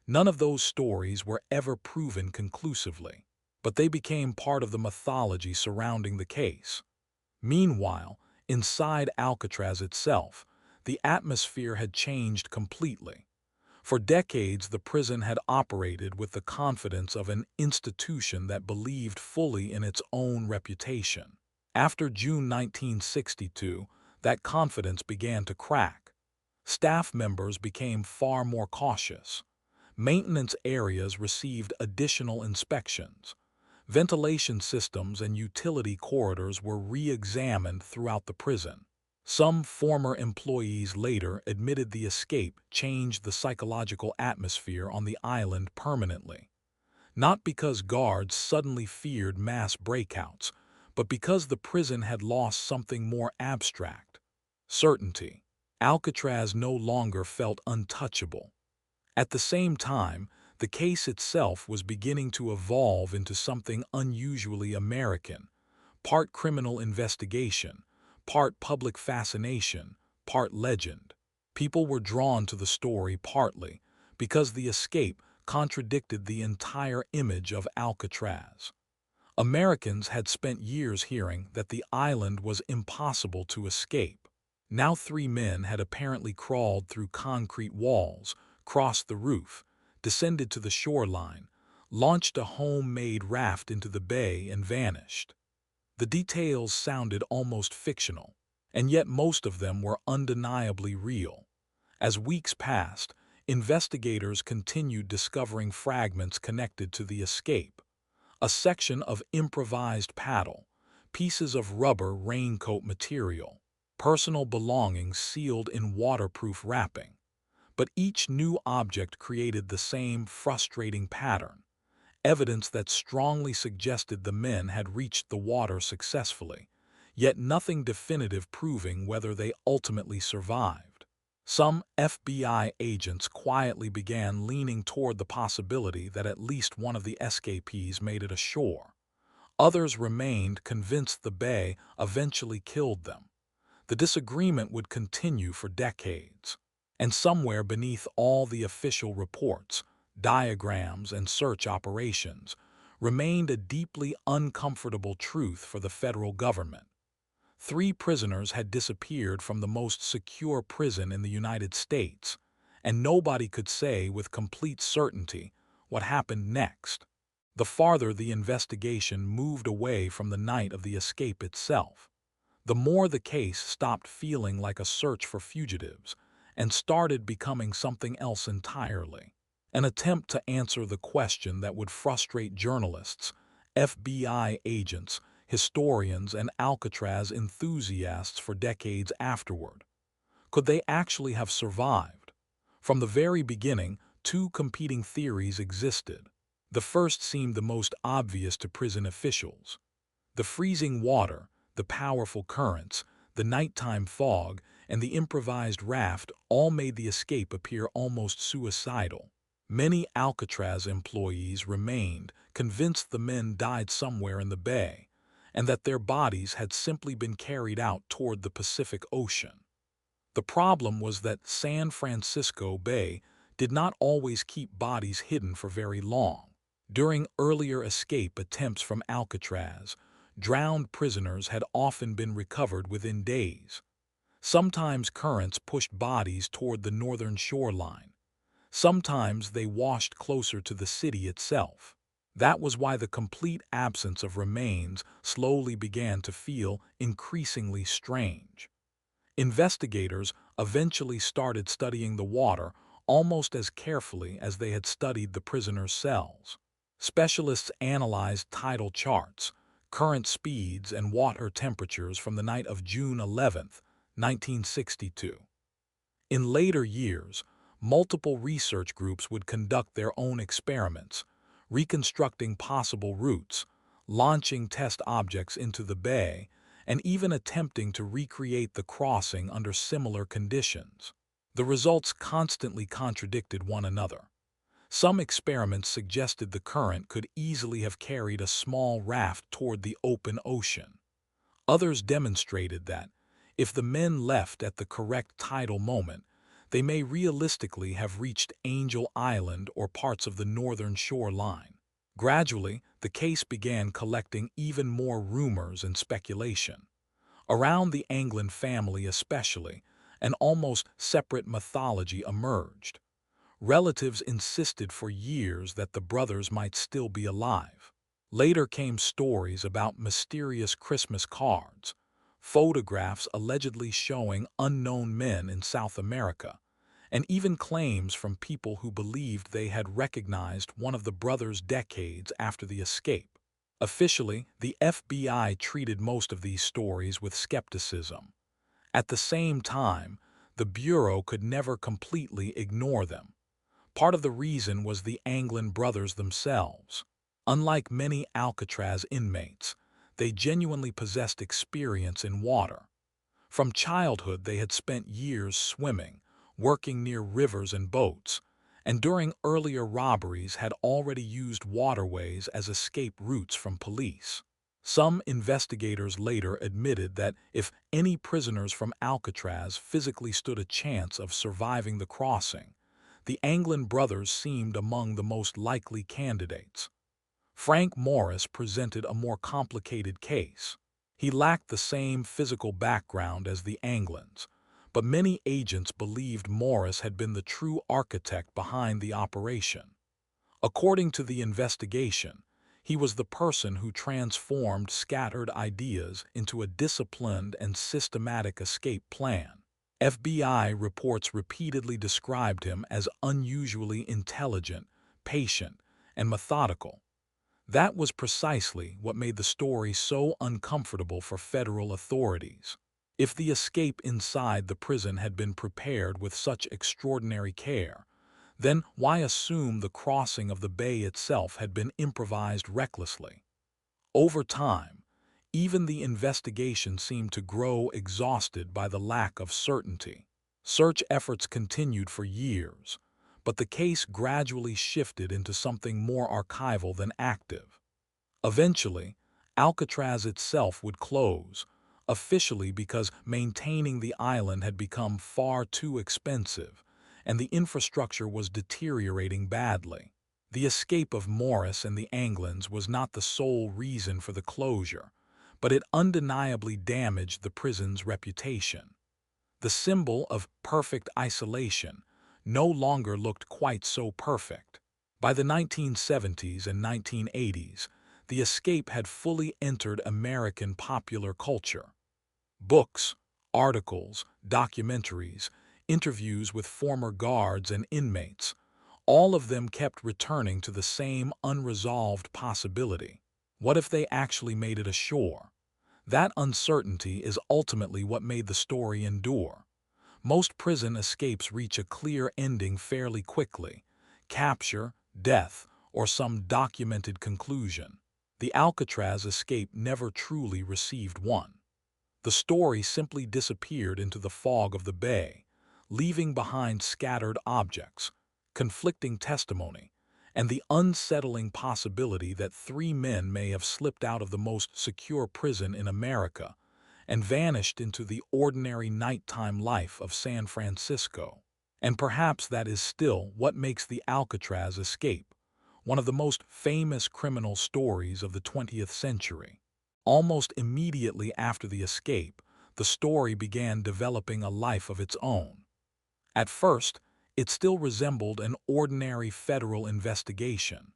None of those stories were ever proven conclusively, but they became part of the mythology surrounding the case. Meanwhile, inside Alcatraz itself, the atmosphere had changed completely. For decades, the prison had operated with the confidence of an institution that believed fully in its own reputation. After June 1962, that confidence began to crack. Staff members became far more cautious. Maintenance areas received additional inspections. Ventilation systems and utility corridors were re-examined throughout the prison. Some former employees later admitted the escape changed the psychological atmosphere on the island permanently. Not because guards suddenly feared mass breakouts, but because the prison had lost something more abstract: certainty. Alcatraz no longer felt untouchable. At the same time, the case itself was beginning to evolve into something unusually American, part criminal investigation, part public fascination, part legend. People were drawn to the story partly because the escape contradicted the entire image of Alcatraz. Americans had spent years hearing that the island was impossible to escape. Now 3 men had apparently crawled through concrete walls, crossed the roof, descended to the shoreline, launched a homemade raft into the bay and vanished. The details sounded almost fictional, and yet most of them were undeniably real. As weeks passed, investigators continued discovering fragments connected to the escape. A section of improvised paddle, pieces of rubber raincoat material, personal belongings sealed in waterproof wrapping. But each new object created the same frustrating pattern, evidence that strongly suggested the men had reached the water successfully, yet nothing definitive proving whether they ultimately survived. Some FBI agents quietly began leaning toward the possibility that at least one of the escapees made it ashore. Others remained convinced the bay eventually killed them. The disagreement would continue for decades. And somewhere beneath all the official reports, diagrams, and search operations, remained a deeply uncomfortable truth for the federal government. 3 prisoners had disappeared from the most secure prison in the United States, and nobody could say with complete certainty what happened next. The farther the investigation moved away from the night of the escape itself, the more the case stopped feeling like a search for fugitives and started becoming something else entirely. An attempt to answer the question that would frustrate journalists, FBI agents, historians, and Alcatraz enthusiasts for decades afterward. Could they actually have survived? From the very beginning, 2 competing theories existed. The first seemed the most obvious to prison officials. The freezing water, the powerful currents, the nighttime fog, and the improvised raft all made the escape appear almost suicidal. Many Alcatraz employees remained convinced the men died somewhere in the bay, and that their bodies had simply been carried out toward the Pacific Ocean. The problem was that San Francisco Bay did not always keep bodies hidden for very long. During earlier escape attempts from Alcatraz, drowned prisoners had often been recovered within days. Sometimes currents pushed bodies toward the northern shoreline. Sometimes they washed closer to the city itself. That was why the complete absence of remains slowly began to feel increasingly strange. Investigators eventually started studying the water almost as carefully as they had studied the prisoners' cells. Specialists analyzed tidal charts, current speeds, and water temperatures from the night of June 11, 1962. In later years, multiple research groups would conduct their own experiments, reconstructing possible routes, launching test objects into the bay, and even attempting to recreate the crossing under similar conditions. The results constantly contradicted one another. Some experiments suggested the current could easily have carried a small raft toward the open ocean. Others demonstrated that, if the men left at the correct tidal moment, they may realistically have reached Angel Island or parts of the northern shoreline. Gradually, the case began collecting even more rumors and speculation. Around the Anglin family especially, an almost separate mythology emerged. Relatives insisted for years that the brothers might still be alive. Later came stories about mysterious Christmas cards, photographs allegedly showing unknown men in South America, and even claims from people who believed they had recognized one of the brothers decades after the escape. Officially, the FBI treated most of these stories with skepticism. At the same time, the Bureau could never completely ignore them. Part of the reason was the Anglin brothers themselves. Unlike many Alcatraz inmates, they genuinely possessed experience in water. From childhood, they had spent years swimming, working near rivers and boats, and during earlier robberies had already used waterways as escape routes from police. Some investigators later admitted that if any prisoners from Alcatraz physically stood a chance of surviving the crossing, the Anglin brothers seemed among the most likely candidates. Frank Morris presented a more complicated case. He lacked the same physical background as the Anglins, but many agents believed Morris had been the true architect behind the operation. According to the investigation, he was the person who transformed scattered ideas into a disciplined and systematic escape plan. FBI reports repeatedly described him as unusually intelligent, patient, and methodical. That was precisely what made the story so uncomfortable for federal authorities. If the escape inside the prison had been prepared with such extraordinary care, then why assume the crossing of the bay itself had been improvised recklessly? Over time, even the investigation seemed to grow exhausted by the lack of certainty. Search efforts continued for years, but the case gradually shifted into something more archival than active. Eventually, Alcatraz itself would close, officially because maintaining the island had become far too expensive, and the infrastructure was deteriorating badly. The escape of Morris and the Anglins was not the sole reason for the closure, but it undeniably damaged the prison's reputation. The symbol of perfect isolation no longer looked quite so perfect. By the 1970s and 1980s, the escape had fully entered American popular culture. Books, articles, documentaries, interviews with former guards and inmates, all of them kept returning to the same unresolved possibility. What if they actually made it ashore? That uncertainty is ultimately what made the story endure. Most prison escapes reach a clear ending fairly quickly: capture, death, or some documented conclusion. The Alcatraz escape never truly received one. The story simply disappeared into the fog of the bay, leaving behind scattered objects, conflicting testimony, and the unsettling possibility that three men may have slipped out of the most secure prison in America and vanished into the ordinary nighttime life of San Francisco. And perhaps that is still what makes the Alcatraz escape one of the most famous criminal stories of the 20th century. Almost immediately after the escape, the story began developing a life of its own. At first, it still resembled an ordinary federal investigation.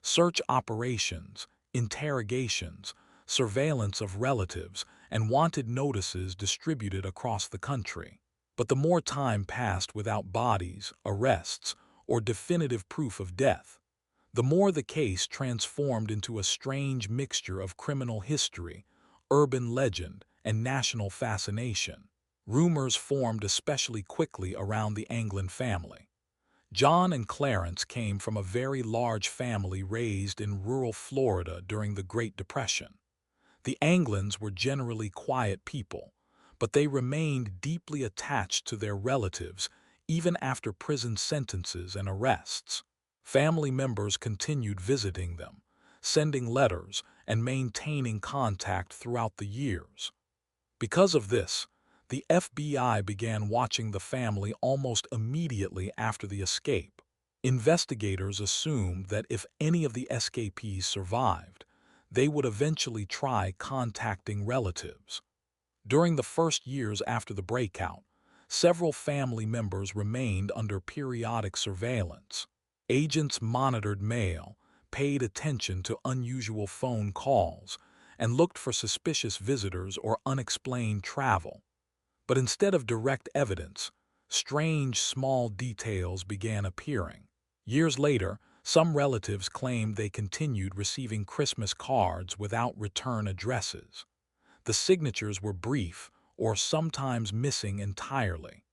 Search operations, interrogations, surveillance of relatives, and wanted notices distributed across the country. But the more time passed without bodies, arrests, or definitive proof of death, the more the case transformed into a strange mixture of criminal history, urban legend, and national fascination. Rumors formed especially quickly around the Anglin family. John and Clarence came from a very large family raised in rural Florida during the Great Depression. The Anglins were generally quiet people, but they remained deeply attached to their relatives even after prison sentences and arrests. Family members continued visiting them, sending letters, and maintaining contact throughout the years. Because of this, the FBI began watching the family almost immediately after the escape. Investigators assumed that if any of the escapees survived, they would eventually try contacting relatives. During the first years after the breakout, several family members remained under periodic surveillance. Agents monitored mail, paid attention to unusual phone calls, and looked for suspicious visitors or unexplained travel. But instead of direct evidence, strange small details began appearing. Years later, some relatives claimed they continued receiving Christmas cards without return addresses. The signatures were brief or sometimes missing entirely.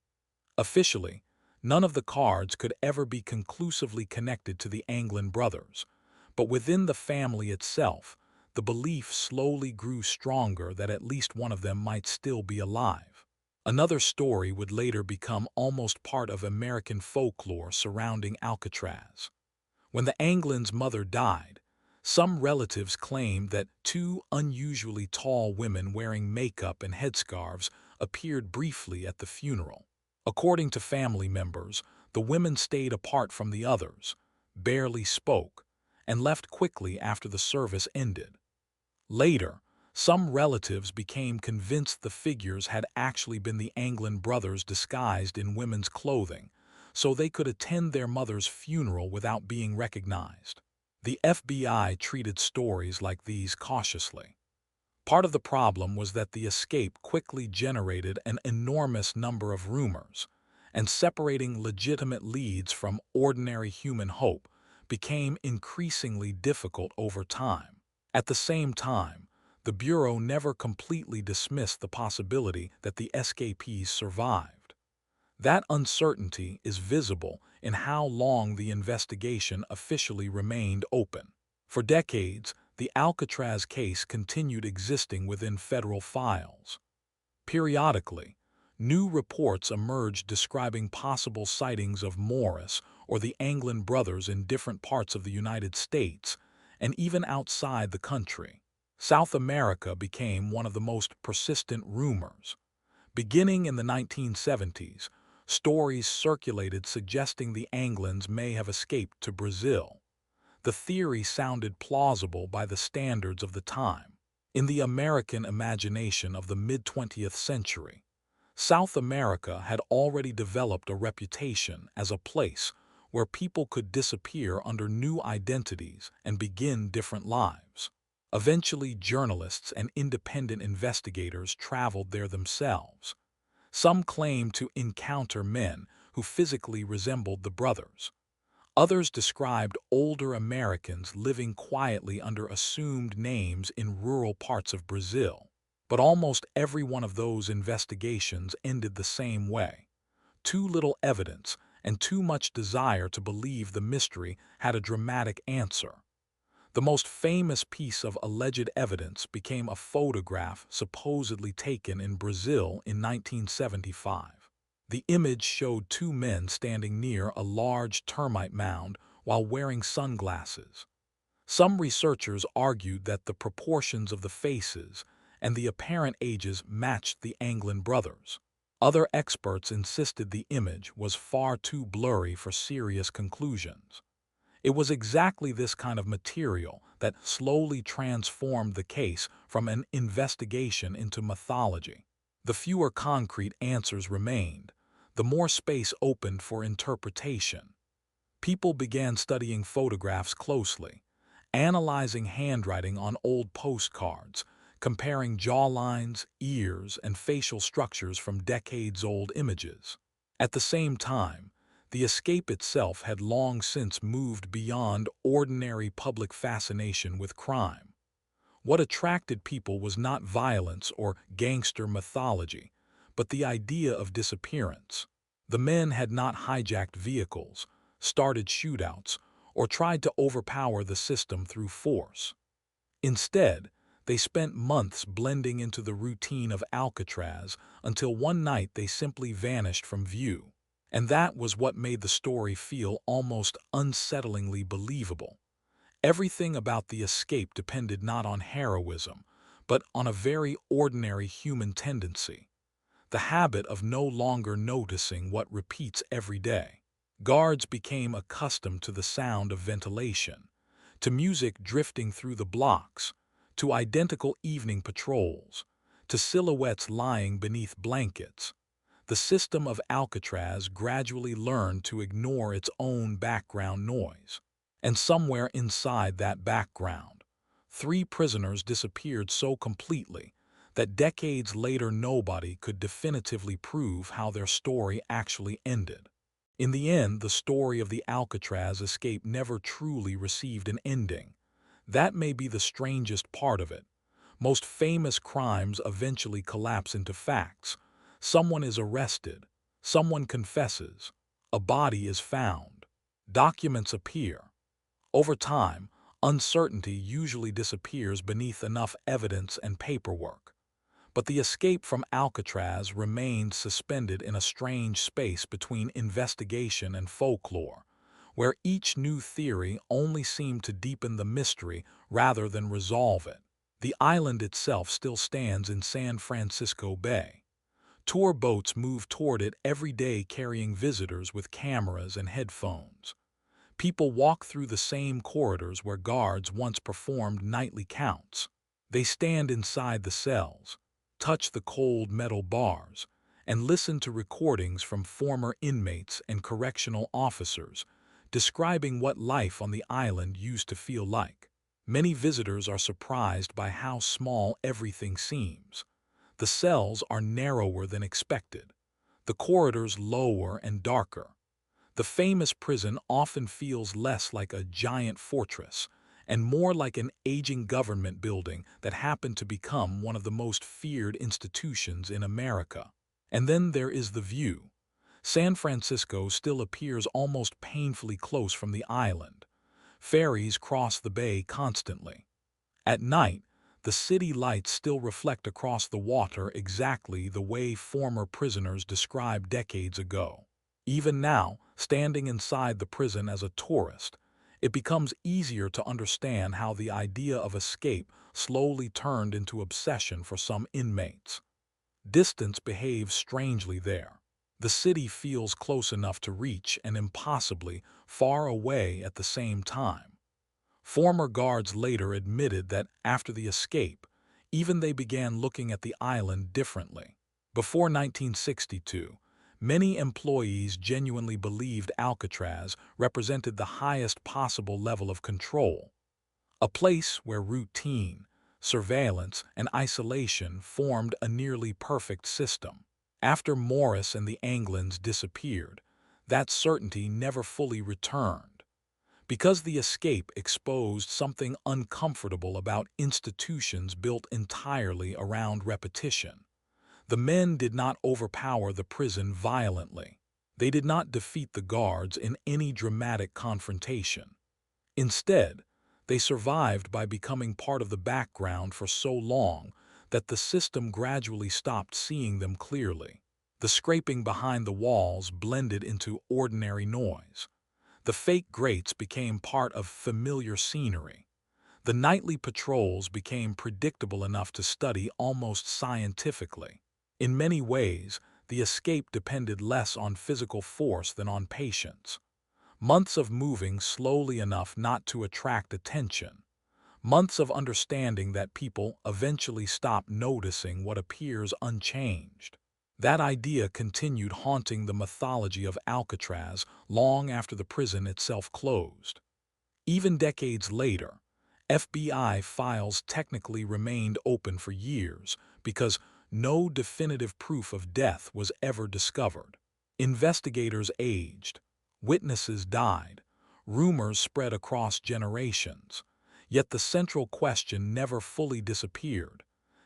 Officially, none of the cards could ever be conclusively connected to the Anglin brothers, but within the family itself, the belief slowly grew stronger that at least one of them might still be alive. Another story would later become almost part of American folklore surrounding Alcatraz. When the Anglin's mother died, some relatives claimed that two unusually tall women wearing makeup and headscarves appeared briefly at the funeral. According to family members, the women stayed apart from the others, barely spoke, and left quickly after the service ended. Later, some relatives became convinced the figures had actually been the Anglin brothers disguised in women's clothing, so they could attend their mother's funeral without being recognized. The FBI treated stories like these cautiously. Part of the problem was that the escape quickly generated an enormous number of rumors, and separating legitimate leads from ordinary human hope became increasingly difficult over time. At the same time, the Bureau never completely dismissed the possibility that the escapees survived. That uncertainty is visible in how long the investigation officially remained open. For decades, the Alcatraz case continued existing within federal files. Periodically, new reports emerged describing possible sightings of Morris or the Anglin brothers in different parts of the United States and even outside the country. South America became one of the most persistent rumors. Beginning in the 1970s, stories circulated suggesting the Anglins may have escaped to Brazil. The theory sounded plausible by the standards of the time. In the American imagination of the mid-20th century, South America had already developed a reputation as a place where people could disappear under new identities and begin different lives. Eventually, journalists and independent investigators traveled there themselves. Some claimed to encounter men who physically resembled the brothers. Others described older Americans living quietly under assumed names in rural parts of Brazil. But almost every one of those investigations ended the same way. Too little evidence and too much desire to believe the mystery had a dramatic answer. The most famous piece of alleged evidence became a photograph supposedly taken in Brazil in 1975. The image showed two men standing near a large termite mound while wearing sunglasses. Some researchers argued that the proportions of the faces and the apparent ages matched the Anglin brothers. Other experts insisted the image was far too blurry for serious conclusions. It was exactly this kind of material that slowly transformed the case from an investigation into mythology. The fewer concrete answers remained, the more space opened for interpretation. People began studying photographs closely, analyzing handwriting on old postcards, comparing jawlines, ears, and facial structures from decades-old images. At the same time, the escape itself had long since moved beyond ordinary public fascination with crime. What attracted people was not violence or gangster mythology, but the idea of disappearance. The men had not hijacked vehicles, started shootouts, or tried to overpower the system through force. Instead, they spent months blending into the routine of Alcatraz until one night they simply vanished from view. And that was what made the story feel almost unsettlingly believable. Everything about the escape depended not on heroism, but on a very ordinary human tendency, the habit of no longer noticing what repeats every day. Guards became accustomed to the sound of ventilation, to music drifting through the blocks, to identical evening patrols, to silhouettes lying beneath blankets. The system of Alcatraz gradually learned to ignore its own background noise. And somewhere inside that background, 3 prisoners disappeared so completely that decades later nobody could definitively prove how their story actually ended. In the end, the story of the Alcatraz escape never truly received an ending. That may be the strangest part of it. Most famous crimes eventually collapse into facts. Someone is arrested, someone confesses, a body is found, documents appear. Over time, uncertainty usually disappears beneath enough evidence and paperwork. But the escape from Alcatraz remained suspended in a strange space between investigation and folklore, where each new theory only seemed to deepen the mystery rather than resolve it. The island itself still stands in San Francisco Bay. Tour boats move toward it every day carrying visitors with cameras and headphones. People walk through the same corridors where guards once performed nightly counts. They stand inside the cells, touch the cold metal bars, and listen to recordings from former inmates and correctional officers describing what life on the island used to feel like. Many visitors are surprised by how small everything seems. The cells are narrower than expected, the corridors lower and darker. The famous prison often feels less like a giant fortress and more like an aging government building that happened to become one of the most feared institutions in America. And then there is the view. San Francisco still appears almost painfully close from the island. Ferries cross the bay constantly. At night, the city lights still reflect across the water exactly the way former prisoners described decades ago. Even now, standing inside the prison as a tourist, it becomes easier to understand how the idea of escape slowly turned into obsession for some inmates. Distance behaves strangely there. The city feels close enough to reach and impossibly far away at the same time. Former guards later admitted that after the escape, even they began looking at the island differently. Before 1962, many employees genuinely believed Alcatraz represented the highest possible level of control, a place where routine, surveillance, and isolation formed a nearly perfect system. After Morris and the Anglins disappeared, that certainty never fully returned, because the escape exposed something uncomfortable about institutions built entirely around repetition. The men did not overpower the prison violently. They did not defeat the guards in any dramatic confrontation. Instead, they survived by becoming part of the background for so long that the system gradually stopped seeing them clearly. The scraping behind the walls blended into ordinary noise. The fake grates became part of familiar scenery. The nightly patrols became predictable enough to study almost scientifically. In many ways, the escape depended less on physical force than on patience. Months of moving slowly enough not to attract attention. Months of understanding that people eventually stop noticing what appears unchanged. That idea continued haunting the mythology of Alcatraz long after the prison itself closed. Even decades later, FBI files technically remained open for years because no definitive proof of death was ever discovered. Investigators aged, witnesses died, rumors spread across generations, yet the central question never fully disappeared.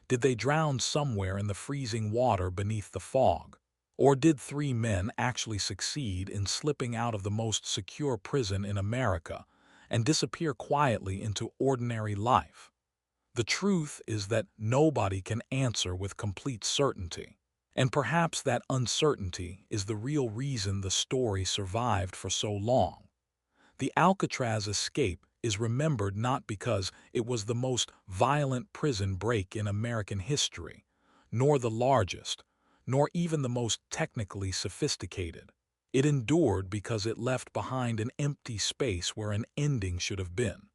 Did they drown somewhere in the freezing water beneath the fog? Or did three men actually succeed in slipping out of the most secure prison in America and disappear quietly into ordinary life? The truth is that nobody can answer with complete certainty. And perhaps that uncertainty is the real reason the story survived for so long. The Alcatraz escape is remembered not because it was the most violent prison break in American history, nor the largest, nor even the most technically sophisticated. It endured because it left behind an empty space where an ending should have been.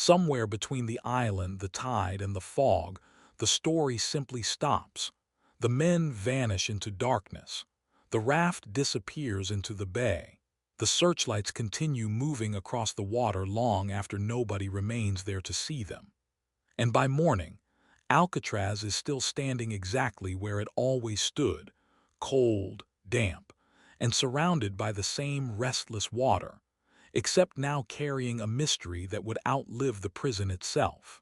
Somewhere between the island, the tide, and the fog, the story simply stops. The men vanish into darkness. The raft disappears into the bay. The searchlights continue moving across the water long after nobody remains there to see them. And by morning, Alcatraz is still standing exactly where it always stood, cold, damp, and surrounded by the same restless water, except now carrying a mystery that would outlive the prison itself.